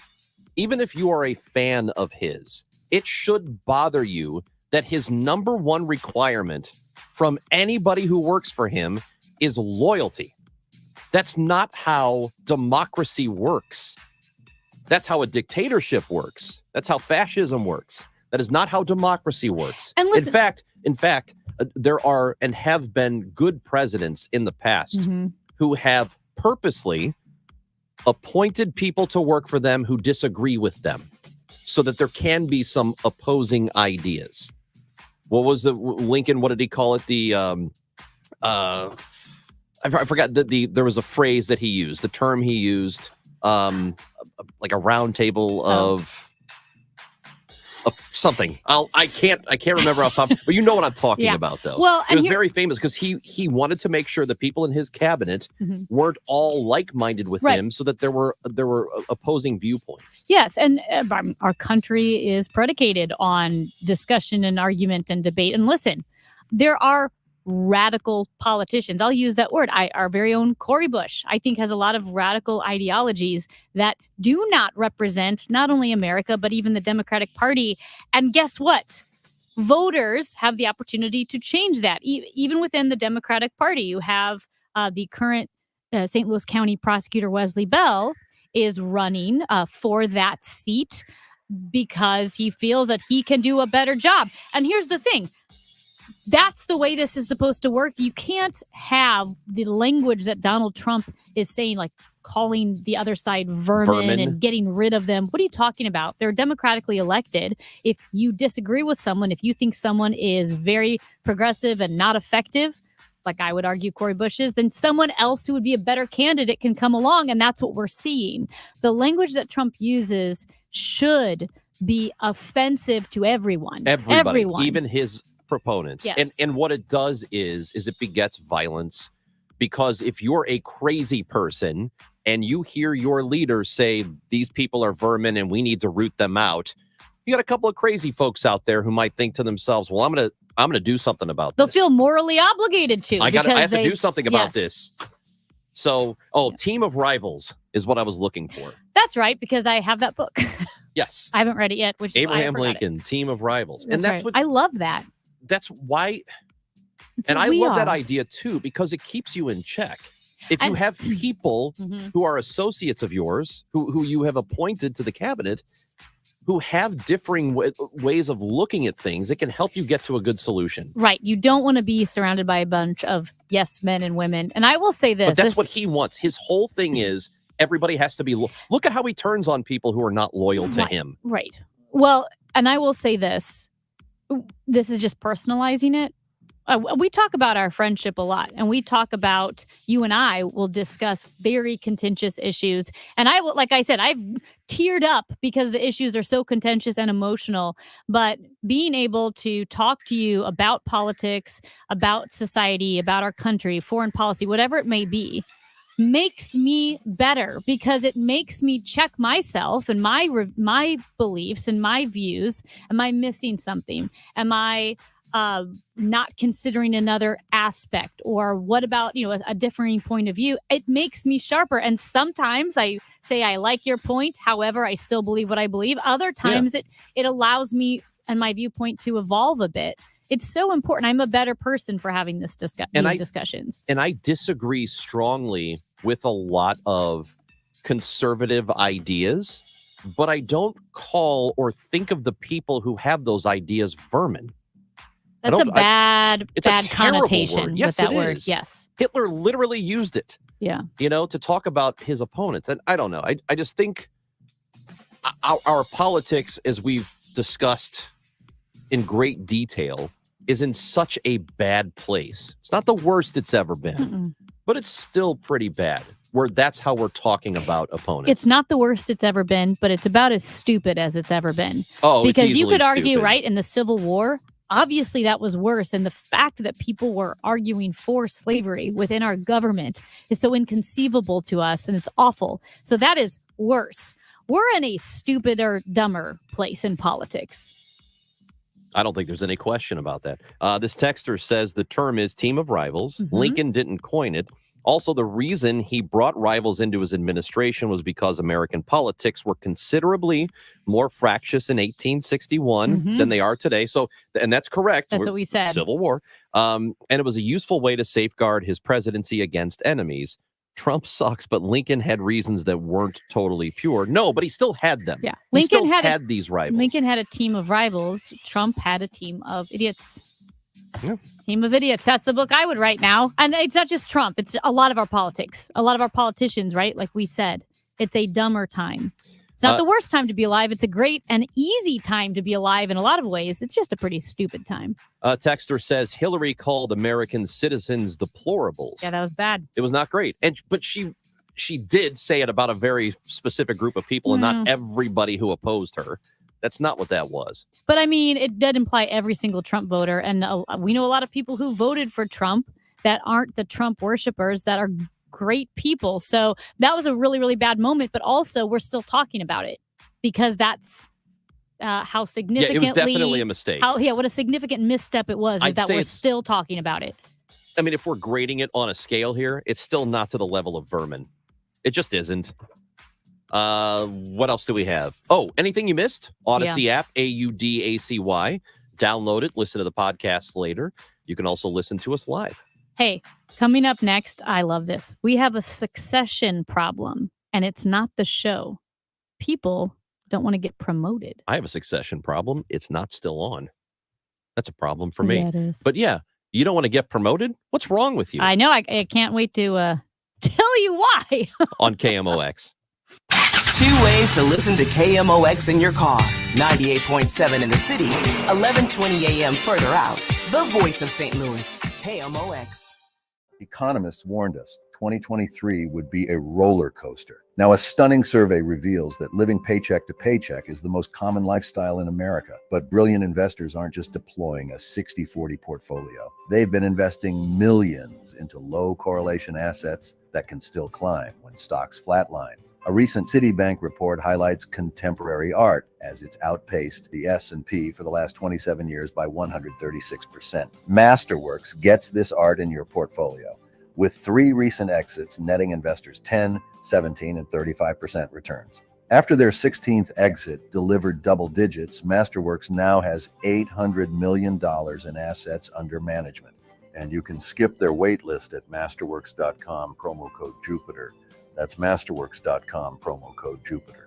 Even if you are a fan of his, it should bother you that his number one requirement from anybody who works for him is loyalty. That's not how democracy works. That's how a dictatorship works. That's how fascism works. That is not how democracy works. And listen, in fact, there are and have been good presidents in the past who have purposely appointed people to work for them who disagree with them so that there can be some opposing ideas. What was the Lincoln? What did he call it? I forgot there was a phrase that he used, the term he used, like a round table of something. I can't remember off the top, but you know what I'm talking about, though. Well, it was very famous because he wanted to make sure that people in his cabinet weren't all like-minded with him, so that there were opposing viewpoints. Yes, and our country is predicated on discussion and argument and debate. And listen, there are radical politicians. I'll use that word. Our very own Cori Bush, I think, has a lot of radical ideologies that do not represent not only America, but even the Democratic Party. And guess what? Voters have the opportunity to change that. Even within the Democratic Party, you have the current St. Louis County prosecutor, Wesley Bell, is running for that seat because he feels that he can do a better job. And here's the thing. That's the way this is supposed to work. You can't have the language that Donald Trump is saying, like calling the other side vermin and getting rid of them. What are you talking about? They're democratically elected. If you disagree with someone, if you think someone is very progressive and not effective, like I would argue Cori Bush is, then someone else who would be a better candidate can come along. And that's what we're seeing. The language that Trump uses should be offensive to everyone. Everyone. Even his proponents. Yes. And what it does is it begets violence, because if you're a crazy person and you hear your leaders say these people are vermin and we need to root them out, you got a couple of crazy folks out there who might think to themselves, well, I'm gonna do something about They'll this. feel morally obligated to. I have to do something about this. So, Team of Rivals is what I was looking for. That's right, because I have that book. Yes. I haven't read it yet, which Abraham is why I Lincoln, Team of Rivals. That's right. I love that. That's why. That's and what I we love that are. idea too, because it keeps you in check. If you And- have people Mhm. who are associates of yours, who you have appointed to the cabinet, who have differing ways of looking at things, it can help you get to a good solution. Right. You don't want to be surrounded by a bunch of yes men and women. And I will say this. But that's what he wants. His whole thing is everybody has to be. Look at how he turns on people who are not loyal to Right. him. Right. Well, and I will say this. This is just personalizing it. We talk about our friendship a lot, and we talk about, you and I will discuss very contentious issues. And I will, like I said, I've teared up because the issues are so contentious and emotional. But being able to talk to you about politics, about society, about our country, foreign policy, whatever it may be, makes me better because it makes me check myself and my beliefs and my views. Am I missing something? Am I not considering another aspect? Or what about, a differing point of view? It makes me sharper. And sometimes I say I like your point, however, I still believe what I believe. Other times it allows me and my viewpoint to evolve a bit. It's so important. I'm a better person for having these discussions. And I disagree strongly with a lot of conservative ideas, but I don't call or think of the people who have those ideas vermin. That's a bad It's a terrible connotation word. Yes, with that it word. is. Yes. Hitler literally used it, Yeah. to talk about his opponents. And I don't know. I just think our politics, as we've discussed in great detail, is in such a bad place. It's not the worst it's ever been, but it's still pretty bad. That's how we're talking about opponents. It's not the worst it's ever been, but it's about as stupid as it's ever been. Oh, it's because you easily could argue, stupid. right, in the Civil War, obviously that was worse. And the fact that people were arguing for slavery within our government is so inconceivable to us, and it's awful. So that is worse. We're in a stupider, dumber place in politics. I don't think there's any question about that. This texter says the term is team of rivals. Lincoln didn't coin it. Also, the reason he brought rivals into his administration was because American politics were considerably more fractious in 1861 than they are today. So, and that's correct. That's what we said. Civil War. And it was a useful way to safeguard his presidency against enemies. Trump sucks, but Lincoln had reasons that weren't totally pure. No, but he still had them. Yeah. He Lincoln still had these rivals. Lincoln had a team of rivals. Trump had a team of idiots. Yeah. Team of idiots. That's the book I would write now. And it's not just Trump. It's a lot of our politics. A lot of our politicians, right? Like we said, it's a dumber time. It's not the worst time to be alive. It's a great and easy time to be alive in a lot of ways. It's just a pretty stupid time. Texter says Hillary called American citizens deplorables. Yeah, that was bad. It was not great. But she did say it about a very specific group of people and not everybody who opposed her. That's not what that was. But I mean, it did imply every single Trump voter. And we know a lot of people who voted for Trump that aren't the Trump worshipers, that are great people. So that was a really, really bad moment. But also, we're still talking about it because that's how significantly. Yeah, it was definitely a mistake. What a significant misstep it was, is I'd that say we're it's- still talking about it. I mean, if we're grading it on a scale here, it's still not to the level of vermin. It just isn't. What else do we have? Oh, anything you missed? Odyssey app, AUDACY. Download it. Listen to the podcast later. You can also listen to us live. Hey, coming up next, I love this. We have a succession problem, and it's not the show. People don't want to get promoted. I have a succession problem. It's not still on. That's a problem for me. Yeah, it is. But yeah, you don't want to get promoted? What's wrong with you? I know. I can't wait to tell you why. On KMOX. 2 ways to listen to KMOX in your car. 98.7 in the city, 1120 a.m. further out. The voice of St. Louis, KMOX. Economists warned us 2023 would be a roller coaster. Now, a stunning survey reveals that living paycheck to paycheck is the most common lifestyle in America. But brilliant investors aren't just deploying a 60-40 portfolio. They've been investing millions into low correlation assets that can still climb when stocks flatline. A recent Citibank report highlights contemporary art as it's outpaced the S&P for the last 27 years by 136%. Masterworks gets this art in your portfolio, with 3 recent exits netting investors 10, 17, and 35% returns. After their 16th exit delivered double digits, Masterworks now has $800 million in assets under management. And you can skip their wait list at masterworks.com, promo code Jupiter. That's masterworks.com, promo code Jupiter.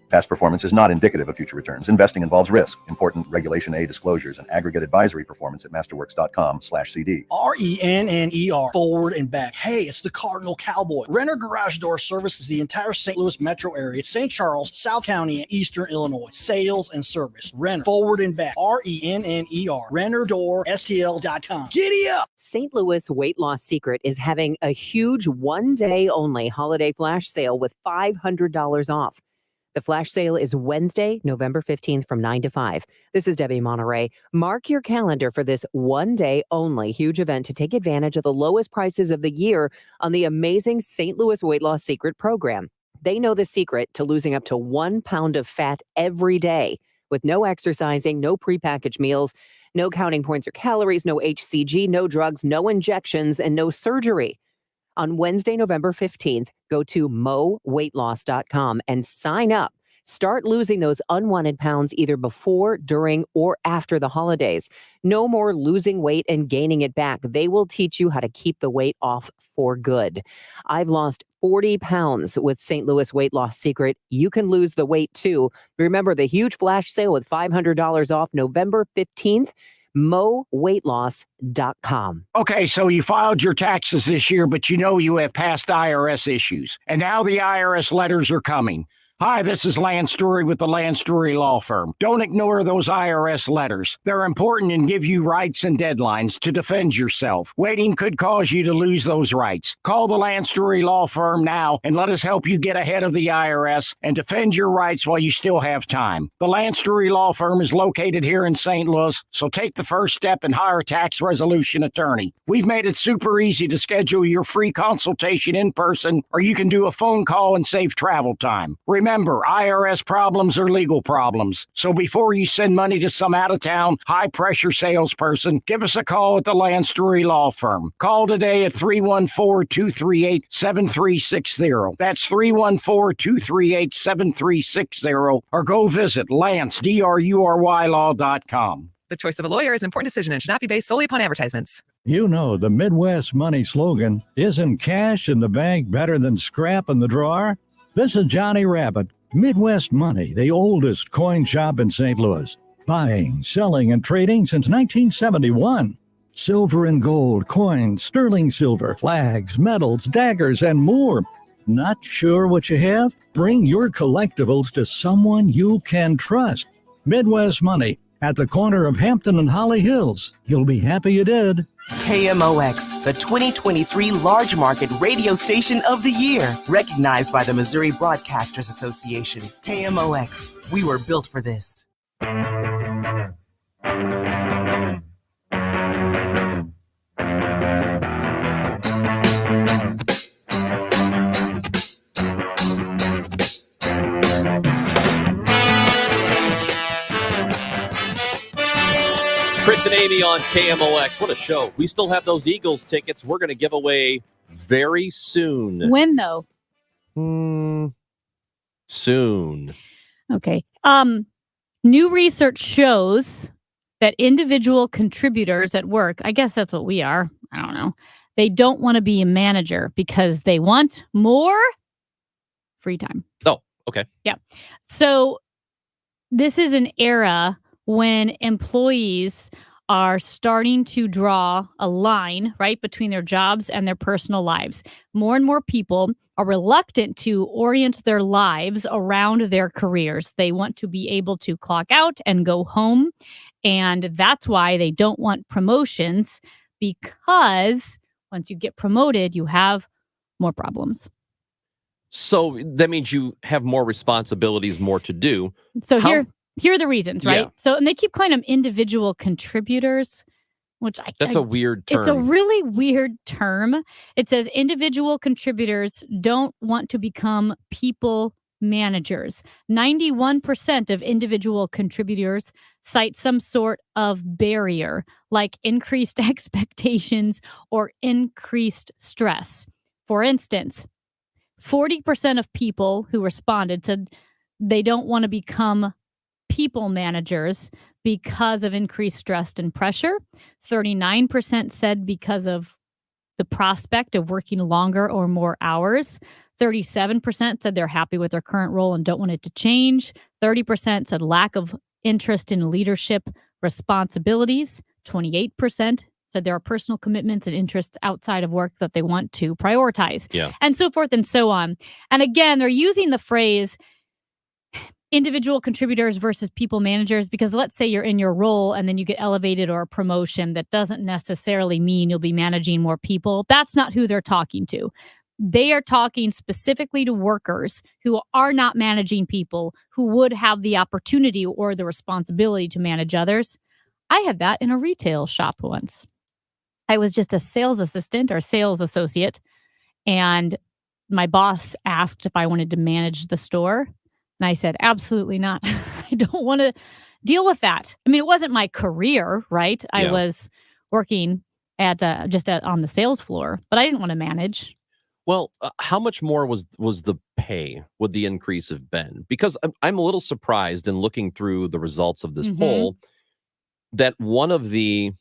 Past performance is not indicative of future returns. Investing involves risk. Important Regulation A disclosures and aggregate advisory performance at masterworks.com/CD. RENNER, forward and back. Hey, it's the Cardinal Cowboy. Renner Garage Door services the entire St. Louis metro area, St. Charles, South County, and Eastern Illinois. Sales and service. Renner, forward and back. RENNER. RennerDoorSTL.com. Giddy up! St. Louis Weight Loss Secret is having a huge one-day only holiday flash sale with $500 off. The flash sale is Wednesday, November 15th from 9 to 5. This is Debbie Monterey. Mark your calendar for this one-day only huge event to take advantage of the lowest prices of the year on the amazing St. Louis Weight Loss Secret program. They know the secret to losing up to 1 pound of fat every day with no exercising, no prepackaged meals, no counting points or calories, no HCG, no drugs, no injections, and no surgery. On Wednesday, November 15th, go to moweightloss.com and sign up. Start losing those unwanted pounds either before, during, or after the holidays. No more losing weight and gaining it back. They will teach you how to keep the weight off for good. I've lost 40 pounds with St. Louis Weight Loss Secret. You can lose the weight too. Remember the huge flash sale with $500 off November 15th. moweightloss.com. Okay, so you filed your taxes this year, but you know you have past IRS issues. And now the IRS letters are coming. Hi, this is Lance Drury with the Lance Drury Law Firm. Don't ignore those IRS letters. They're important and give you rights and deadlines to defend yourself. Waiting could cause you to lose those rights. Call the Lance Drury Law Firm now and let us help you get ahead of the IRS and defend your rights while you still have time. The Lance Drury Law Firm is located here in St. Louis, so take the first step and hire a tax resolution attorney. We've made it super easy to schedule your free consultation in person, or you can do a phone call and save travel time. Remember, IRS problems are legal problems. So before you send money to some out-of-town, high-pressure salesperson, give us a call at the Lance Drury Law Firm. Call today at 314-238-7360. That's 314-238-7360. Or go visit LanceDruryLaw.com. The choice of a lawyer is an important decision and should not be based solely upon advertisements. You know the Midwest Money slogan, isn't cash in the bank better than scrap in the drawer? This is Johnny Rabbit. Midwest Money, the oldest coin shop in St. Louis. Buying, selling, and trading since 1971. Silver and gold, coins, sterling silver, flags, medals, daggers, and more. Not sure what you have? Bring your collectibles to someone you can trust. Midwest Money at the corner of Hampton and Holly Hills. You'll be happy you did. KMOX, the 2023 Large Market Radio Station of the Year, recognized by the Missouri Broadcasters Association. KMOX, we were built for this. Chris and Amy on KMOX. What a show. We still have those Eagles tickets we're going to give away very soon. When, though? Soon. Okay. New research shows that individual contributors at work, I guess that's what we are, I don't know, they don't want to be a manager because they want more free time. Oh, okay. Yeah. So this is an era when employees are starting to draw a line, right, between their jobs and their personal lives. More and more people are reluctant to orient their lives around their careers. They want to be able to clock out and go home. And that's why they don't want promotions, because once you get promoted, you have more problems. So that means you have more responsibilities, more to do. So here are the reasons, right? Yeah. So, and they keep calling them individual contributors, which That's a weird term. It's a really weird term. It says individual contributors don't want to become people managers. 91% of individual contributors cite some sort of barrier, like increased expectations or increased stress. For instance, 40% of people who responded said they don't want to become people managers because of increased stress and pressure. 39% said because of the prospect of working longer or more hours. 37% said they're happy with their current role and don't want it to change. 30% said lack of interest in leadership responsibilities. 28% said there are personal commitments and interests outside of work that they want to prioritize. Yeah. And so forth and so on. And again, they're using the phrase individual contributors versus people managers, because let's say you're in your role and then you get elevated or a promotion. That doesn't necessarily mean you'll be managing more people. That's not who they're talking to. They are talking specifically to workers who are not managing people, who would have the opportunity or the responsibility to manage others. I had that in a retail shop once. I was just a sales assistant or sales associate, and my boss asked if I wanted to manage the store. And I said, absolutely not. I don't want to deal with that. I mean, it wasn't my career, right? I was working at on the sales floor, but I didn't want to manage. Well, how much more was the pay would the increase have been? Because I'm a little surprised in looking through the results of this poll that one of the,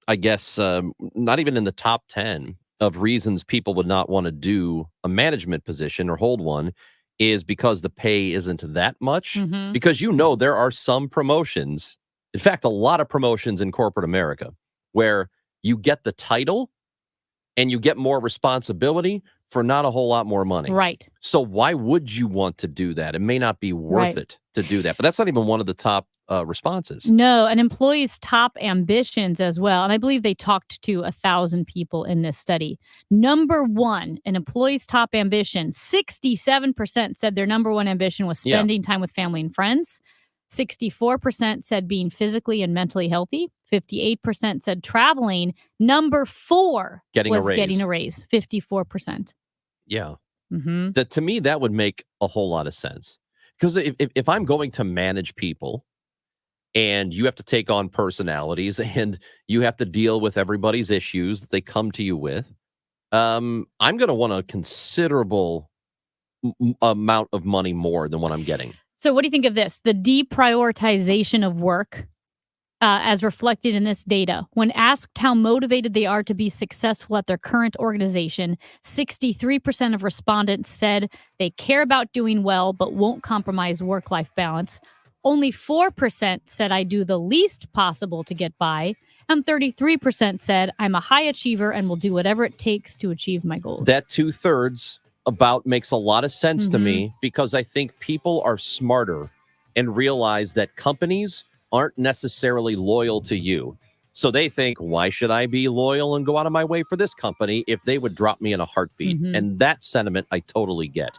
I guess, not even in the top 10 of reasons people would not want to do a management position or hold one is because the pay isn't that much. Because there are some promotions, in fact, a lot of promotions in corporate America, where you get the title and you get more responsibility for not a whole lot more money. Right. So why would you want to do that? It may not be worth it to do that. But that's not even one of the top responses. No, an employee's top ambitions as well. And I believe they talked to 1,000 people in this study. Number one, an employee's top ambition, 67% said their number one ambition was spending time with family and friends. 64% said being physically and mentally healthy. 58% said traveling. Number four was getting a raise, 54%. Yeah. That, to me, that would make a whole lot of sense. Because if I'm going to manage people and you have to take on personalities and you have to deal with everybody's issues that they come to you with, I'm going to want a considerable amount of money more than what I'm getting. So what do you think of this? The deprioritization of work, as reflected in this data. When asked how motivated they are to be successful at their current organization, 63% of respondents said they care about doing well but won't compromise work-life balance. Only 4% said I do the least possible to get by. And 33% said I'm a high achiever and will do whatever it takes to achieve my goals. That 2/3 about makes a lot of sense to me, because I think people are smarter and realize that companies aren't necessarily loyal to you. So they think, why should I be loyal and go out of my way for this company if they would drop me in a heartbeat? And that sentiment I totally get.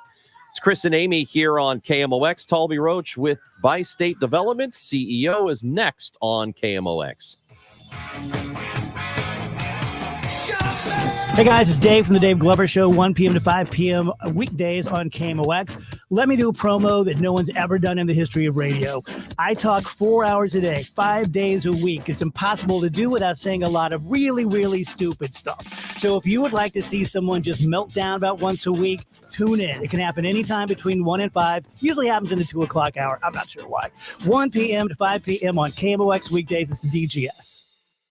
It's Chris and Amy here on KMOX. Talby Roach with Bi-State Development. CEO is next on KMOX. Hey guys, it's Dave from the Dave Glover Show, 1 p.m. to 5 p.m. weekdays on KMOX. Let me do a promo that no one's ever done in the history of radio. I talk 4 hours a day, 5 days a week. It's impossible to do without saying a lot of really, really stupid stuff. So if you would like to see someone just melt down about once a week, tune in. It can happen anytime between 1 and 5. Usually happens in the 2 o'clock hour. I'm not sure why. 1 p.m. to 5 p.m. on KMOX weekdays. It's the DGS.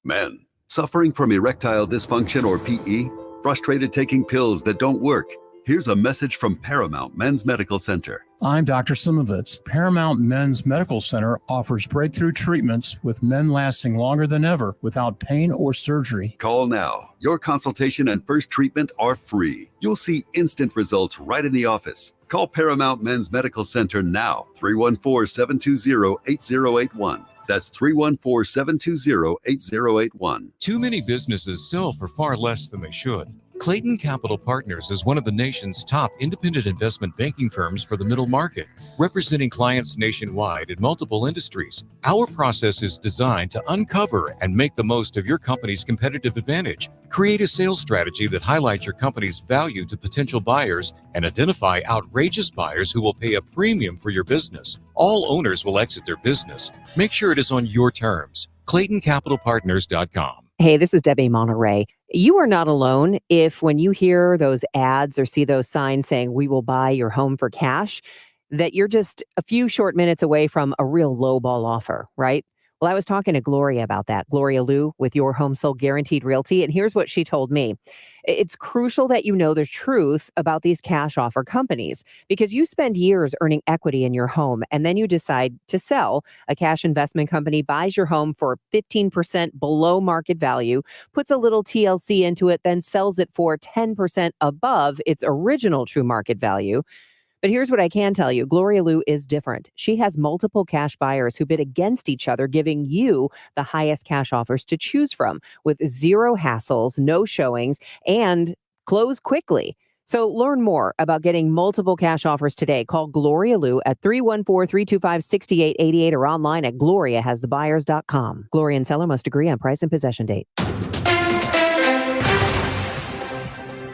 Men, suffering from erectile dysfunction or PE? Frustrated taking pills that don't work? Here's a message from Paramount Men's Medical Center. I'm Dr. Simovitz. Paramount Men's Medical Center offers breakthrough treatments with men lasting longer than ever without pain or surgery. Call now. Your consultation and first treatment are free. You'll see instant results right in the office. Call Paramount Men's Medical Center now. 314-720-8081. That's 314-720-8081. Too many businesses sell for far less than they should. Clayton Capital Partners is one of the nation's top independent investment banking firms for the middle market, representing clients nationwide in multiple industries. Our process is designed to uncover and make the most of your company's competitive advantage. Create a sales strategy that highlights your company's value to potential buyers and identify outrageous buyers who will pay a premium for your business. All owners will exit their business. Make sure it is on your terms. ClaytonCapitalPartners.com. Hey, this is Debbie Monterey. You are not alone if when you hear those ads or see those signs saying we will buy your home for cash, that you're just a few short minutes away from a real lowball offer, right? Well, I was talking to Gloria about that. Gloria Liu with Your Home Sold Guaranteed Realty. And here's what she told me. It's crucial that you know the truth about these cash offer companies because you spend years earning equity in your home and then you decide to sell. A cash investment company buys your home for 15% below market value, puts a little TLC into it, then sells it for 10% above its original true market value. But here's what I can tell you. Gloria Liu is different. She has multiple cash buyers who bid against each other, giving you the highest cash offers to choose from with zero hassles, no showings, and close quickly. So learn more about getting multiple cash offers today. Call Gloria Liu at 314-325-6888 or online at gloriahasthebuyers.com. Gloria and seller must agree on price and possession date.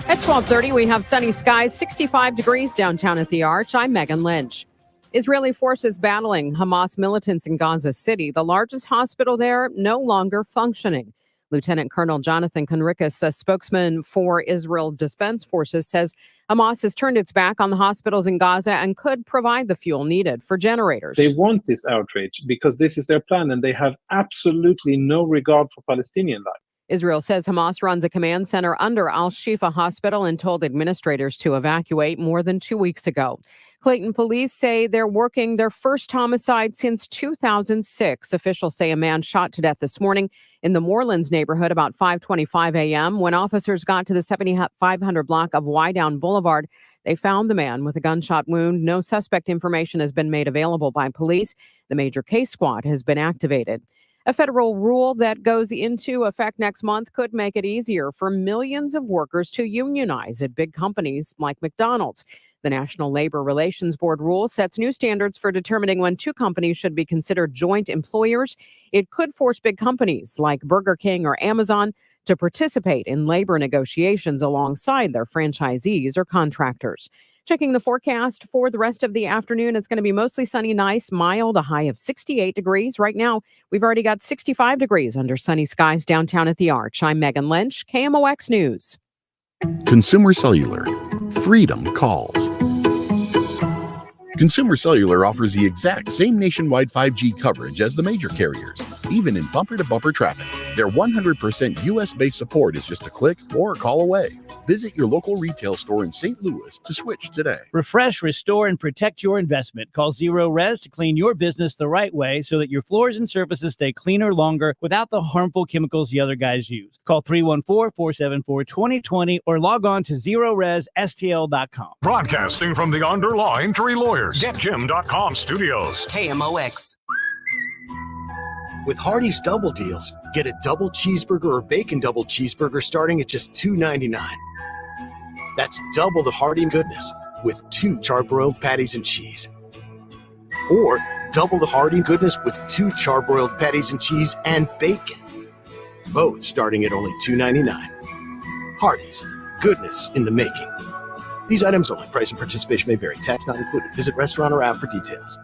At 12:30, we have sunny skies, 65 degrees downtown at the Arch. I'm Megan Lynch. Israeli forces battling Hamas militants in Gaza City. The largest hospital there no longer functioning. Lieutenant Colonel Jonathan Conricus, a spokesman for Israel Defense Forces, says Hamas has turned its back on the hospitals in Gaza and could provide the fuel needed for generators. They want this outrage because this is their plan and they have absolutely no regard for Palestinian life. Israel says Hamas runs a command center under Al-Shifa Hospital and told administrators to evacuate more than 2 weeks ago. Clayton police say they're working their first homicide since 2006. Officials say a man shot to death this morning in the Morelands neighborhood about 5:25 a.m. When officers got to the 7500 block of Wydown Boulevard, they found the man with a gunshot wound. No suspect information has been made available by police. The major case squad has been activated. A federal rule that goes into effect next month could make it easier for millions of workers to unionize at big companies like McDonald's. The National Labor Relations Board rule sets new standards for determining when two companies should be considered joint employers. It could force big companies like Burger King or Amazon to participate in labor negotiations alongside their franchisees or contractors. Checking the forecast for the rest of the afternoon, it's going to be mostly sunny, nice, mild, a high of 68 degrees. Right now, we've already got 65 degrees under sunny skies downtown at the Arch. I'm Megan Lynch, KMOX News. Consumer Cellular. Freedom calls. Consumer Cellular offers the exact same nationwide 5G coverage as the major carriers, even in bumper-to-bumper traffic. Their 100% US-based support is just a click or a call away. Visit your local retail store in St. Louis to switch today. Refresh, restore, and protect your investment. Call Zero Res to clean your business the right way so that your floors and surfaces stay cleaner longer without the harmful chemicals the other guys use. Call 314-474-2020 or log on to ZeroResSTL.com. Broadcasting from the Underlying Tree Lawyers. GetJim.com studios. KMOX. With Hardee's Double Deals, get a double cheeseburger or bacon double cheeseburger starting at just $2.99. That's double the Hardee goodness with 2 charbroiled patties and cheese. Or double the Hardee goodness with 2 charbroiled patties and cheese and bacon. Both starting at only $2.99. Hardee's, goodness in the making. These items only. Price and participation may vary. Tax not included. Visit restaurant or app for details.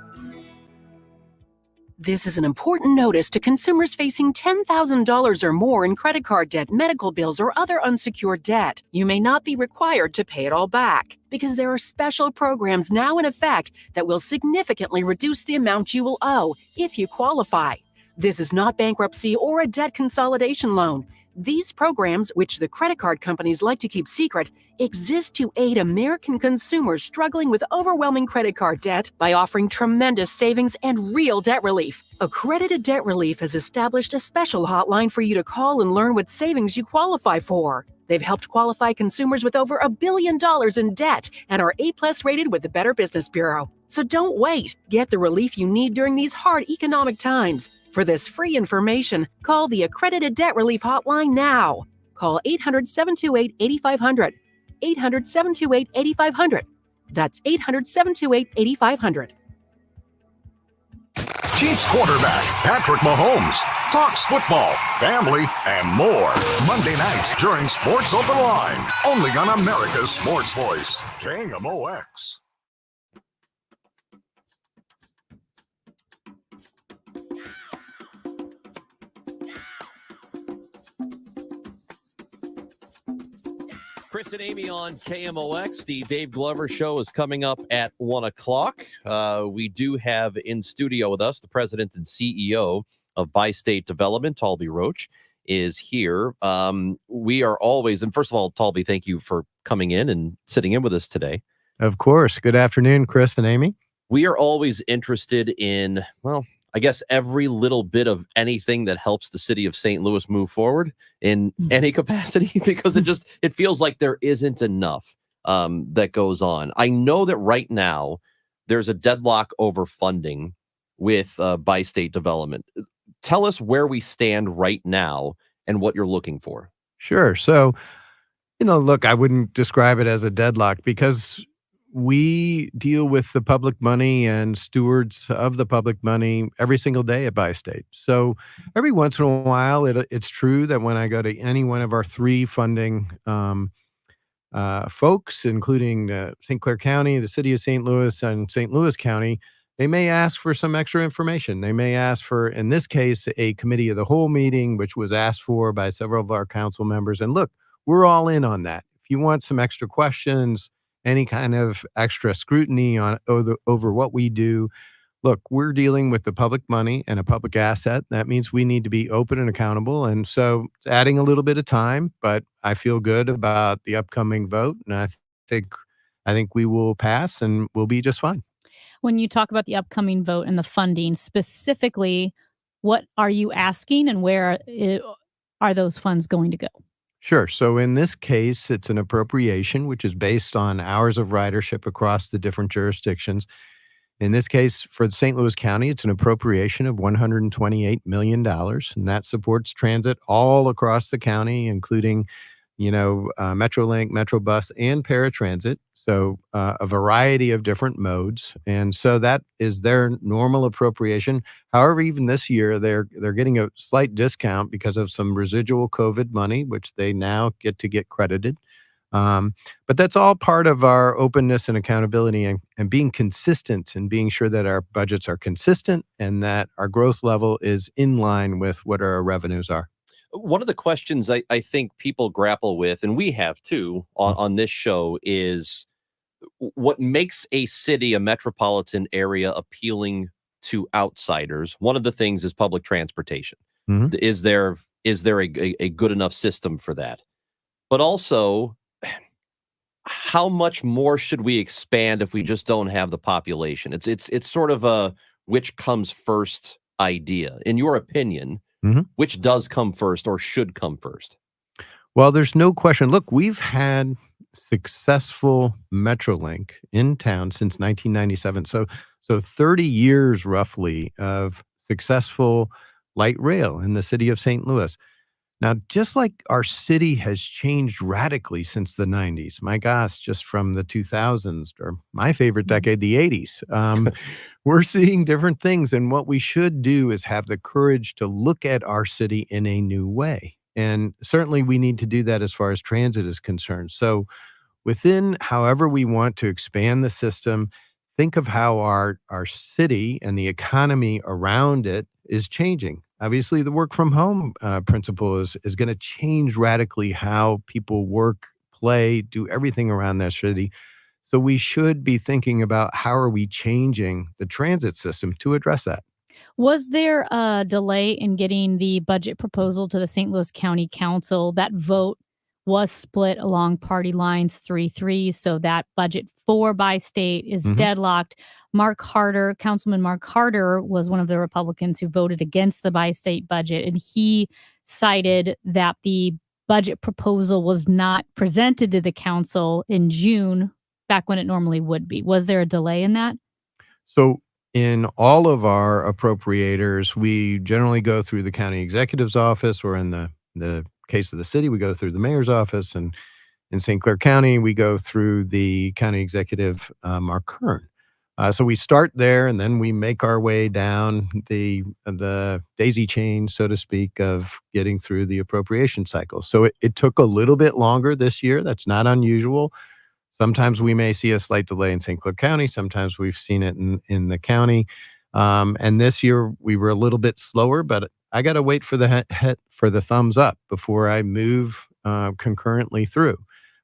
This is an important notice to consumers facing $10,000 or more in credit card debt, medical bills, or other unsecured debt. You may not be required to pay it all back because there are special programs now in effect that will significantly reduce the amount you will owe if you qualify. This is not bankruptcy or a debt consolidation loan. These programs, which the credit card companies like to keep secret, exist to aid American consumers struggling with overwhelming credit card debt by offering tremendous savings and real debt relief. Accredited Debt Relief has established a special hotline for you to call and learn what savings you qualify for. They've helped qualify consumers with over $1 billion in debt and are A+ rated with the Better Business Bureau. So don't wait. Get the relief you need during these hard economic times. For this free information, call the Accredited Debt Relief Hotline now. Call 800-728-8500. 800-728-8500. That's 800-728-8500. Chiefs quarterback Patrick Mahomes talks football, family, and more. Monday nights during Sports Open Line. Only on America's Sports Voice. KMOX. Chris and Amy on KMOX. The Dave Glover Show is coming up at 1 o'clock. We do have in studio with us the president and CEO of Bi-State Development, Talby Roach, is here. We are always, and first of all, Talby, thank you for coming in and sitting in with us today. Of course. Good afternoon, Chris and Amy. We are always interested in, well, I guess every little bit of anything that helps the city of St. Louis move forward in any capacity, because it feels like there isn't enough that goes on. I know that right now there's a deadlock over funding with Bi-State Development. Tell us where we stand right now and what you're looking for. Sure. So, look, I wouldn't describe it as a deadlock because we deal with the public money and stewards of the public money every single day at Bi-State. So every once in a while, it's true that when I go to any one of our three funding folks, including St. Clair County, the city of St. Louis, and St. Louis County, they may ask for some extra information. They may ask for, in this case, a committee of the whole meeting, which was asked for by several of our council members. And look, we're all in on that. If you want some extra questions, any kind of extra scrutiny on over what we do, look, we're dealing with the public money and a public asset. That means we need to be open and accountable. And so it's adding a little bit of time, but I feel good about the upcoming vote. And I think we will pass and we'll be just fine. When you talk about the upcoming vote and the funding, specifically, what are you asking and where are those funds going to go? Sure. So in this case, it's an appropriation, which is based on hours of ridership across the different jurisdictions. In this case, for St. Louis County, it's an appropriation of $128 million, and that supports transit all across the county, including, Metrolink, Metrobus, and paratransit. So a variety of different modes. And so that is their normal appropriation. However, even this year, they're getting a slight discount because of some residual COVID money, which they now get credited. But that's all part of our openness and accountability and being consistent and being sure that our budgets are consistent and that our growth level is in line with what our revenues are. One of the questions I think people grapple with, and we have too on this show, is what makes a city, a metropolitan area, appealing to outsiders. One of the things is public transportation. Mm-hmm. Is there a good enough system for that? But also, how much more should we expand if we just don't have the population? It's sort of a which comes first idea. In your opinion, mm-hmm. which does come first or should come first? Well, there's no question. Look, we've had successful Metrolink in town since 1997. So 30 years roughly of successful light rail in the city of St. Louis. Now, just like our city has changed radically since the 90s, my gosh, just from the 2000s, or my favorite decade, the 80s, we're seeing different things. And what we should do is have the courage to look at our city in a new way. And certainly we need to do that as far as transit is concerned. So within however we want to expand the system, think of how our city and the economy around it is changing. Obviously, the work from home principle is going to change radically how people work, play, do everything around their city. So we should be thinking about how are we changing the transit system to address that. Was there a delay in getting the budget proposal to the St. Louis County Council? That vote was split along party lines 3-3, so that budget for Bi-State is deadlocked. Councilman Mark Harder was one of the Republicans who voted against the Bi-State budget, and he cited that the budget proposal was not presented to the council in June, back when it normally would be. Was there a delay in that? So in all of our appropriators, we generally go through the county executive's office, or in the case of the city, we go through the mayor's office, and in St. Clair County, we go through the county executive, Mark Kern. So we start there, and then we make our way down the daisy chain, so to speak, of getting through the appropriation cycle. So it took a little bit longer this year. That's not unusual. Sometimes we may see a slight delay in St. Clair County. Sometimes we've seen it in the county. And this year we were a little bit slower, but I got to wait for the thumbs up before I move concurrently through.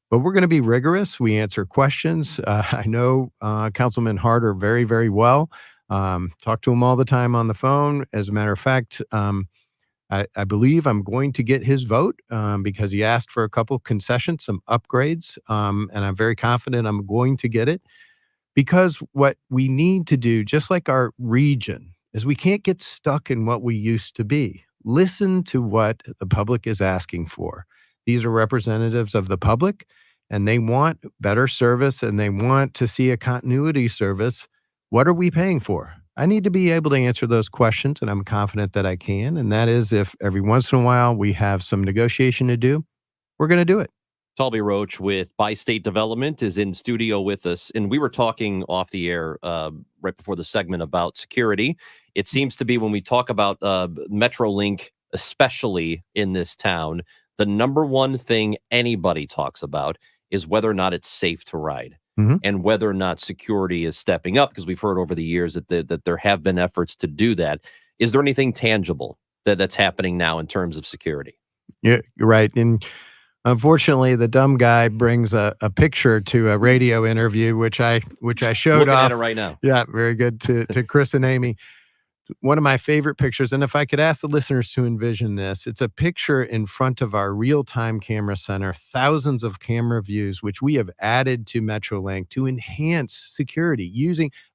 But we're going to be rigorous. We answer questions. I know Councilman Harder very, very well. Talk to him all the time on the phone. As a matter of fact, I believe I'm going to get his vote because he asked for a couple concessions, some upgrades, and I'm very confident I'm going to get it. Because what we need to do, just like our region, is we can't get stuck in what we used to be. Listen to what the public is asking for. These are representatives of the public, and they want better service, and they want to see a continuity service. What are we paying for? I need to be able to answer those questions, and I'm confident that I can. And that is if every once in a while we have some negotiation to do, we're going to do it. Talby Roach with Bi-State Development is in studio with us, and we were talking off the air right before the segment about security. It seems to be when we talk about MetroLink, especially in this town, the number one thing anybody talks about is whether or not it's safe to ride and whether or not security is stepping up, because we've heard over the years that there have been efforts to do that. Is there anything tangible that's happening now in terms of security? Yeah, you're right. And unfortunately, the dumb guy brings a picture to a radio interview, which I showed Looking off. at it right now. Yeah, very good to Chris and Amy. One of my favorite pictures, and if I could ask the listeners to envision this, it's a picture in front of our real-time camera center, thousands of camera views, which we have added to MetroLink to enhance security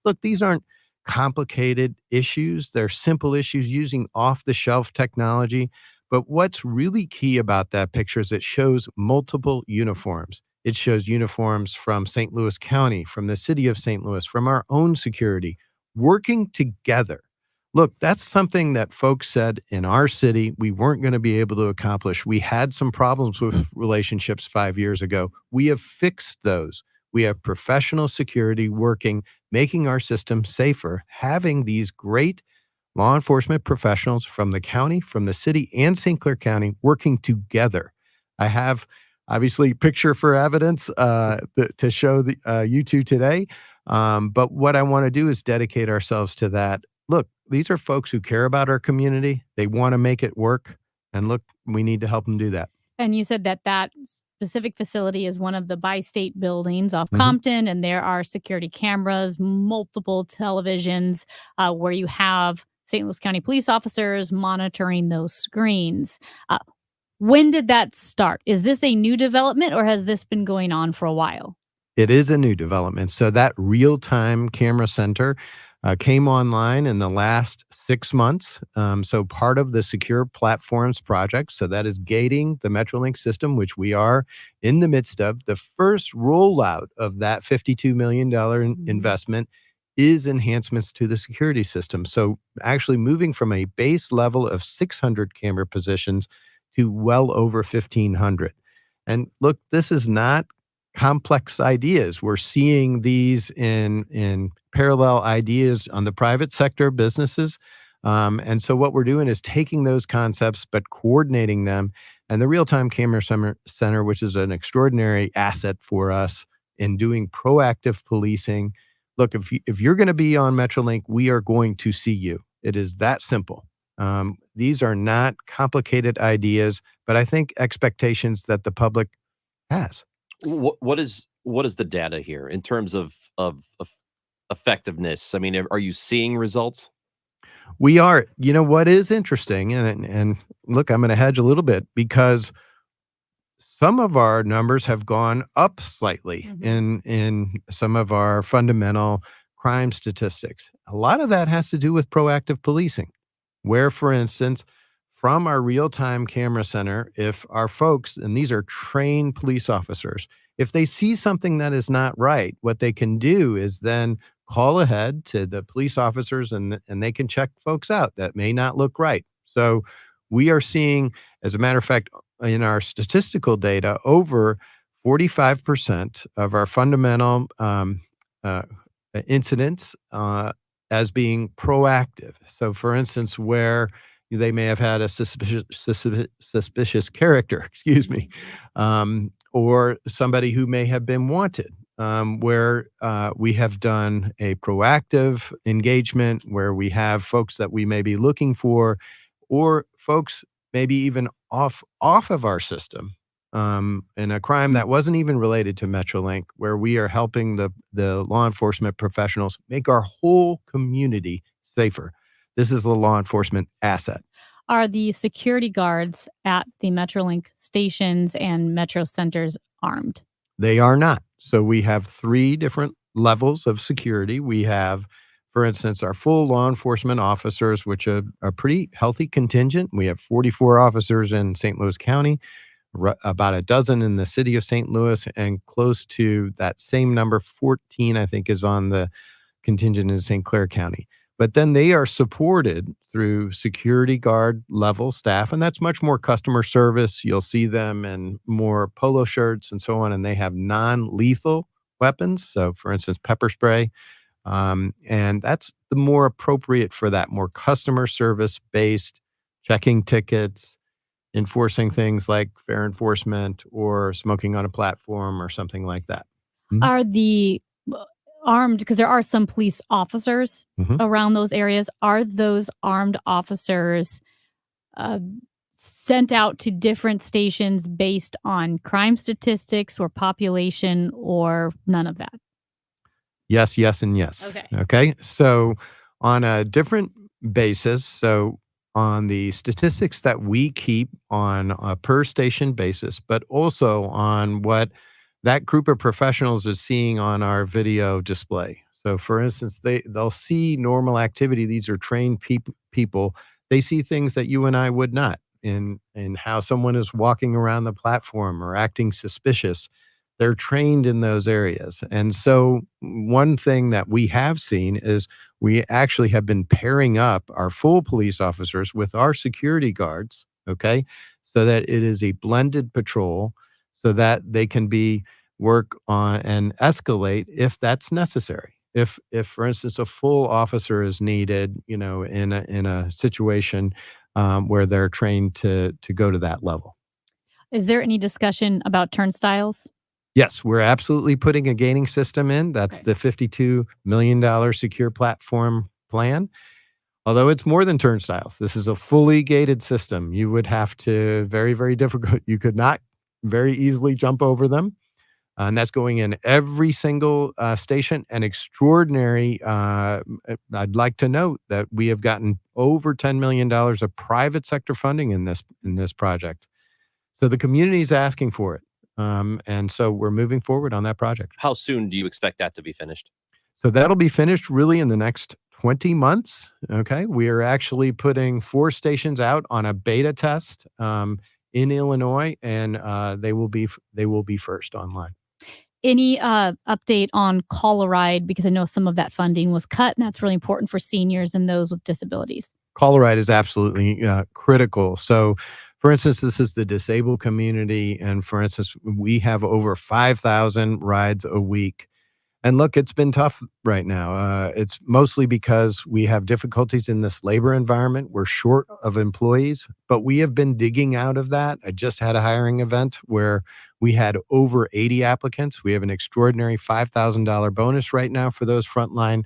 look, these aren't complicated issues. They're simple issues using off-the-shelf technology. But what's really key about that picture is it shows multiple uniforms. It shows uniforms from St. Louis County, from the city of St. Louis, from our own security, working together. Look, that's something that folks said in our city we weren't going to be able to accomplish. We had some problems with relationships 5 years ago. We have fixed those. We have professional security working, making our system safer, having these great law enforcement professionals from the county, from the city, and St. Clair County working together. I have, obviously, picture for evidence to show you two today. But what I want to do is dedicate ourselves to that. Look, these are folks who care about our community. They want to make it work. And look, we need to help them do that. And you said that specific facility is one of the Bi-State buildings off Compton, and there are security cameras, multiple televisions where you have St. Louis County police officers monitoring those screens. When did that start? Is this a new development, or has this been going on for a while? It is a new development. So that real-time camera center came online in the last 6 months. So part of the Secure Platforms project. So that is gating the MetroLink system, which we are in the midst of. The first rollout of that $52 million investment is enhancements to the security system. So actually moving from a base level of 600 camera positions to well over 1,500. And look, this is not complex ideas. We're seeing these in parallel ideas on the private sector businesses. And so what we're doing is taking those concepts, but coordinating them. And the Real-Time Camera Center, which is an extraordinary asset for us in doing proactive policing. Look, if you're going to be on MetroLink, we are going to see you. It is that simple. These are not complicated ideas, but I think expectations that the public has. What is the data here in terms of effectiveness? I mean, are you seeing results? We are. You know what is interesting, and look, I'm going to hedge a little bit because some of our numbers have gone up slightly in some of our fundamental crime statistics. A lot of that has to do with proactive policing, where, for instance, from our real-time camera center, if our folks, and these are trained police officers, if they see something that is not right, what they can do is then call ahead to the police officers and they can check folks out that may not look right. So we are seeing, as a matter of fact, in our statistical data, over 45% of our fundamental incidents as being proactive. So for instance, where they may have had a suspicious character, or somebody who may have been wanted, where we have done a proactive engagement, where we have folks that we may be looking for, or folks maybe even off of our system, in a crime that wasn't even related to Metrolink, where we are helping the law enforcement professionals make our whole community safer. This is the law enforcement asset. Are the security guards at the Metrolink stations and Metro centers armed? They are not. So we have 3 different levels of security. We have, for instance, our full law enforcement officers, which are a pretty healthy contingent. We have 44 officers in St. Louis County, about a dozen in the city of St. Louis, and close to that same number, 14, I think, is on the contingent in St. Clair County. But then they are supported through security guard level staff, and that's much more customer service. You'll see them in more polo shirts and so on, and they have non-lethal weapons. So, for instance, pepper spray. And that's the more appropriate for that, more customer service-based, checking tickets, enforcing things like fare enforcement or smoking on a platform or something like that. Are the armed, because there are some police officers around those areas, are those armed officers sent out to different stations based on crime statistics or population, or none of that? Yes, yes, and yes. Okay. So on a different basis, so on the statistics that we keep on a per station basis, but also on what that group of professionals is seeing on our video display. So for instance, they'll see normal activity. These are trained people. They see things that you and I would not, in how someone is walking around the platform or acting suspicious. They're trained in those areas. And so one thing that we have seen is we actually have been pairing up our full police officers with our security guards, okay, so that it is a blended patrol, so that they can work on and escalate if that's necessary. If for instance, a full officer is needed, in a situation where they're trained to go to that level. Is there any discussion about turnstiles? Yes, we're absolutely putting a gating system in. That's the $52 million secure platform plan. Although it's more than turnstiles. This is a fully gated system. You would have to, very, very difficult. You could not very easily jump over them. And that's going in every single station. And extraordinary, I'd like to note that we have gotten over $10 million of private sector funding in this project. So the community is asking for it. And so we're moving forward on that project. How soon do you expect that to be finished? So that'll be finished really in the next 20 months. Okay. We are actually putting 4 stations out on a beta test in Illinois, and they will be first online. Any update on Call a Ride? Because I know some of that funding was cut, and that's really important for seniors and those with disabilities. Call a Ride is absolutely critical. So, for instance, this is the disabled community, and for instance, we have over 5,000 rides a week. And look, it's been tough right now. It's mostly because we have difficulties in this labor environment. We're short of employees, but we have been digging out of that. I just had a hiring event where we had over 80 applicants. We have an extraordinary $5,000 bonus right now for those frontline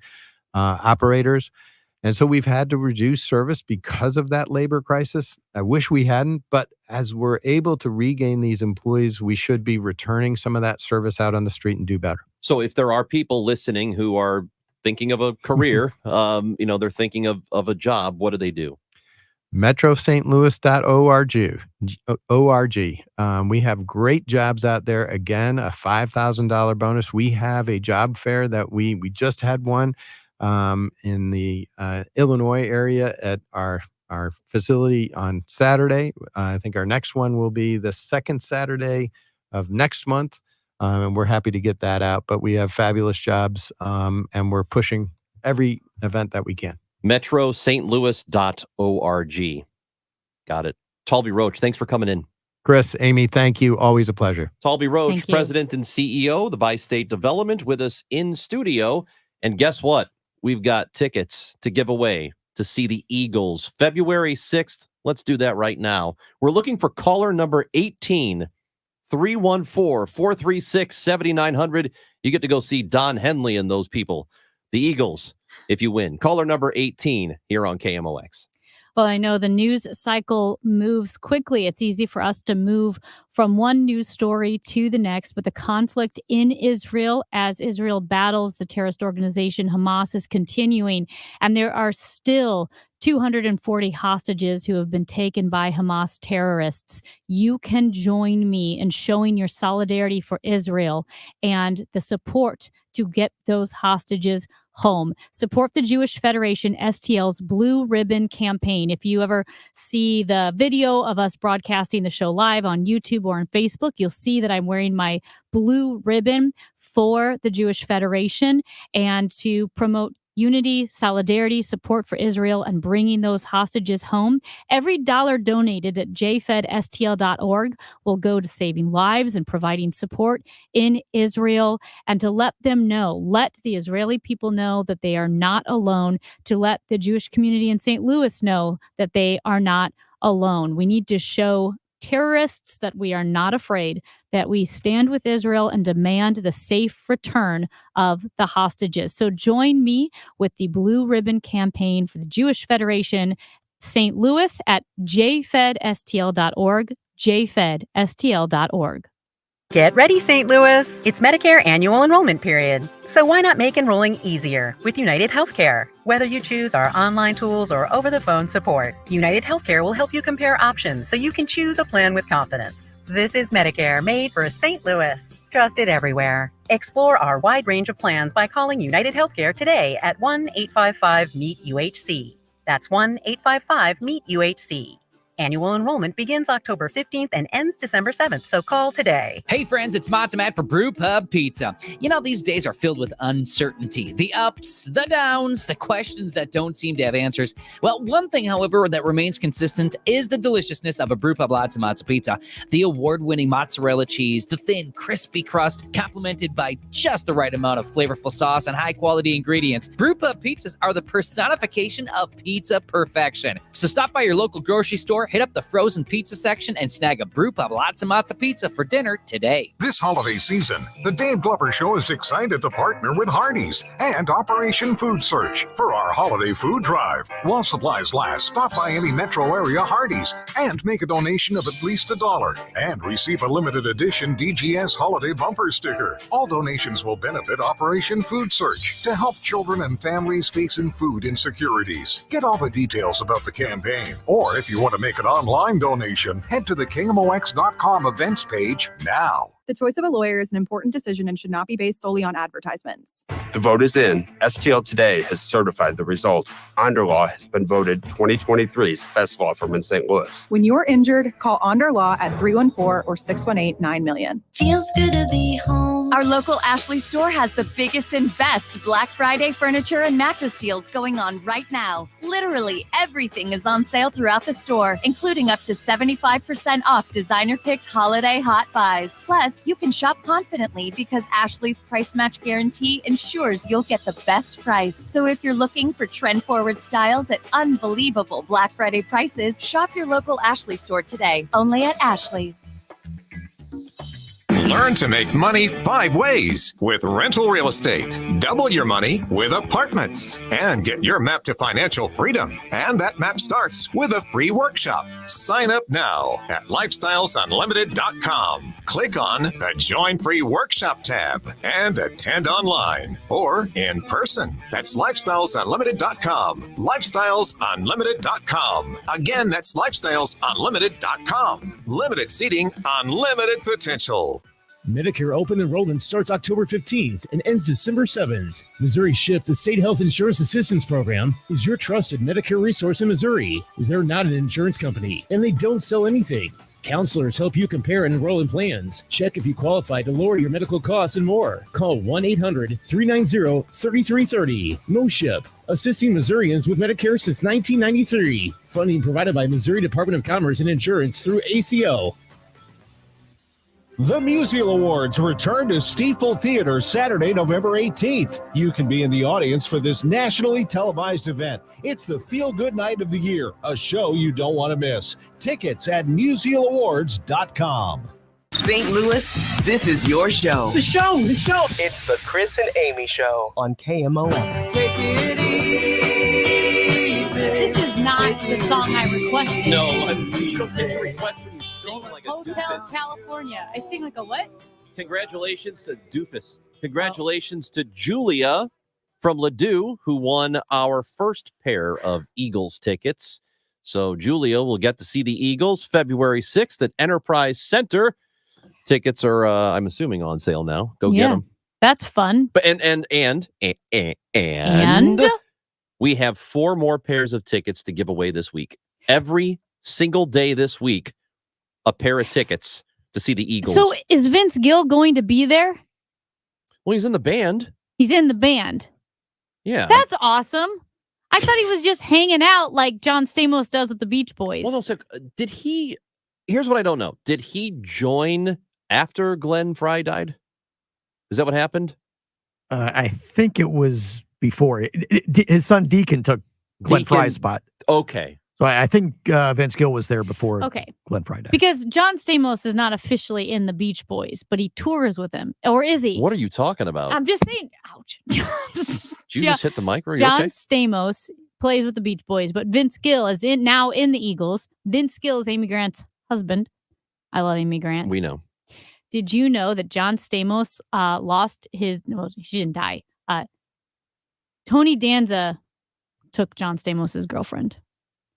operators. And so we've had to reduce service because of that labor crisis. I wish we hadn't, but as we're able to regain these employees, we should be returning some of that service out on the street and do better. So if there are people listening who are thinking of a career, they're thinking of a job, what do they do? metrostlouis.org. We have great jobs out there. Again, a $5,000 bonus. We have a job fair that we just had one in the Illinois area at our facility on Saturday. I think our next one will be the second Saturday of next month. And we're happy to get that out. But we have fabulous jobs, and we're pushing every event that we can. metrostlouis.org. Got it. Talby Roach, thanks for coming in. Chris, Amy, thank you. Always a pleasure. Talby Roach, President and CEO, the Bi-State Development, with us in studio. And guess what? We've got tickets to give away to see the Eagles February 6th. Let's do that right now. We're looking for caller number 18, 314-436-7900. You get to go see Don Henley and those people, the Eagles, if you win. Caller number 18 here on KMOX. Well, I know the news cycle moves quickly. It's easy for us to move from one news story to the next, but the conflict in Israel, as Israel battles the terrorist organization Hamas, is continuing. And there are still 240 hostages who have been taken by Hamas terrorists. You can join me in showing your solidarity for Israel and the support to get those hostages home. Support the Jewish Federation STL's Blue Ribbon campaign. If you ever see the video of us broadcasting the show live on YouTube or on Facebook, you'll see that I'm wearing my blue ribbon for the Jewish Federation and to promote unity, solidarity, support for Israel, and bringing those hostages home. Every dollar donated at jfedstl.org will go to saving lives and providing support in Israel, and to let them know, let the Israeli people know that they are not alone, to let the Jewish community in St. Louis know that they are not alone. We need to show terrorists that we are not afraid, that we stand with Israel and demand the safe return of the hostages. So join me with the Blue Ribbon campaign for the Jewish Federation St. Louis at jfedstl.org, jfedstl.org. Get ready, St. Louis! It's Medicare annual enrollment period. So why not make enrolling easier with United Healthcare? Whether you choose our online tools or over-the-phone support, United Healthcare will help you compare options so you can choose a plan with confidence. This is Medicare made for St. Louis. Trusted everywhere. Explore our wide range of plans by calling United Healthcare today at 1-855-MEET-UHC. That's 1-855-MEET-UHC. Annual enrollment begins October 15th and ends December 7th, so call today. Hey friends, it's Matt for Brew Pub Pizza. You know, these days are filled with uncertainty. The ups, the downs, the questions that don't seem to have answers. Well, one thing, however, that remains consistent is the deliciousness of a Brew Pub Lazza Mazza Pizza. The award-winning mozzarella cheese, the thin, crispy crust, complemented by just the right amount of flavorful sauce and high-quality ingredients. Brew Pub pizzas are the personification of pizza perfection. So stop by your local grocery store, hit up the frozen pizza section, and snag a Brew Pub Lazza Mazza Pizza for dinner today. This holiday season, the Dave Glover Show is excited to partner with Hardee's and Operation Food Search for our holiday food drive. While supplies last, stop by any metro area Hardee's and make a donation of at least $1 and receive a limited edition DGS holiday bumper sticker. All donations will benefit Operation Food Search to help children and families facing food insecurities. Get all the details about the campaign, or if you want to make an online donation, head to the KMOX.com events page now. The choice of a lawyer is an important decision and should not be based solely on advertisements. The vote is in. STL Today has certified the result. Onderlaw has been voted 2023's best law firm in St. Louis. When you're injured, call Onder Law at 314 or 618-9000000. Feels good to be home. Our local Ashley store has the biggest and best Black Friday furniture and mattress deals going on right now. Literally everything is on sale throughout the store, including up to 75% off designer-picked holiday hot buys. Plus, you can shop confidently because Ashley's price match guarantee ensures you'll get the best price. So if you're looking for trend-forward styles at unbelievable Black Friday prices, shop your local Ashley store today, only at Ashley. Learn to make money 5 ways with rental real estate. Double your money with apartments and get your map to financial freedom. And that map starts with a free workshop. Sign up now at lifestylesunlimited.com. Click on the Join Free Workshop tab and attend online or in person. That's lifestylesunlimited.com. Lifestylesunlimited.com. Again, that's lifestylesunlimited.com. Limited seating, unlimited potential. Medicare open enrollment starts October 15th and ends December 7th. Missouri SHIP, the State Health Insurance Assistance Program, is your trusted Medicare resource in Missouri. They're not an insurance company, and they don't sell anything. Counselors help you compare and enroll in plans. Check if you qualify to lower your medical costs and more. Call 1-800-390-3330. MoShip, assisting Missourians with Medicare since 1993. Funding provided by Missouri Department of Commerce and Insurance through ACO. The Musial Awards return to Stiefel Theater Saturday, November 18th. You can be in the audience for this nationally televised event. It's the feel-good night of the year, a show you don't want to miss. Tickets at musialawards.com. St. Louis, this is your show. The show. It's the Chris and Amy Show on KMOX. This is not not the song I requested. No, you don't say request when you sing like a Hotel doofus. California. I sing like a what? Congratulations to Doofus. Congratulations to Julia from Ladue, who won our first pair of Eagles tickets. So Julia will get to see the Eagles February 6th at Enterprise Center. Tickets are, I'm assuming, on sale now. Go get them. That's fun. But and we have 4 more pairs of tickets to give away this week. Every single day this week, a pair of tickets to see the Eagles. So is Vince Gill going to be there? Well, he's in the band. He's in the band. Yeah. That's awesome. I thought he was just hanging out like John Stamos does with the Beach Boys. Well, no, so did he? Here's what I don't know. Did he join after Glenn Fry died? Is that what happened? I think it was before. His son Deacon took Glenn Fry's spot. Okay. So I think Vince Gill was there before Okay. Glenn Fry died. Because John Stamos is not officially in the Beach Boys, but he tours with them. Or is he? What are you talking about? I'm just saying. Ouch. Did you just hit the mic? Or are you John okay? Stamos plays with the Beach Boys, but Vince Gill is now in the Eagles. Vince Gill is Amy Grant's husband. I love Amy Grant. We know. Did you know that John Stamos lost his? Well, she didn't die. Tony Danza took John Stamos's girlfriend.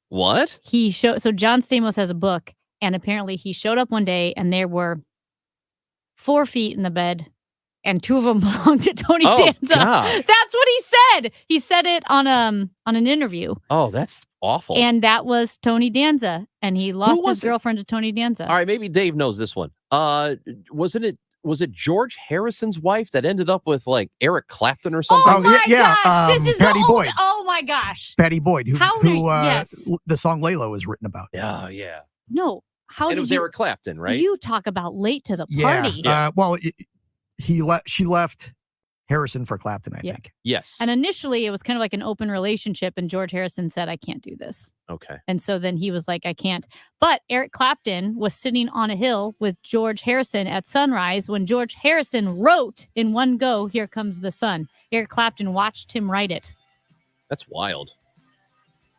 What? So John Stamos has a book, and apparently he showed up one day, and there were 4 feet in the bed, and 2 of them belonged to Tony Danza. God. That's what he said. He said it on an interview, Oh, that's awful. and that was Tony Danza, and he lost was his it? girlfriend to Tony Danza. All right, maybe Dave knows this one. Was it George Harrison's wife that ended up with like Eric Clapton or something? Oh my gosh! This is Patty the Boyd. Oh my gosh! Patty Boyd, who yes. the song Layla was written about. Yeah, yeah. No, how And did it was you? Eric Clapton, right? You talk about late to the Yeah. party. Well, she left Harrison for Clapton, I think. Yes. And initially, it was kind of like an open relationship, and George Harrison said, "I can't do this." Okay. And so then he was like, "I can't." But Eric Clapton was sitting on a hill with George Harrison at sunrise when George Harrison wrote in one go, "Here Comes the Sun." Eric Clapton watched him write it. That's wild.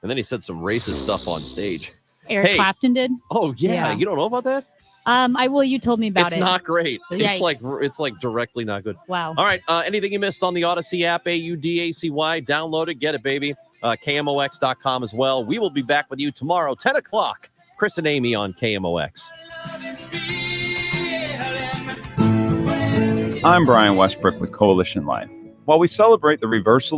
And then he said some racist stuff on stage. Eric Clapton did. Oh yeah. You don't know about that? You told me about It's it. not great. Yikes. It's like directly not good. Wow. All right. Anything you missed on the Odyssey app, AUDACY, download it, get it, baby. KMOX.com as well. We will be back with you tomorrow, 10 o'clock. Chris and Amy on KMOX. I'm Brian Westbrook with Coalition Life. While we celebrate the reversal